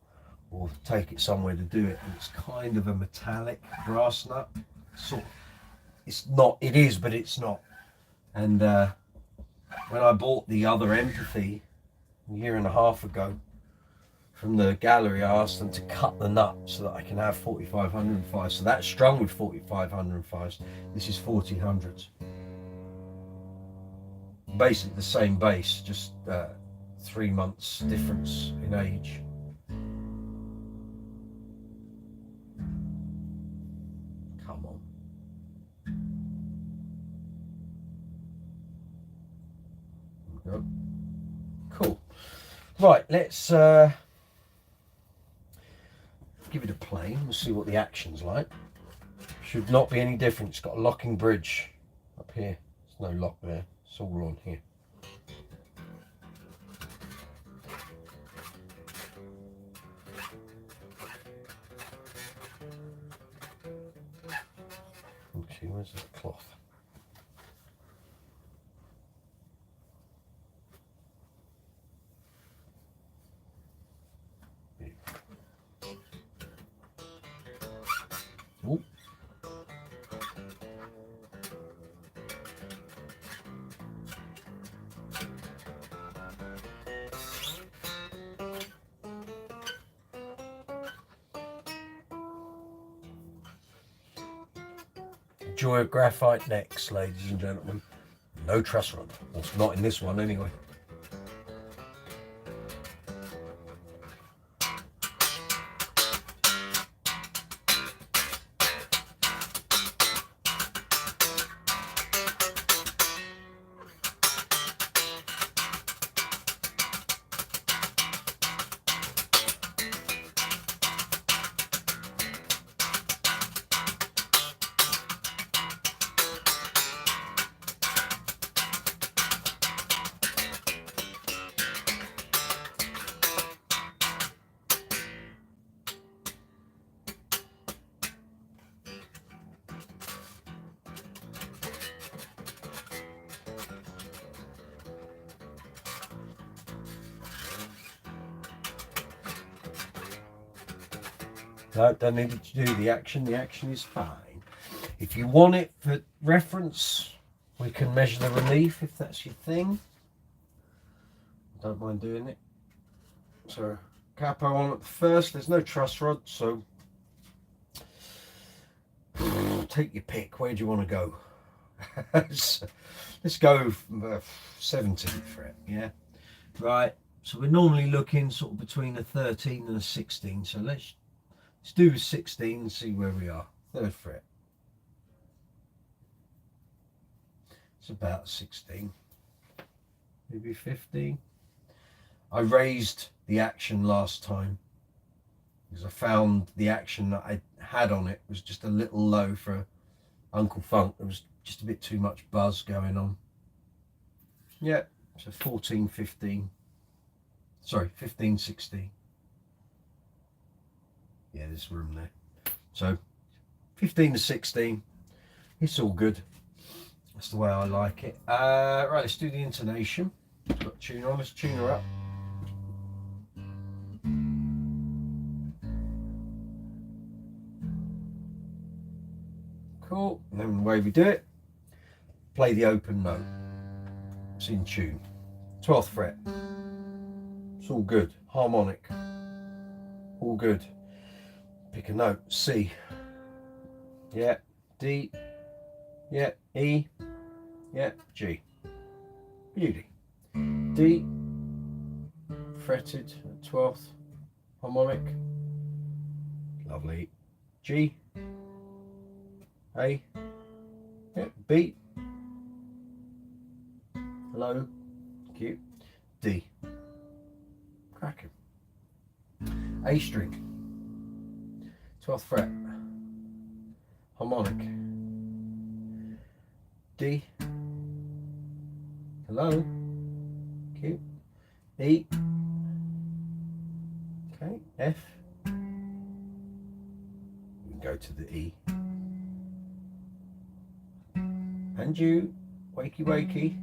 or take it somewhere to do it, and it's kind of a metallic brass nut. Sort of, it's not, it is, but it's not. And when I bought the other Empathy a year and a half ago from the gallery, I asked them to cut the nut so that I can have 4505s. So that's strung with 4505s. This is 4000s. Basically the same bass, just 3 months difference in age. Come on. There we go. Cool. Right, let's give it a play. We'll see what the action's like. Should not be any different. It's got a locking bridge up here. There's no lock there. It's all on here. Okay, where's that cloth? Oh. Joy of graphite necks, ladies and gentlemen. No truss rod. Well, not in this one anyway. No, don't need to do the action. The action is fine. If you want it for reference, we can measure the relief if that's your thing. Don't mind doing it. So, capo on at the first. There's no truss rod, so take your pick. Where do you want to go? Let's go 17th fret, yeah? Right, so we're normally looking sort of between a 13 and a 16, so let's do a 16 and see where we are. 3rd fret. It's about 16, maybe 15. I raised the action last time because I found the action that I had on it was just a little low for Uncle Funk. There was just a bit too much buzz going on. Yeah, so 14, 15. Sorry, 15, 16. Yeah, there's room there. So 15 to 16, it's all good. That's the way I like it. Right, let's do the intonation. Got a tune on, let's tune her up. Cool, and then the way we do it, play the open note. It's in tune. 12th fret. It's all good. Harmonic. All good. Pick a note, C. Yeah, D, yeah, E, yeah, G. Beauty. D, fretted 12th harmonic. Lovely. G, A, yeah, B, low, cute. D, cracking. A string, 12th fret, harmonic. D, hello, cute. E, okay, F, we can go to the E. And you, wakey wakey.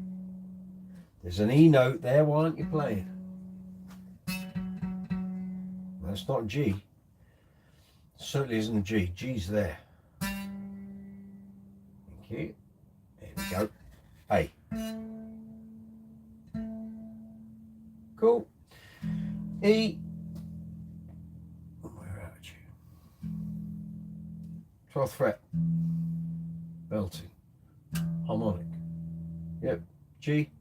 There's an E note there, why aren't you playing? That's not G. Certainly isn't a G. G's there. Thank you. There we go. A. Cool. E. Where are you? 12th fret. Belting. Harmonic. Yep. G.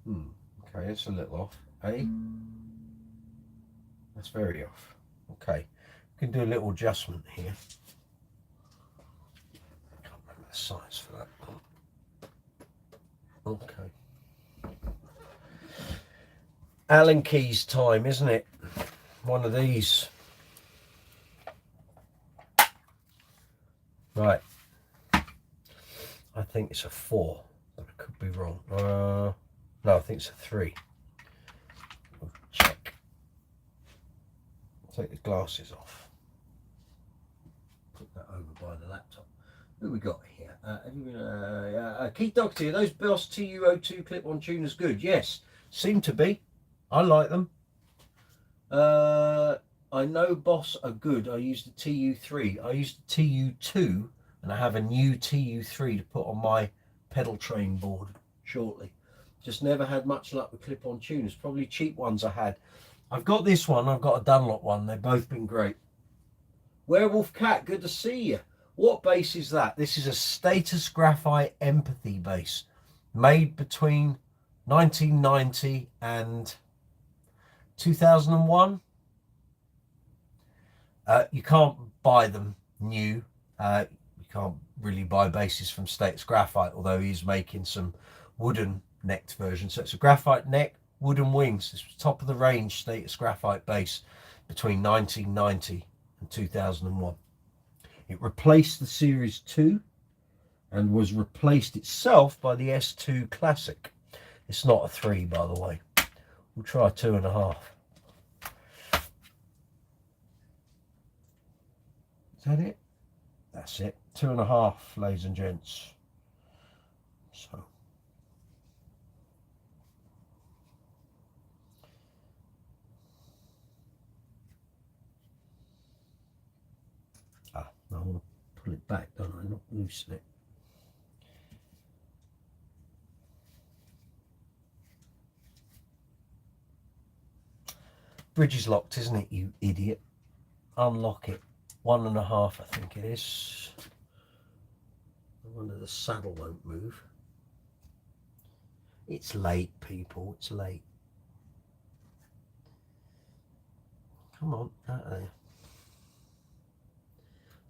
Okay, it's a little off. A. That's very off. Okay. We can do a little adjustment here. I can't remember the size for that. Okay. Allen keys time, isn't it? One of these. Right. I think it's a 4, but I could be wrong. No, I think it's a 3. We'll check. Take the glasses off. Put that over by the laptop. Who we got here? Keith Doherty, are those Boss TU02 clip-on tuners good? Yes, seem to be. I like them. I know Boss are good. I used the TU3. I used the TU2, and I have a new TU3 to put on my pedal train board shortly. Just never had much luck with clip-on tuners. Probably cheap ones I had. I've got this one. I've got a Dunlop one. They've both been great. Werewolf Cat, good to see you. What bass is that? This is a Status Graphite Empathy bass, made between 1990 and 2001. You can't buy them new. You can't really buy basses from Status Graphite, although he's making some wooden necked versions. So it's a graphite neck, wooden wings. This was top of the range Status Graphite bass between 1990 and 2001. It replaced the Series 2 and was replaced itself by the S2 Classic. It's not a 3, by the way. We'll try a 2.5. Is that it? That's it. 2.5, ladies and gents. So. I want to pull it back, don't I? Not loosen it. Bridge is locked, isn't it, you idiot? Unlock it. 1.5, I think it is. I wonder the saddle won't move. It's late, people. It's late. Come on, out of there.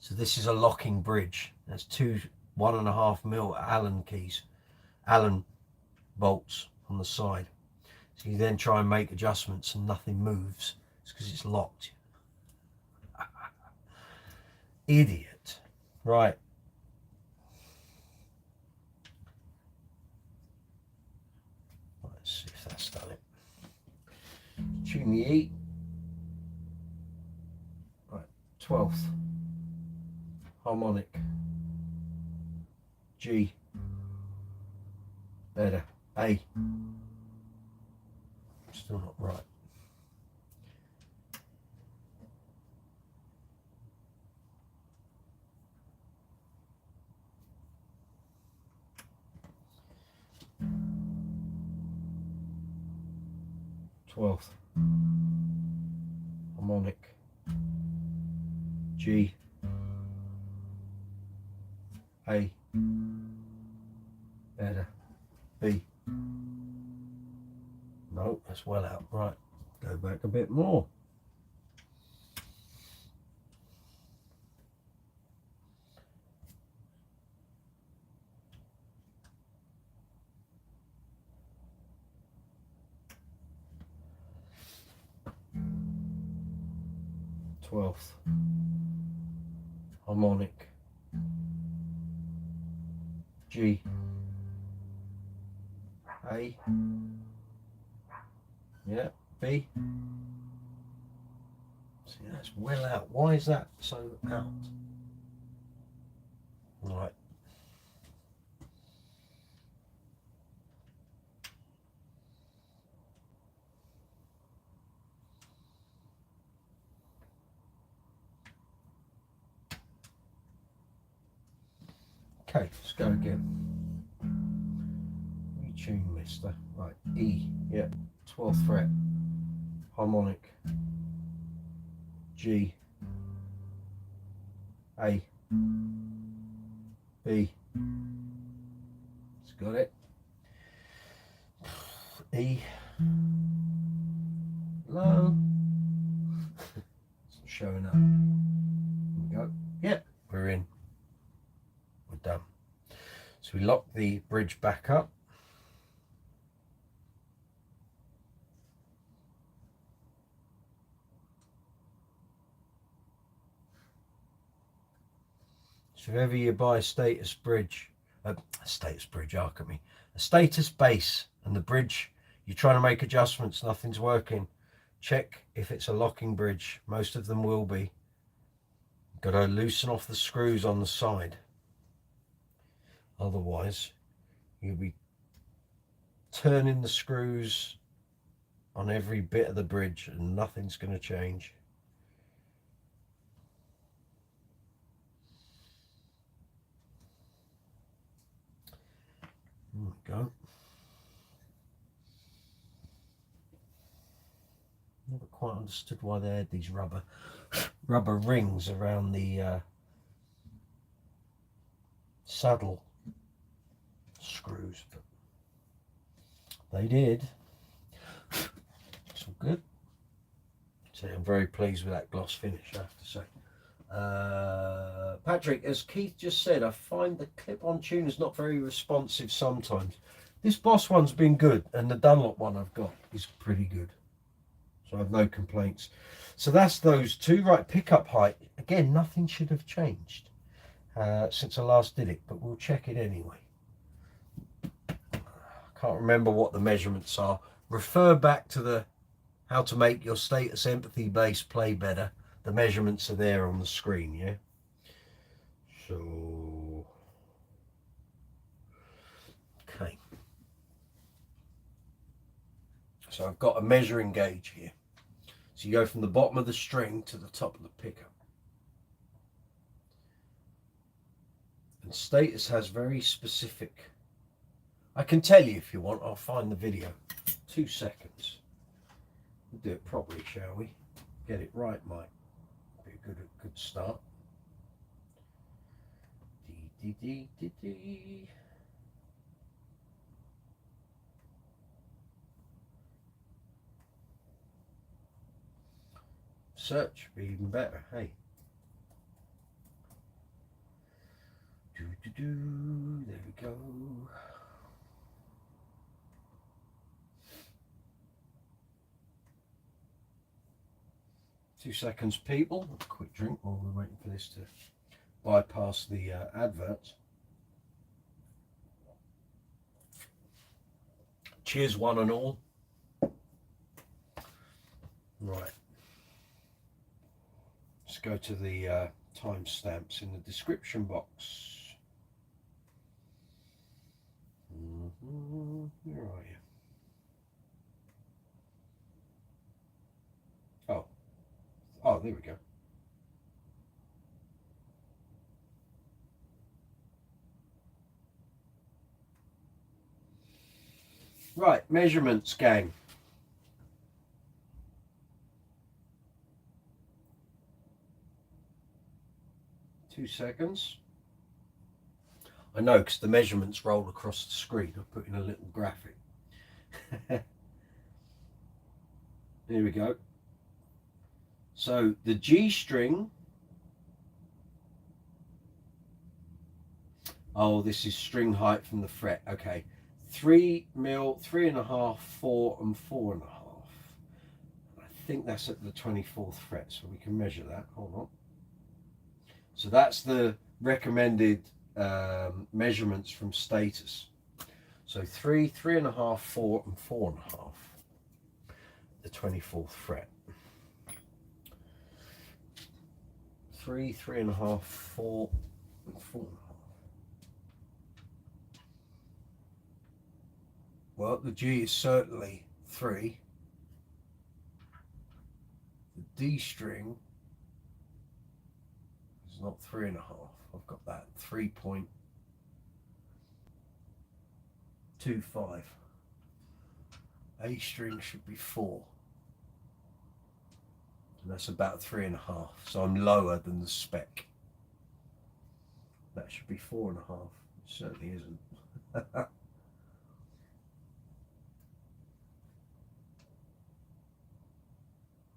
So this is a locking bridge. There's two 1.5mm Allen keys, Allen bolts on the side. So you then try and make adjustments and nothing moves. It's because it's locked. Idiot. Right. Let's see if that's done it. Tune the E. Right, 12th. Harmonic. G. Better. A. Still not right. Twelfth. Harmonic. G. better. B. No, that's well out. Right, go back a bit more. Twelfth harmonic. G. A. Yeah, B. See, that's well out. Why is that so out? Right. Okay, let's go again. Retune, mister. Right, E. Yeah, 12th fret. Harmonic. G. A. B. It's got it. E. Low. It's not showing up. Here we go. Yeah, we're in. We're done. So we lock the bridge back up. So if ever you buy a status bridge, a status base, and the bridge, you're trying to make adjustments, nothing's working, check if it's a locking bridge. Most of them will be. Got to loosen off the screws on the side. Otherwise, you'll be turning the screws on every bit of the bridge and nothing's going to change. There we go. Never quite understood why they had these rubber rings around the saddle screws, but they did. It's all good. So I'm very pleased with that gloss finish, I have to say. Patrick, as Keith just said, I find the clip-on tuners not very responsive sometimes. This Boss one's been good, and the Dunlop one I've got is pretty good. So I have no complaints. So that's those two. Right, pickup height. Again, nothing should have changed since I last did it, but we'll check it anyway. I can't remember what the measurements are. Refer back to the how to make your status empathy bass play better. The measurements are there on the screen, yeah? So, okay. So I've got a measuring gauge here. So you go from the bottom of the string to the top of the pickup. And status has very specific, I can tell you if you want, I'll find the video. 2 seconds. We'll do it properly, shall we? Get it right, Mike. Be a good start. Dee, dee, dee, dee, dee. Search would be even better, hey. There we go. Two seconds, people. A quick drink while we're waiting for this to bypass the adverts. Cheers, one and all. Right. Let's go to the timestamps in the description box. Where are you? Oh, there we go. Right, measurements, gang. Two seconds. I know, because the measurements roll across the screen. I've put in a little graphic. Here we go. So the G string, oh, this is string height from the fret. Okay, 3 mil, 3.5, 4, and 4.5. I think that's at the 24th fret, so we can measure that. Hold on. So that's the recommended measurements from Status. So 3, 3.5, 4, and 4.5. The 24th fret. 3, 3.5, 4, and 4.5. Well, the G is certainly 3. The D string is not 3.5. I've got that 3.25. A string should be 4. And that's about 3.5. So I'm lower than the spec. That should be 4.5. It certainly isn't.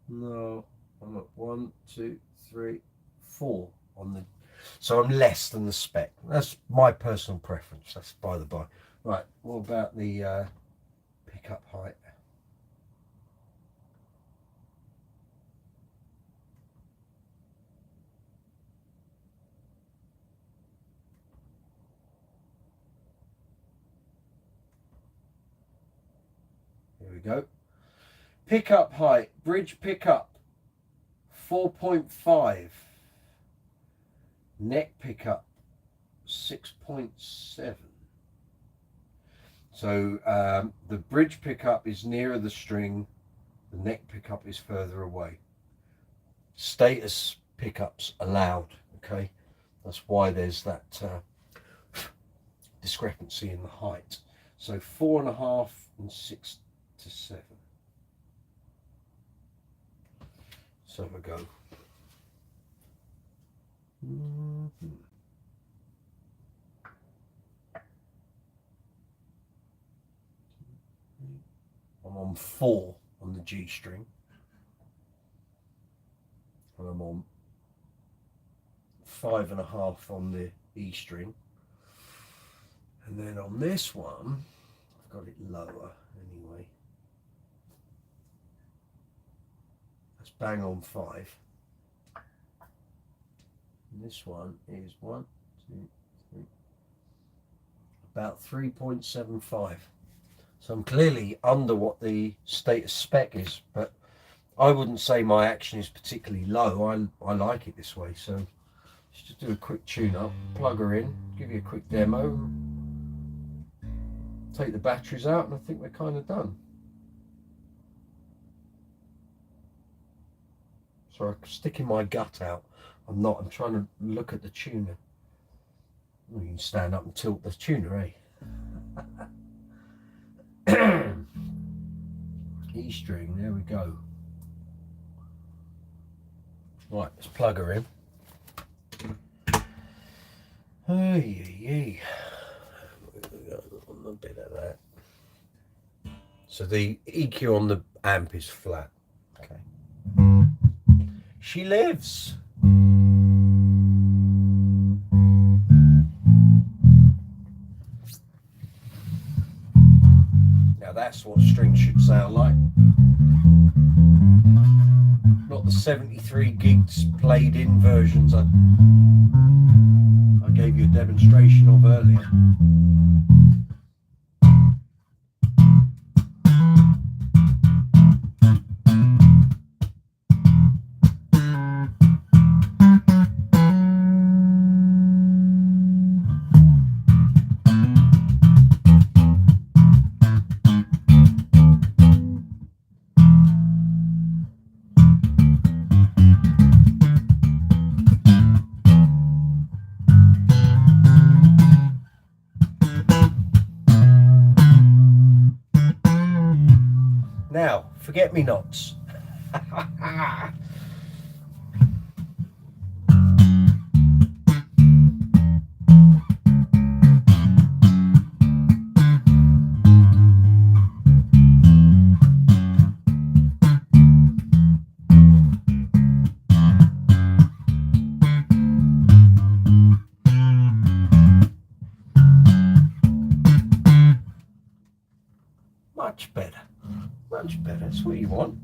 No, I'm at 1, 2, 3, 4 on the. So I'm less than the spec. That's my personal preference. That's by the by. Right. What about the pickup height? Here we go. Pickup height, bridge pickup 4.5, neck pickup 6.7. So the bridge pickup is nearer the string, the neck pickup is further away. Status pickups allowed, okay? That's why there's that discrepancy in the height. So 4.5 and 6 to 7. So have a go. I'm on 4 on the G string. And I'm on 5.5 on the E string. And then on this one, I've got it lower anyway. That's bang on 5. And this one is 1, 2, 3, about 3.75. So I'm clearly under what the Status spec is, but I wouldn't say my action is particularly low. I like it this way. So let's just do a quick tune up, plug her in, give you a quick demo, take the batteries out, and I think we're kind of done. So I'm sticking my gut out. I'm not. I'm trying to look at the tuner. Well, you can stand up and tilt the tuner, eh? E string, there we go. Right, let's plug her in. Hey, on a bit of that. So the EQ on the amp is flat. Okay. She lives. Now that's what strings should sound like. Not the 73 gigs played in versions I gave you a demonstration of earlier. Now, forget-me-nots. Much better. Much better. That's what you want.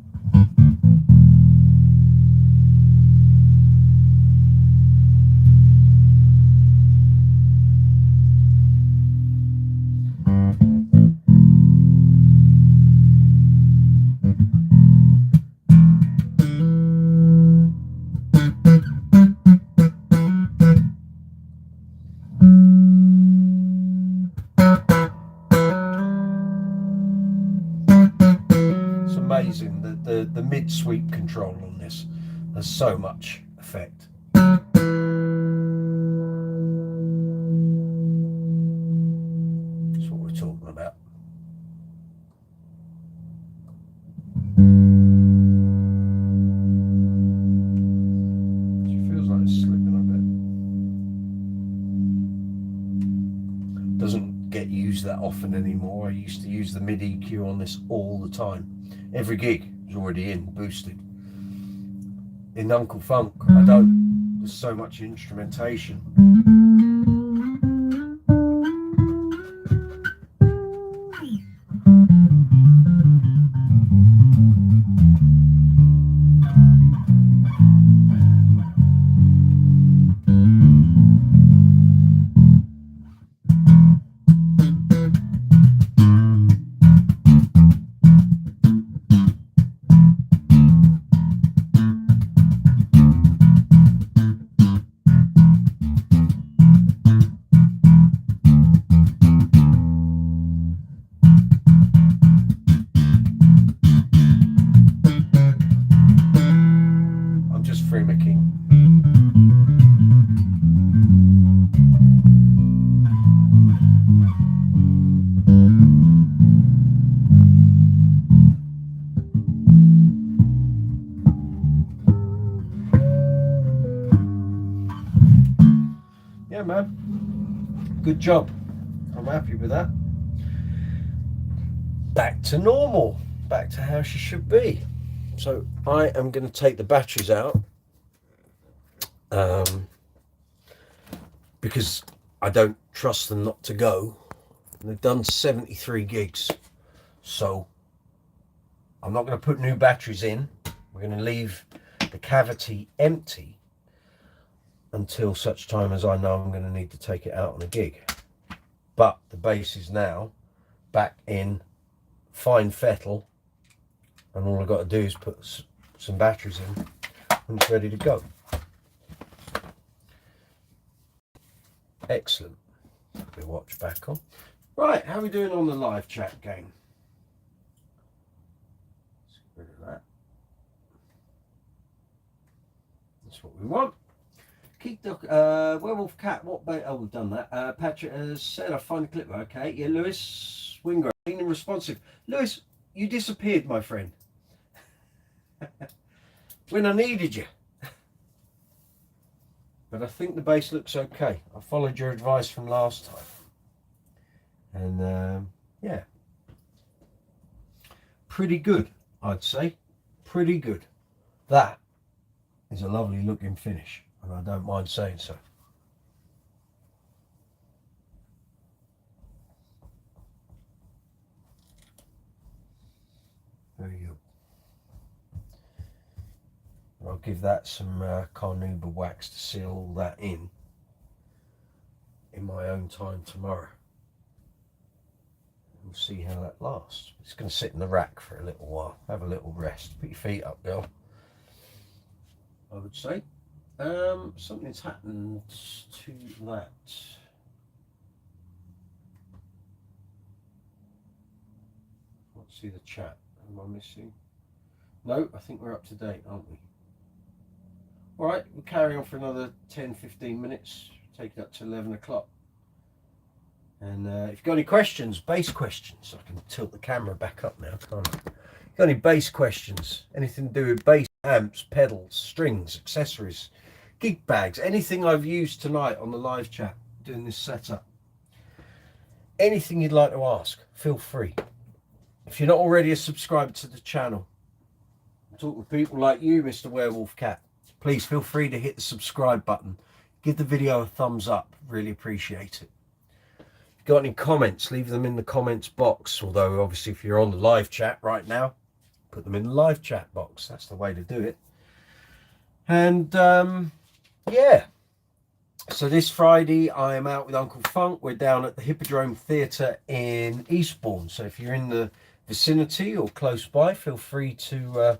Amazing the mid sweep control on this has so much effect. That's what we're talking about. She feels like it's slipping a bit. Doesn't get used that often anymore. I used to use the mid EQ on this all the time. Every gig is already in, boosted. In Uncle Funk, I don't. There's so much instrumentation. Yeah, man, good job. I'm happy with that. Back to normal, back to how she should be. So I am going to take the batteries out because I don't trust them not to go. They've done 73 gigs, so I'm not going to put new batteries in. We're going to leave the cavity empty until such time as I know I'm going to need to take it out on a gig. But the bass is now back in fine fettle, and all I've got to do is put some batteries in and it's ready to go. Excellent. Put the watch back on. Right, how are we doing on the live chat game? Let's get rid of that. That's what we want. Keep the werewolf cat. What bait? Oh, we've done that. Patrick has said, I find the clip. Okay, yeah, Lewis Wingrove, being responsive. Lewis, you disappeared, my friend. When I needed you. But I think the bass looks okay. I followed your advice from last time. And yeah, pretty good, I'd say. Pretty good. That is a lovely looking finish, and I don't mind saying so. Very good. I'll give that some carnauba wax to seal all that in my own time tomorrow. We'll see how that lasts. It's going to sit in the rack for a little while. Have a little rest. Put your feet up, girl. I would say. Something's happened to that. Let's see the chat. Am I missing? No, I think we're up to date, aren't we? All right, we'll carry on for another 10-15 minutes. Take it up to 11 o'clock. And if you've got any questions, bass questions, I can tilt the camera back up now, can't I? Got any bass questions? Anything to do with bass, amps, pedals, strings, accessories, gig bags, anything I've used tonight on the live chat doing this setup? Anything you'd like to ask, feel free. If you're not already a subscriber to the channel, talk with people like you, Mr. Werewolf Cat, please feel free to hit the subscribe button. Give the video a thumbs up, really appreciate it. got any comments, leave them in the comments box. Although obviously if you're on the live chat right now, put them in the live chat box. That's the way to do it. And yeah, so this Friday I am out with Uncle Funk. We're down at the Hippodrome Theatre in Eastbourne. So if you're in the vicinity or close by, feel free to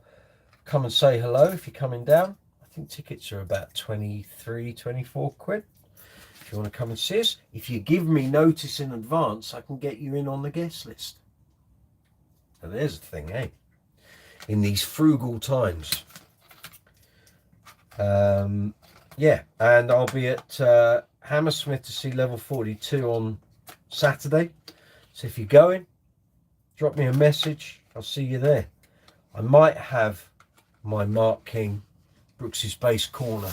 come and say hello if you're coming down. I think tickets are about 23, 24 quid. If you want to come and see us, if you give me notice in advance, I can get you in on the guest list. So there's the thing, eh? In these frugal times. Yeah, and I'll be at Hammersmith to see Level 42 on Saturday. So if you're going, drop me a message. I'll see you there. I might have my Mark King Brooks's Bass Corner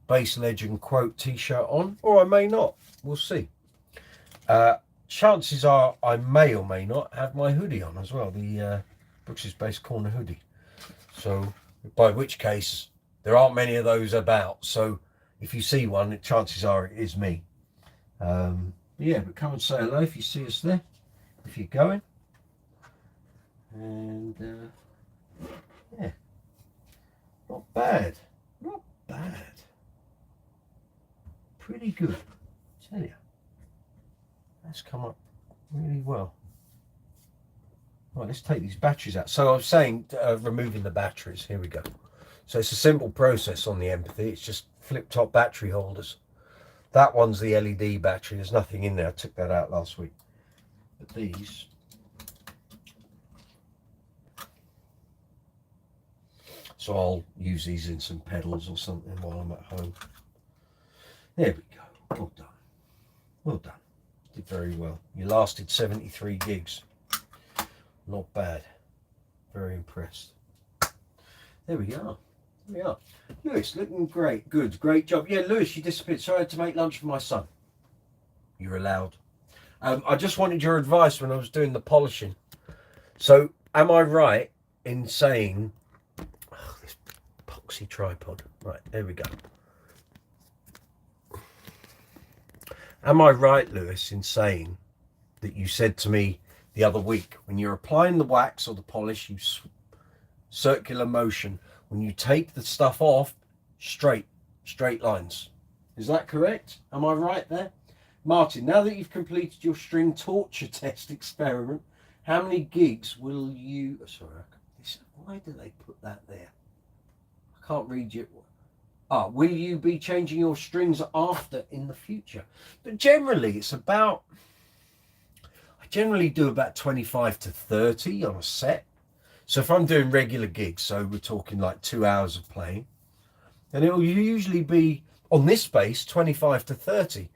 Bass Legend quote t-shirt on, or I may not. We'll see. Chances are I may or may not have my hoodie on as well, the Brooks's Bass Corner hoodie. So by which case there aren't many of those about, so if you see one, chances are it is me. Yeah, but come and say hello if you see us there, if you're going. And yeah, not bad, not bad, pretty good, I tell you. That's come up really well. Right, let's take these batteries out. So I was saying removing the batteries. Here we go. So it's a simple process on the Empathy. It's just flip top battery holders. That one's the LED battery. There's nothing in there. I took that out last week. But these, so I'll use these in some pedals or something while I'm at home. There we go. Well done. Well done. Did very well. You lasted 73 gigs. Not bad. Very impressed. There we are. There we are. Lewis, looking great. Good. Great job. Yeah, Lewis, you disappeared. Sorry, I had to make lunch for my son. You're allowed. I just wanted your advice when I was doing the polishing. So, am I right in saying... Oh, this poxy tripod. Right, there we go. Am I right, Lewis, in saying that you said to me the other week, when you're applying the wax or the polish, you circular motion. When you take the stuff off, straight lines. Is that correct? Am I right there? Martin, now that you've completed your string torture test experiment, how many gigs will you... Sorry, why do they put that there? I can't read you. Will you be changing your strings after in the future? But generally, it's about... I generally do about 25 to 30 on a set. So if I'm doing regular gigs, so we're talking like 2 hours of playing, then it will usually be, on this bass, 25 to 30.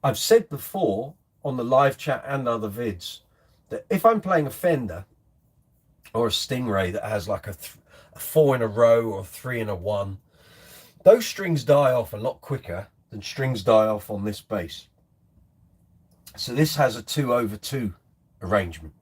I've said before on the live chat and other vids that if I'm playing a Fender or a Stingray that has like a 4 in a row or 3 in a 1, those strings die off a lot quicker than strings die off on this bass. So this has a 2/2 arrangement.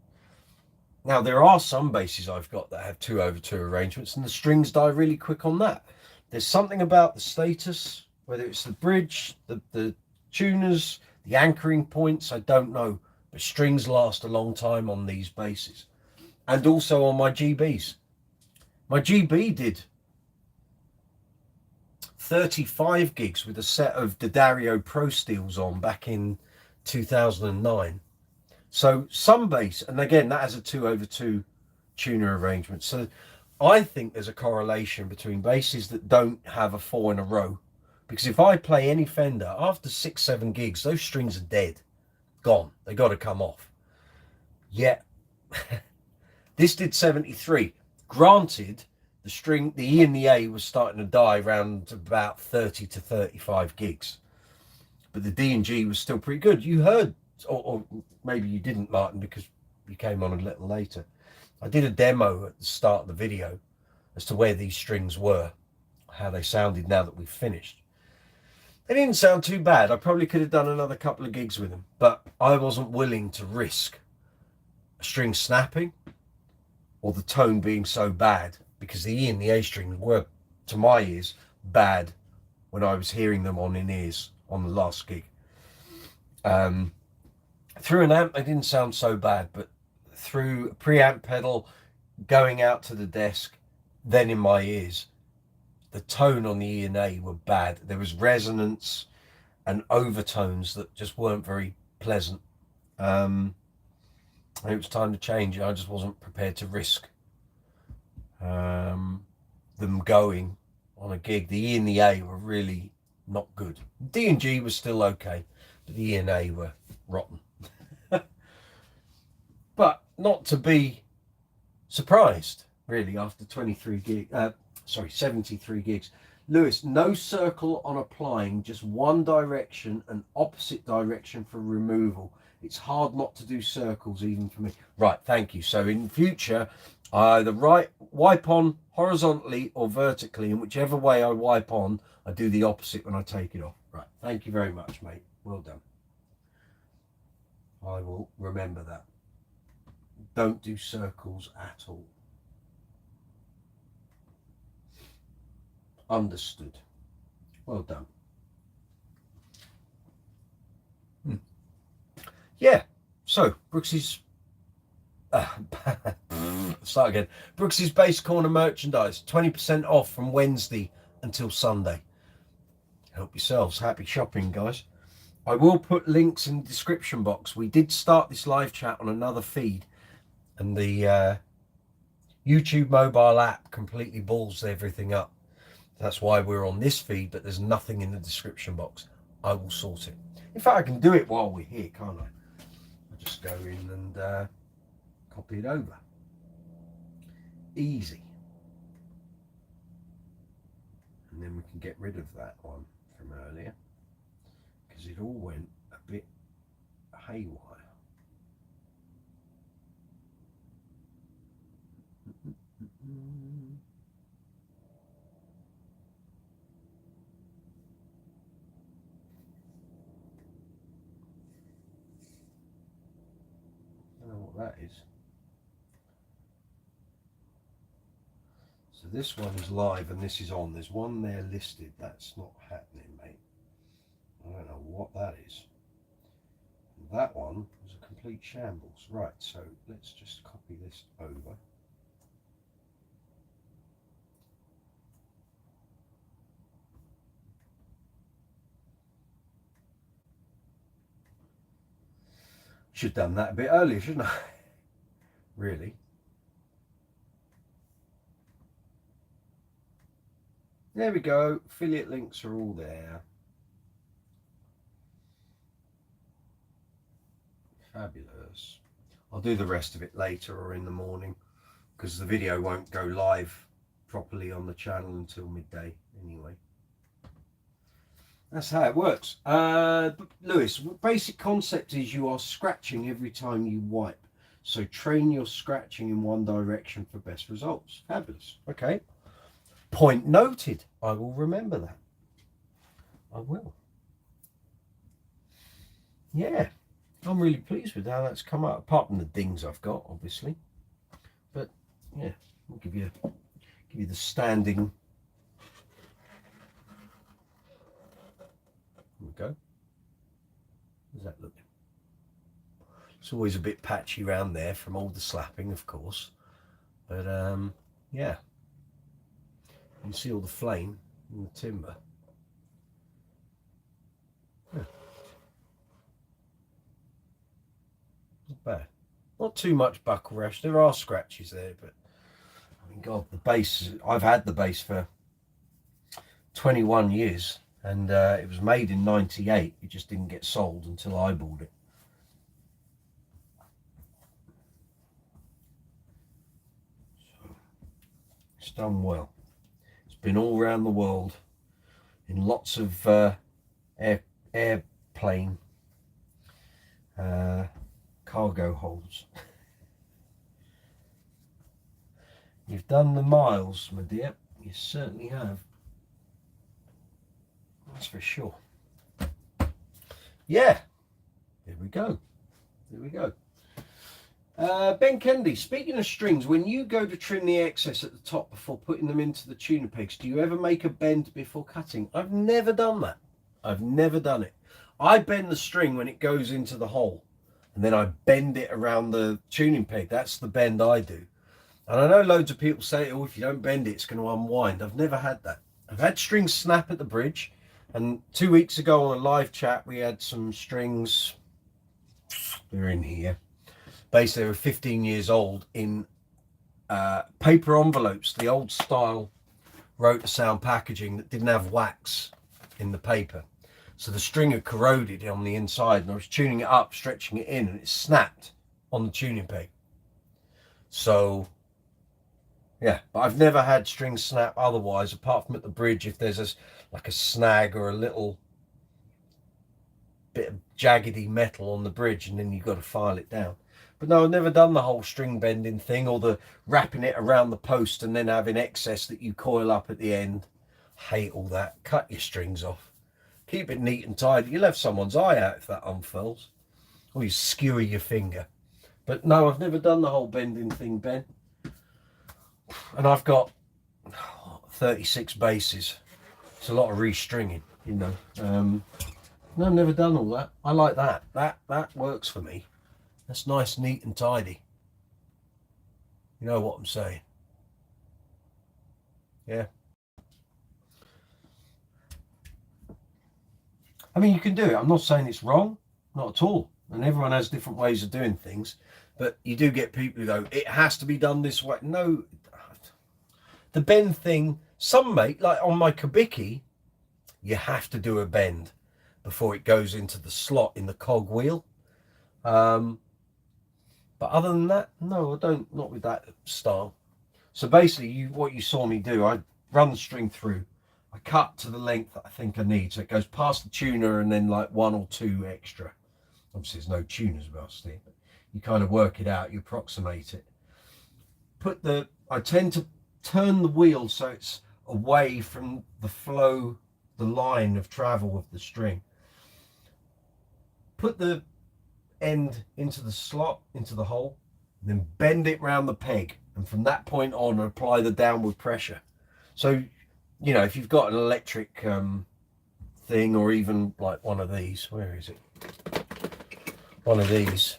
Now there are some basses I've got that have 2/2 arrangements and the strings die really quick on that. There's something about the status, whether it's the bridge, the tuners, the anchoring points, I don't know, but strings last a long time on these basses. And also on my GBs. My GB did 35 gigs with a set of D'Addario Pro Steels on back in 2009. So some bass, and again that has a 2/2 tuner arrangement. So I think there's a correlation between basses that don't have a 4 in a row, because if I play any Fender after 6-7 gigs, those strings are dead, gone, they got to come off. Yet this did 73. Granted, the E and the A was starting to die around about 30 to 35 gigs, but the D and G was still pretty good. You heard, or maybe you didn't, Martin, because you came on a little later. I did a demo at the start of the video as to where these strings were, how they sounded now that we've finished. They didn't sound too bad. I probably could have done another couple of gigs with them, but I wasn't willing to risk a string snapping or the tone being so bad, because the E and the A strings were, to my ears, bad when I was hearing them on in-ears on the last gig. Through an amp, they didn't sound so bad, but through a preamp pedal, going out to the desk, then in my ears, the tone on the E&A were bad. There was resonance and overtones that just weren't very pleasant. It was time to change. I just wasn't prepared to risk them going on a gig. The E and the A were really not good. D and G was still okay, but the E and A were rotten. But not to be surprised, really, after 73 gigs. Lewis, no circle on applying, just one direction and opposite direction for removal. It's hard not to do circles, even for me. Right, thank you. So in future, I either wipe on horizontally or vertically, and whichever way I wipe on, I do the opposite when I take it off. Right, thank you very much, mate. Well done. I will remember that. Don't do circles at all. Understood. Well done. Yeah, so Brooksy's start again. Brooksy's Bass Corner merchandise, 20% off from Wednesday until Sunday. Help yourselves. Happy shopping, guys. I will put links in the description box. We did start this live chat on another feed, and the YouTube mobile app completely balls everything up. That's why we're on this feed, but there's nothing in the description box. I will sort it. In fact, I can do it while we're here, can't I? I'll just go in and copy it over. Easy. And then we can get rid of that one from earlier, because it all went a bit haywire. I don't know what that is. So this one is live and this is on. There's one there listed. That's not happening, mate. I don't know what that is. And that one was a complete shambles. Right, so let's just copy this over. Should have done that a bit earlier, shouldn't I? Really. There we go. Affiliate links are all there. Fabulous. I'll do the rest of it later or in the morning, because the video won't go live properly on the channel until midday anyway. That's how it works. Lewis, basic concept is you are scratching every time you wipe. So train your scratching in one direction for best results. Fabulous. Okay. Point noted. I will remember that. I will. Yeah. I'm really pleased with how that's come out, apart from the dings I've got, obviously. But yeah, I'll give you the standing. There we go. How's that looking? It's always a bit patchy around there from all the slapping, of course. But yeah. You can see all the flame in the timber. Yeah. Not bad. Not too much buckle rash. There are scratches there, but I mean, God, the bass, I've had the bass for 21 years, and it was made in 98. It just didn't get sold until I bought it. So it's done well. It's been all around the world in lots of airplane cargo holds. You've done the miles, my dear. You certainly have. That's for sure. Yeah. There we go. There we go. Ben Kennedy, speaking of strings, when you go to trim the excess at the top before putting them into the tuner pegs, do you ever make a bend before cutting? I've never done that. I've never done it. I bend the string when it goes into the hole. and then I bend it around the tuning peg. That's the bend I do. And I know loads of people say, oh, if you don't bend it, it's going to unwind. I've never had that. I've had strings snap at the bridge, and 2 weeks ago on a live chat we had some strings, they're in here, basically they were 15 years old, in paper envelopes, the old style rotor-sound packaging that didn't have wax in the paper. So the string had corroded on the inside, and I was tuning it up, stretching it in, and it snapped on the tuning peg. So yeah, but I've never had strings snap otherwise, apart from at the bridge, if there's like a snag or a little bit of jaggedy metal on the bridge, and then you've got to file it down. But no, I've never done the whole string bending thing, or the wrapping it around the post and then having excess that you coil up at the end. Hate all that. Cut your strings off. Keep it neat and tidy. You'll have someone's eye out if that unfurls, or you skewer your finger. But no, I've never done the whole bending thing, Ben. And I've got 36 bases. It's a lot of restringing, you know. No, I've never done all that. I like that. That works for me. That's nice, neat and tidy. You know what I'm saying? Yeah. I mean, you can do it. I'm not saying it's wrong. Not at all. And everyone has different ways of doing things. But you do get people who go, it has to be done this way. No. The bend thing, some make, like on my Kubicki, you have to do a bend before it goes into the slot in the cog wheel. But other than that, no, I don't, not with that style. So basically, what you saw me do, I run the string through, I cut to the length that I think I need, so it goes past the tuner and then like 1 or 2 extra. Obviously, there's no tuners past here, but you kind of work it out, you approximate it. I tend to turn the wheel so it's away from the flow, the line of travel of the string. Put the end into the slot, into the hole, and then bend it round the peg, and from that point on apply the downward pressure. So, you know, if you've got an electric thing, or even like one of these, where is it? One of these.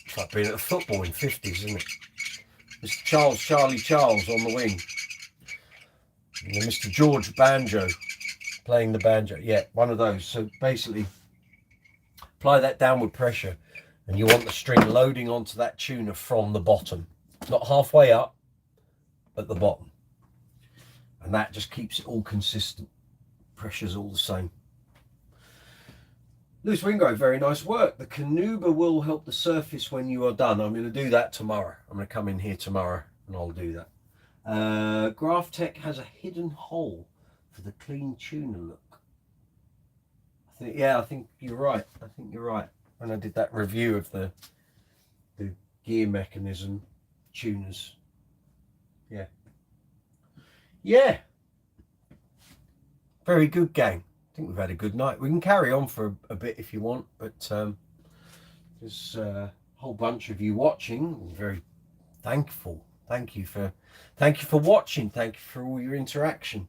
It's like being at a football in 50s, isn't it? Mr. Charlie Charles on the wing. And then Mr. George Banjo playing the banjo. Yeah, one of those. So basically, apply that downward pressure, and you want the string loading onto that tuner from the bottom, not halfway up, at the bottom. And that just keeps it all consistent. Pressure's all the same. Lewis Wingrove, very nice work. The Canuba will help the surface when you are done. I'm going to do that tomorrow. I'm going to come in here tomorrow and I'll do that. Graphtech has a hidden hole for the clean tuner look. I think you're right. I think you're right. When I did that review of the gear mechanism tuners. Yeah. Yeah. Very good, gang. I think we've had a good night. We can carry on for a bit if you want, but there's a whole bunch of you watching. I'm very thankful. Thank you for watching. Thank you for all your interaction.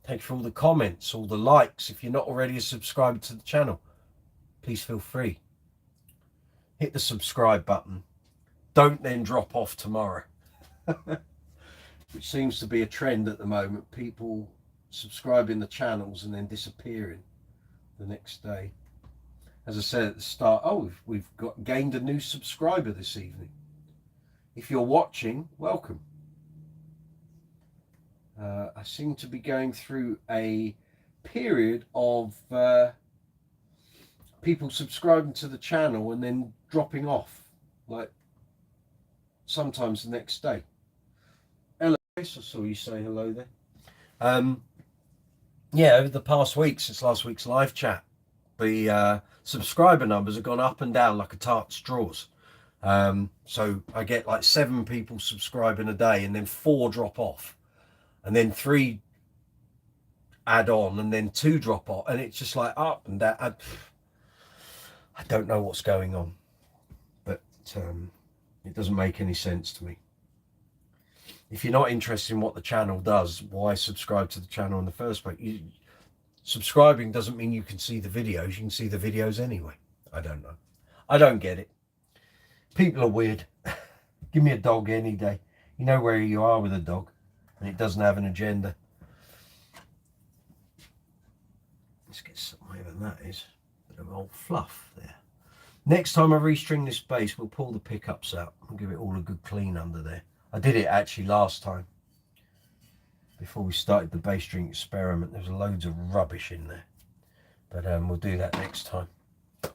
Thank you for all the comments, all the likes. If you're not already a subscriber to the channel, please feel free. Hit the subscribe button. Don't then drop off tomorrow. Which seems to be a trend at the moment. People subscribing the channels and then disappearing the next day. As I said at the start, we've gained a new subscriber this evening. If you're watching, welcome. I seem to be going through a period of people subscribing to the channel and then dropping off, like sometimes the next day. Hello, Chris, I saw you say hello there. Yeah, over the past week, since last week's live chat, the subscriber numbers have gone up and down like a tart straws. So I get like 7 people subscribing a day, and then 4 drop off, and then 3 add on, and then 2 drop off, and it's just like up and down. I don't know what's going on, but it doesn't make any sense to me. If you're not interested in what the channel does, why subscribe to the channel in the first place? subscribing doesn't mean you can see the videos. You can see the videos anyway. I don't know. I don't get it. People are weird. Give me a dog any day. You know where you are with a dog, and it doesn't have an agenda. Let's get some, whatever that is. Bit of old fluff there. Next time I restring this bass, we'll pull the pickups out and give it all a good clean under there. I did it actually last time. Before we started the bass string experiment, there was loads of rubbish in there. But we'll do that next time.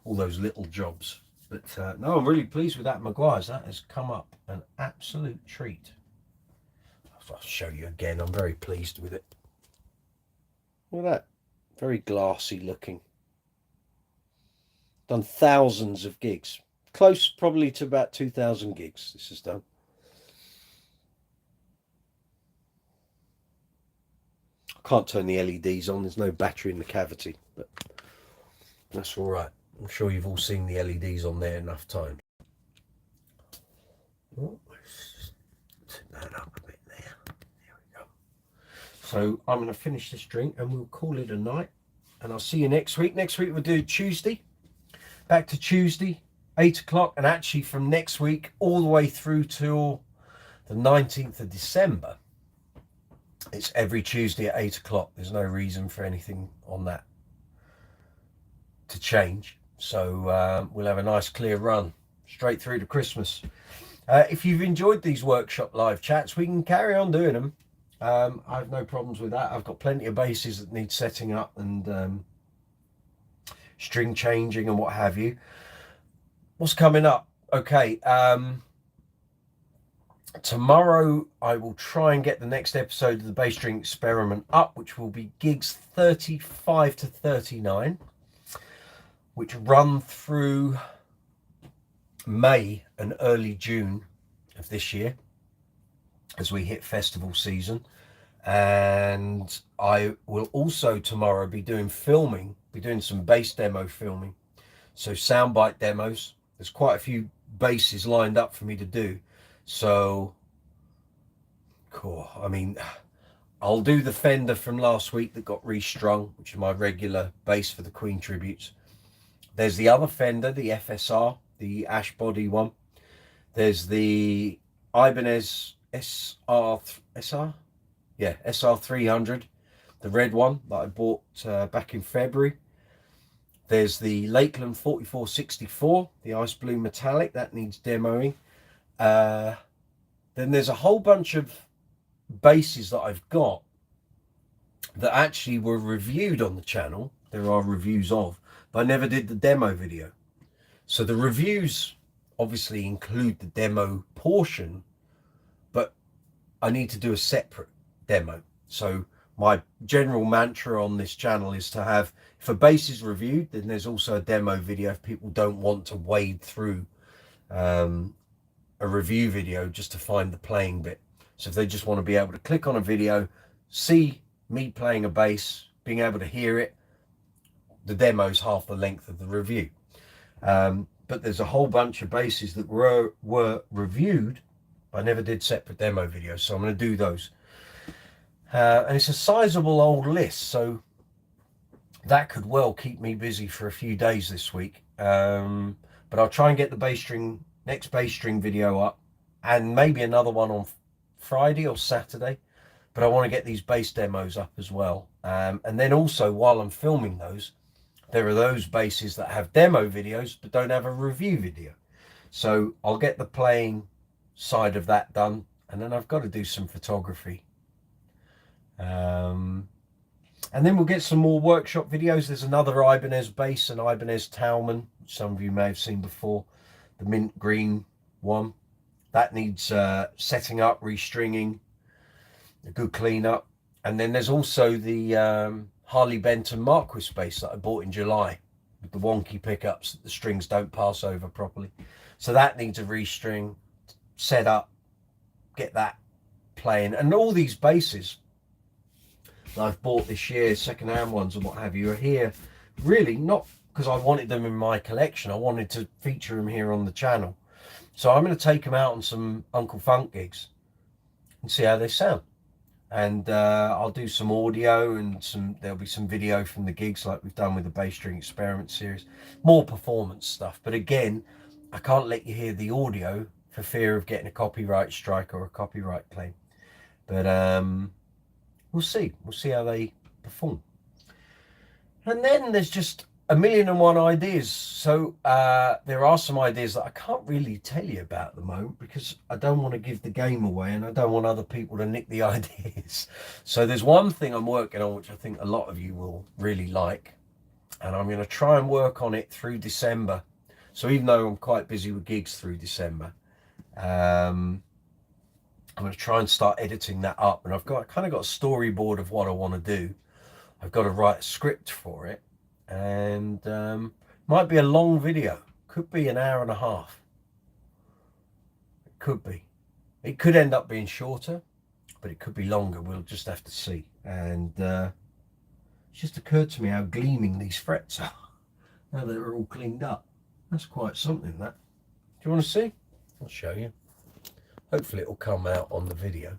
All those little jobs. But no, I'm really pleased with that Maguire's. That has come up an absolute treat. I'll show you again. I'm very pleased with it. Look at that. Very glassy looking. Done thousands of gigs. Close probably to about 2,000 gigs this has done. I can't turn the LEDs on. There's no battery in the cavity. But that's all right. I'm sure you've all seen the LEDs on there enough times. Oh, let's tip that up a bit there. There we go. So I'm going to finish this drink and we'll call it a night. And I'll see you next week. Next week we'll do Tuesday. Back to Tuesday, 8 o'clock. And actually from next week all the way through till the 19th of December. It's every Tuesday at 8 o'clock. There's no reason for anything on that to change. So we'll have a nice clear run straight through to Christmas. If you've enjoyed these workshop live chats, we can carry on doing them. I have no problems with that. I've got plenty of basses that need setting up and string changing and what have you. What's coming up? Okay. Tomorrow I will try and get the next episode of the bass string experiment up, which will be gigs 35 to 39. Which run through May and early June of this year as we hit festival season. And I will also tomorrow be doing filming, be doing some bass demo filming. So soundbite demos. There's quite a few basses lined up for me to do. So, cool. I mean, I'll do the Fender from last week that got restrung, which is my regular bass for the Queen tributes. There's the other Fender, the FSR, the ash body one. There's the Ibanez SR300, the red one that I bought back in February. There's the Lakeland 4464, the ice blue metallic, that needs demoing. Then there's a whole bunch of basses that I've got that actually were reviewed on the channel. There are reviews of. But I never did the demo video. So the reviews obviously include the demo portion, but I need to do a separate demo. So my general mantra on this channel is to have, if a bass is reviewed, then there's also a demo video if people don't want to wade through a review video just to find the playing bit. So if they just want to be able to click on a video, see me playing a bass, being able to hear it, the demo's half the length of the review. But there's a whole bunch of basses that were reviewed. I never did separate demo videos, so I'm going to do those. And it's a sizable old list, so that could well keep me busy for a few days this week. But I'll try and get the next bass string video up, and maybe another one on Friday or Saturday. But I want to get these bass demos up as well. And then also, while I'm filming those, there are those basses that have demo videos but don't have a review video. So I'll get the playing side of that done, and then I've got to do some photography. And then we'll get some more workshop videos. There's another Ibanez bass, an Ibanez Thomann, which some of you may have seen before, the mint green one. That needs setting up, restringing, a good cleanup. And then there's also the Harley Benton Marquis bass that I bought in July with the wonky pickups that the strings don't pass over properly. So that needs a restring, set up, get that playing. And all these basses that I've bought this year, second-hand ones and what have you, are here really not because I wanted them in my collection. I wanted to feature them here on the channel. So I'm going to take them out on some Uncle Funk gigs and see how they sound. and I'll do some audio and there'll be some video from the gigs like we've done with the Bass String Experiment series, more performance stuff. But again, I can't let you hear the audio for fear of getting a copyright strike or a copyright claim. But we'll see how they perform. And then there's just a million and one ideas. So there are some ideas that I can't really tell you about at the moment because I don't want to give the game away and I don't want other people to nick the ideas. So there's one thing I'm working on which I think a lot of you will really like, and I'm going to try and work on it through December. So even though I'm quite busy with gigs through December, I'm going to try and start editing that up, and I've kind of got a storyboard of what I want to do. I've got to write a script for it, and might be a long video, could be an hour and a half. It could end up being shorter, but it could be longer. We'll just have to see. And it just occurred to me how gleaming these frets are now that they're all cleaned up. That's quite something, that. Do you want to see? I'll show you. Hopefully it will come out on the video.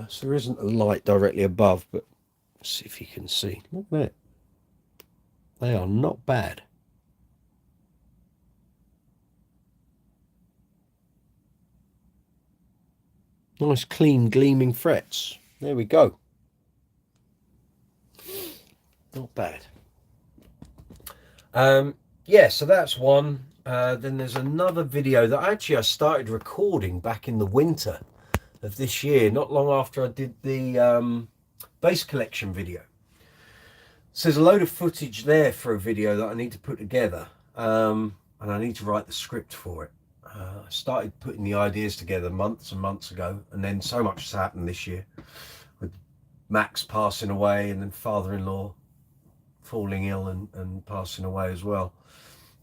So there isn't a light directly above, but let's see if you can see. Look at that. They are not bad. Nice, clean, gleaming frets. There we go. Not bad. Yeah, so that's one. Then there's another video that I started recording back in the winter of this year, not long after I did the bass collection video. So there's a load of footage there for a video that I need to put together, and I need to write the script for it. I started putting the ideas together months and months ago, and then so much has happened this year with Max passing away and then father-in-law falling ill and passing away as well.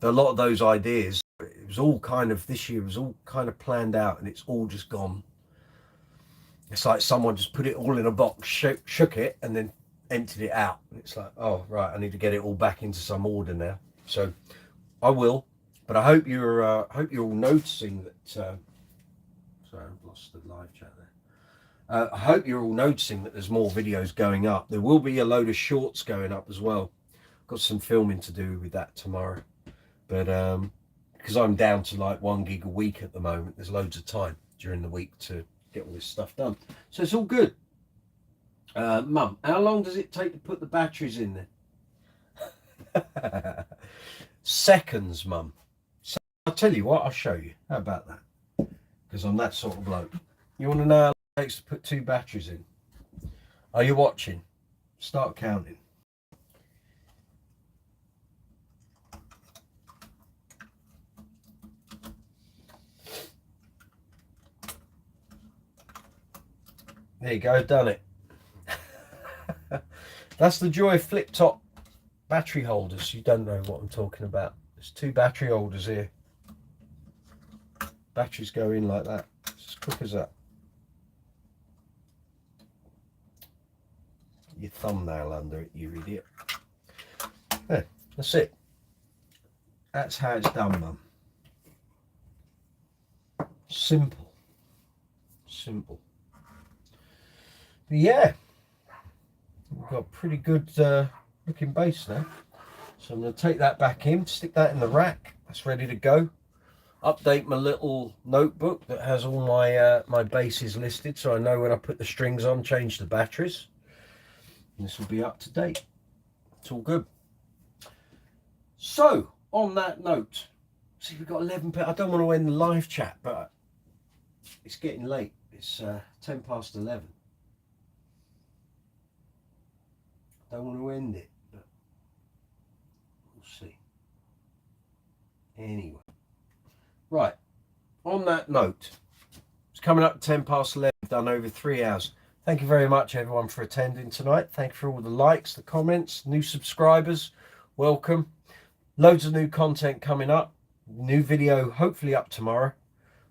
But a lot of those ideas, it was all kind of, this year was all kind of planned out, and it's all just gone. It's like someone just put it all in a box, shook it, and then emptied it out. And it's like, oh, right, I need to get it all back into some order now. So I will, but I hope you're all noticing that, sorry, I've lost the live chat there. I hope you're all noticing that there's more videos going up. There will be a load of shorts going up as well. Got some filming to do with that tomorrow. But because I'm down to like 1 gig a week at the moment, there's loads of time during the week to get all this stuff done. So it's all good. Mum, how long does it take to put the batteries in there? Seconds, Mum. So I'll tell you what, I'll show you. How about that? Because I'm that sort of bloke. You want to know how long it takes to put 2 batteries in? Are you watching? Start counting. There you go, done it. That's the joy of flip top battery holders. You don't know what I'm talking about. There's 2 battery holders here. Batteries go in like that. It's as quick as that. Your thumbnail under it, you idiot. There, that's it. That's how it's done, Mum. Simple. Simple. But yeah, we've got pretty good looking bass now. So I'm going to take that back in, stick that in the rack. That's ready to go. Update my little notebook that has all my my basses listed, so I know when I put the strings on, change the batteries. And this will be up to date. It's all good. So on that note, see, we've got 11. I don't want to end the live chat, but it's getting late. It's 10 past 11. Don't want to end it, but we'll see. Anyway, right, on that note, it's coming up 10 past 11, done over 3 hours. Thank you very much, everyone, for attending tonight. Thank you for all the likes, the comments, new subscribers. Welcome. Loads of new content coming up. New video hopefully up tomorrow.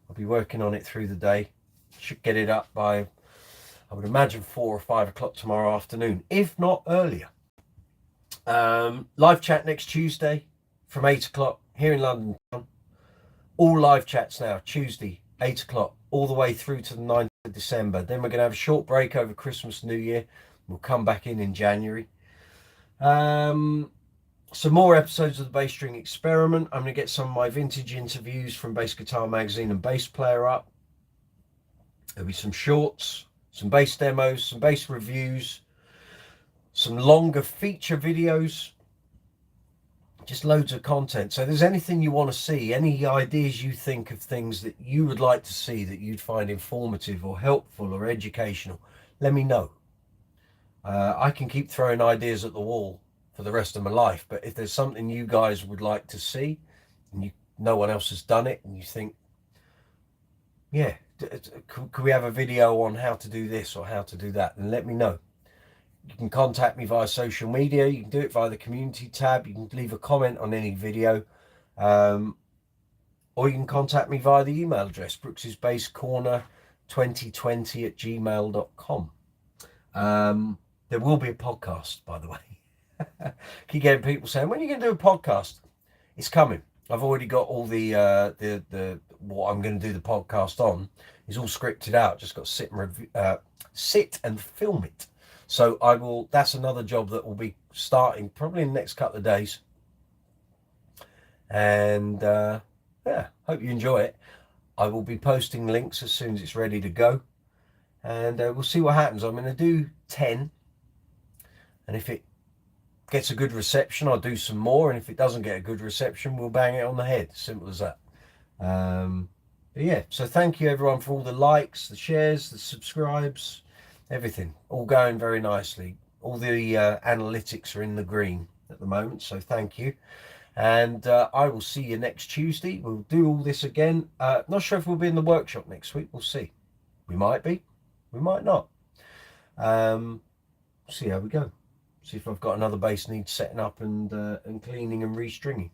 I'll be working on it through the day. Should get it up by, I would imagine, 4 or 5 o'clock tomorrow afternoon, if not earlier. Live chat next Tuesday from 8 o'clock here in London. All live chats now, Tuesday, 8 o'clock, all the way through to the 9th. of December. Then we're going to have a short break over Christmas, New Year. We'll come back in January. Some more episodes of the Bass String Experiment. I'm going to get some of my vintage interviews from Bass Guitar Magazine and Bass Player up. There'll be some shorts, some bass demos, some bass reviews, some longer feature videos, just loads of content. So if there's anything you want to see, any ideas you think of things that you would like to see that you'd find informative or helpful or educational, let me know. I can keep throwing ideas at the wall for the rest of my life, but if there's something you guys would like to see and no one else has done it and you think, yeah, could we have a video on how to do this or how to do that, then let me know. You can contact me via social media. You can do it via the community tab. You can leave a comment on any video, or you can contact me via the email address brooks'sbasscorner2020@gmail.com. There will be a podcast, by the way. Keep getting people saying, when are you going to do a podcast? It's coming. I've already got all the what I'm going to do the podcast on is all scripted out. Just got to sit and film it. So I will. That's another job that will be starting probably in the next couple of days. And yeah, hope you enjoy it. I will be posting links as soon as it's ready to go, and we'll see what happens. I'm going to do 10, and if it gets a good reception, I'll do some more, and if it doesn't get a good reception, we'll bang it on the head. Simple as that. But yeah, so thank you everyone for all the likes, the shares, the subscribes, everything. All going very nicely. All the analytics are in the green at the moment, so thank you. And I will see you next Tuesday. We'll do all this again. Not sure if we'll be in the workshop next week. We'll see. We might be. We might not. See how we go. See if I've got another bass needs setting up and cleaning and restringing.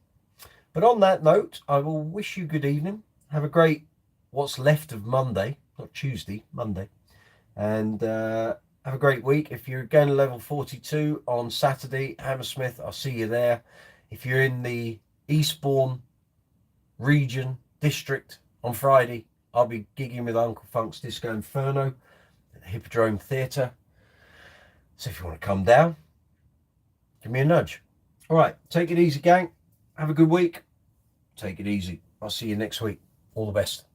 But on that note, I will wish you good evening. Have a great, what's left of Monday, not Tuesday, Monday. And have a great week. If you're going to level 42 on Saturday, Hammersmith, I'll see you there. If you're in the Eastbourne region, district, on Friday, I'll be gigging with Uncle Funk's Disco Inferno at the Hippodrome Theatre. So if you want to come down, give me a nudge. All right, take it easy, gang. Have a good week. Take it easy. I'll see you next week. All the best.